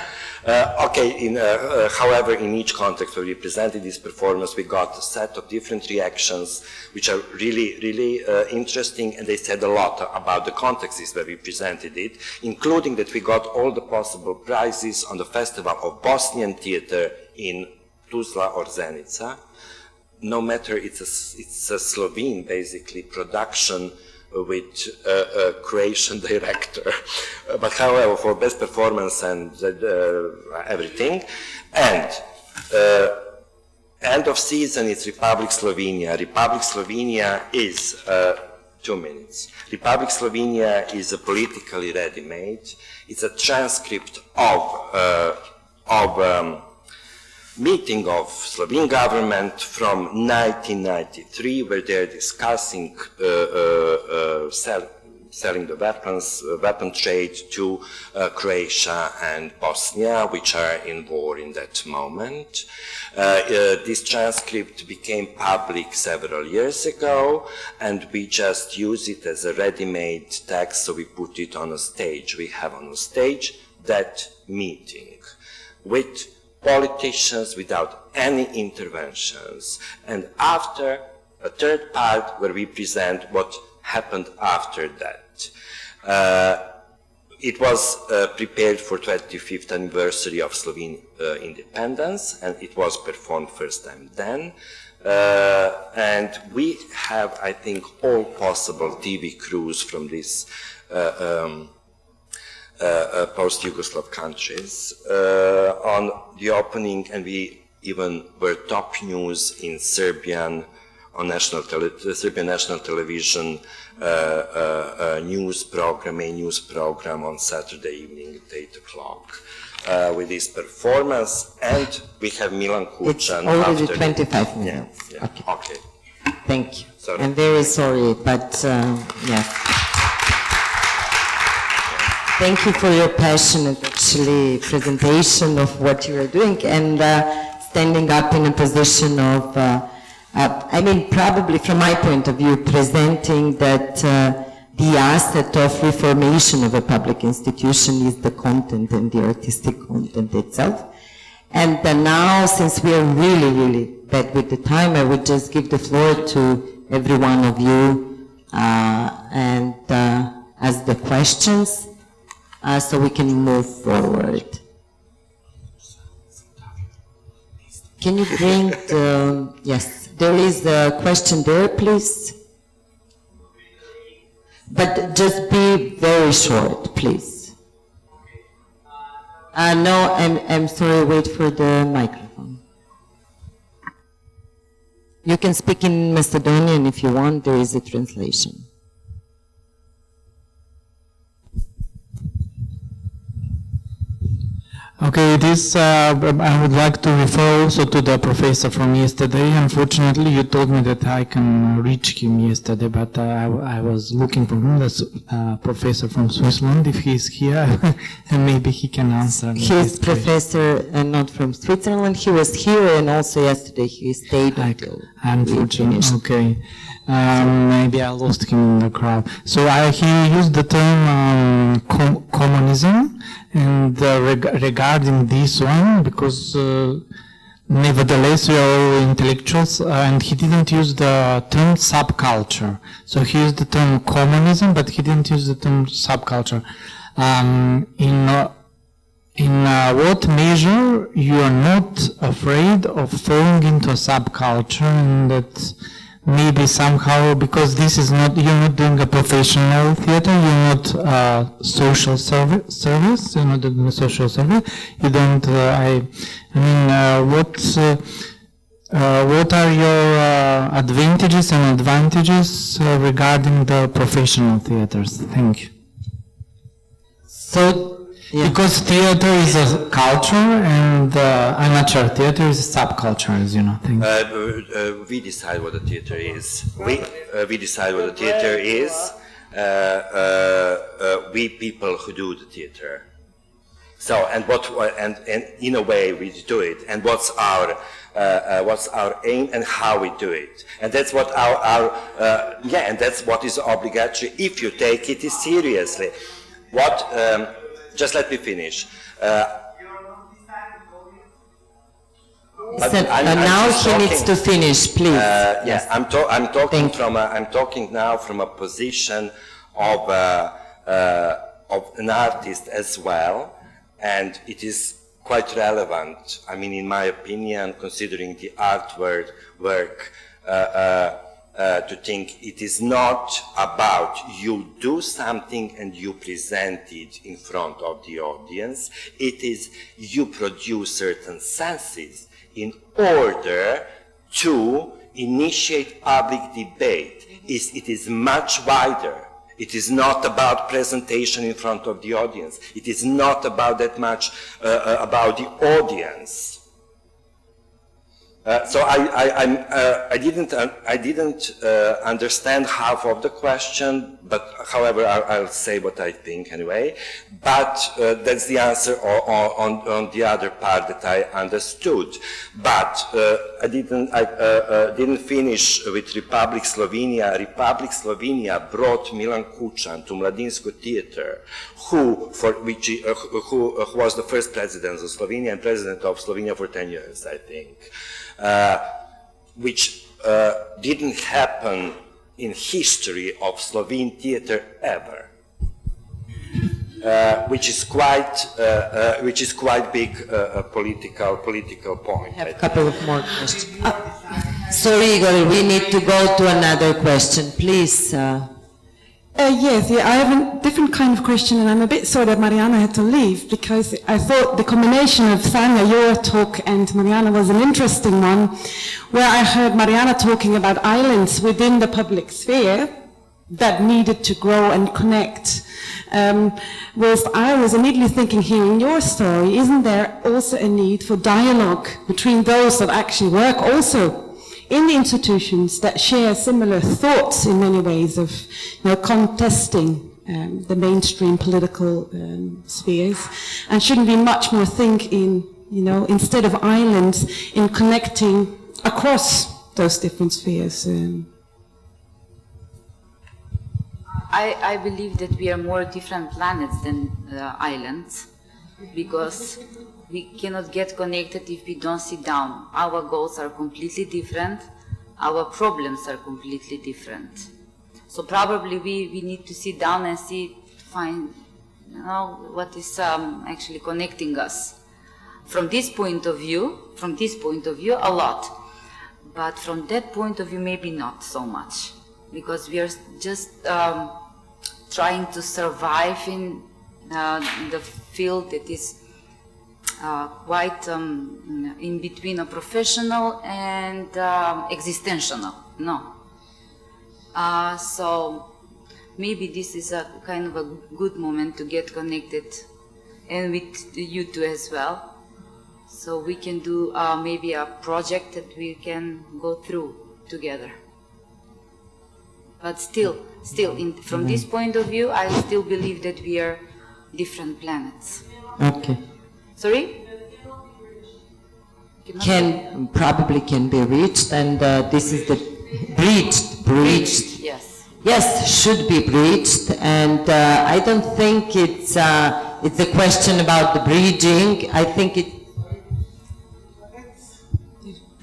However, in each context where we presented this performance, we got a set of different reactions, which are really interesting, and they said a lot about the contexts where we presented it, including that we got all the possible prizes on the Festival of Bosnian Theatre in Tuzla or Zenica. No matter, it's a Slovene, basically, production with a Croatian director, but however, for best performance and everything. And end of season is Republic Slovenia. Republic Slovenia is 2 minutes. Republic Slovenia is a politically ready-made. It's a transcript of meeting of Slovene government from 1993, where they're discussing selling the weapon trade to Croatia and Bosnia, which are in war in that moment. This transcript became public several years ago, and we just use it as a ready-made text, so we put it on a stage. We have on a stage that meeting with politicians without any interventions, and after a third part where we present what happened after that. It was prepared for 25th anniversary of Slovene independence, and it was performed first time then. And we have, I think, all possible TV crews from this post-Yugoslav countries on the opening, and we even were top news in Serbian on Serbian national television news program on Saturday evening at 8 o'clock with this performance, and we have Milan Kucan.
It's already 25 minutes.
Yeah. Okay.
Thank you.
Sorry.
I'm very sorry, but yes. Thank you for your passionate, actually, presentation of what you are doing, and standing up in a position of, I mean, probably from my point of view, presenting that the asset of reformation of a public institution is the content and the artistic content itself. And now, since we are really bad with the time, I would just give the floor to every one of you and ask the questions. So we can move forward. Can you bring the, yes, there is a question there, please. But just be very short, please. No, I'm sorry, wait for the microphone. You can speak in Macedonian if you want, there is a translation.
Okay, this I would like to refer also to the professor from yesterday. Unfortunately, you told me that I can reach him yesterday, but I was looking for him, the professor from Switzerland, if he is here, and maybe he can answer.
He is professor and not from Switzerland. He was here, and also yesterday he stayed until
unfortunately. Okay. Maybe I lost him in the crowd. So he used the term communism, and regarding this one, because nevertheless we are all intellectuals, and he didn't use the term subculture. So he used the term communism, but he didn't use the term subculture. In what measure you are not afraid of falling into a subculture, and that maybe somehow, because this is not, you're not doing a professional theater, you're not social service, you're not doing a social service, you don't, what are your advantages and advantages regarding the professional theaters? Thank you.
So, yeah.
Because theater is a culture, and amateur theater is a subculture, as you know.
We decide what the theater is. We decide what the theater is. We people who do the theater. So, and in a way we do it, and what's our aim and how we do it, and that's what and that's what is obligatory if you take it seriously. Just let me finish.
Now he needs to finish, please.
Yes, I'm talking now from a position of an artist as well. And it is quite relevant, I mean, in my opinion, considering the artwork, to think it is not about you do something and you present it in front of the audience. It is you produce certain senses in order to initiate public debate. It is much wider. It is not about presentation in front of the audience. It is not about that much about the audience. So I didn't understand half of the question, but however I'll say what I think anyway. But that's the answer on the other part that I understood. But I didn't finish with Republic Slovenia. Republic Slovenia brought Milan Kučan to Mladinsko Theater, who was the first president of Slovenia and president of Slovenia for 10 years, I think. Which didn't happen in history of Slovene theater ever, which is quite big political point.
I have a couple of more questions. Sorry, Igor, we need to go to another question, please.
Yes, I have a different kind of question, and I'm a bit sorry that Marijana had to leave, because I thought the combination of Sanja, your talk, and Marijana was an interesting one, where I heard Marijana talking about islands within the public sphere that needed to grow and connect. Whilst I was immediately thinking, hearing your story, isn't there also a need for dialogue between those that actually work also in the institutions that share similar thoughts in many ways of contesting the mainstream political spheres, and shouldn't we much more think in, instead of islands, in connecting across those different spheres?
I believe that we are more different planets than islands, because we cannot get connected if we don't sit down. Our goals are completely different. Our problems are completely different. So probably we need to sit down and find what is actually connecting us. From this point of view, a lot. But from that point of view, maybe not so much. Because we are just trying to survive in the field that is quite in between a professional and existential. So maybe this is a kind of a good moment to get connected, and with you too as well. So we can do maybe a project that we can go through together. But still, from this point of view, I still believe that we are different planets.
Okay.
Sorry?
Probably can be reached, and this is the breached. Yes, should be breached, and I don't think it's a question about the breaching. I think it.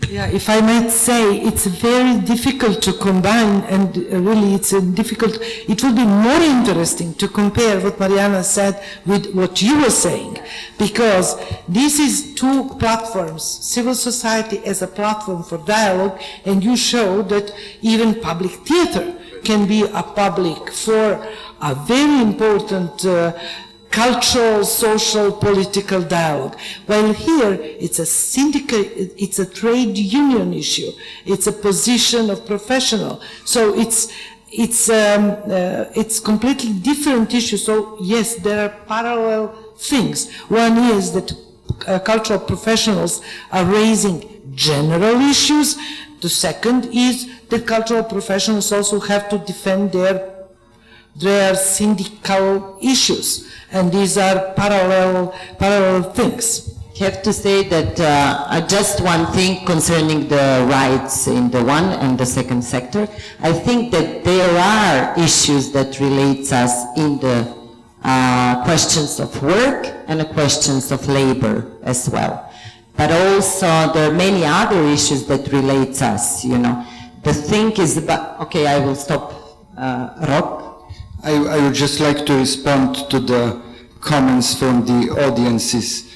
Yeah, if I might say, it's very difficult to combine, and really it will be more interesting to compare what Marijana said with what you were saying, because this is two platforms, civil society as a platform for dialogue, and you show that even public theater can be a public for a very important cultural, social, political dialogue. While here, it's a syndicate, it's a trade union issue, it's a position of professional. So it's completely different issue. So yes, there are parallel things. One is that cultural professionals are raising general issues. The second is that cultural professionals also have to defend their there are syndical issues, and these are parallel things.
I have to say that just one thing concerning the rights in the one and the second sector. I think that there are issues that relates us in the questions of work and the questions of labor as well. But also there are many other issues that relates us, you know. The thing is about, okay, I will stop, Rob.
I would just like to respond to the comments from the audiences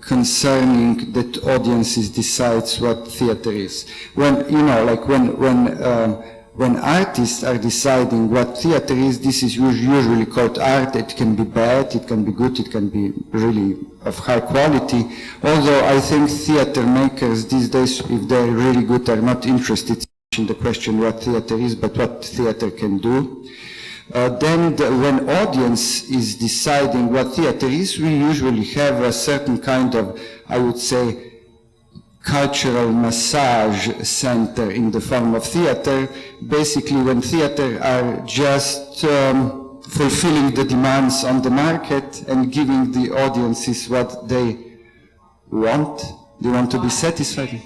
concerning that audiences decides what theater is. When, you know, like when artists are deciding what theater is, this is usually called art. It can be bad, it can be good, it can be really of high quality. Although I think theater makers these days, if they're really good, are not interested in the question what theater is, but what theater can do. When audience is deciding what theater is, we usually have a certain kind of, I would say, cultural massage center in the form of theater. Basically, when theater are just fulfilling the demands on the market and giving the audiences what they want to be satisfied.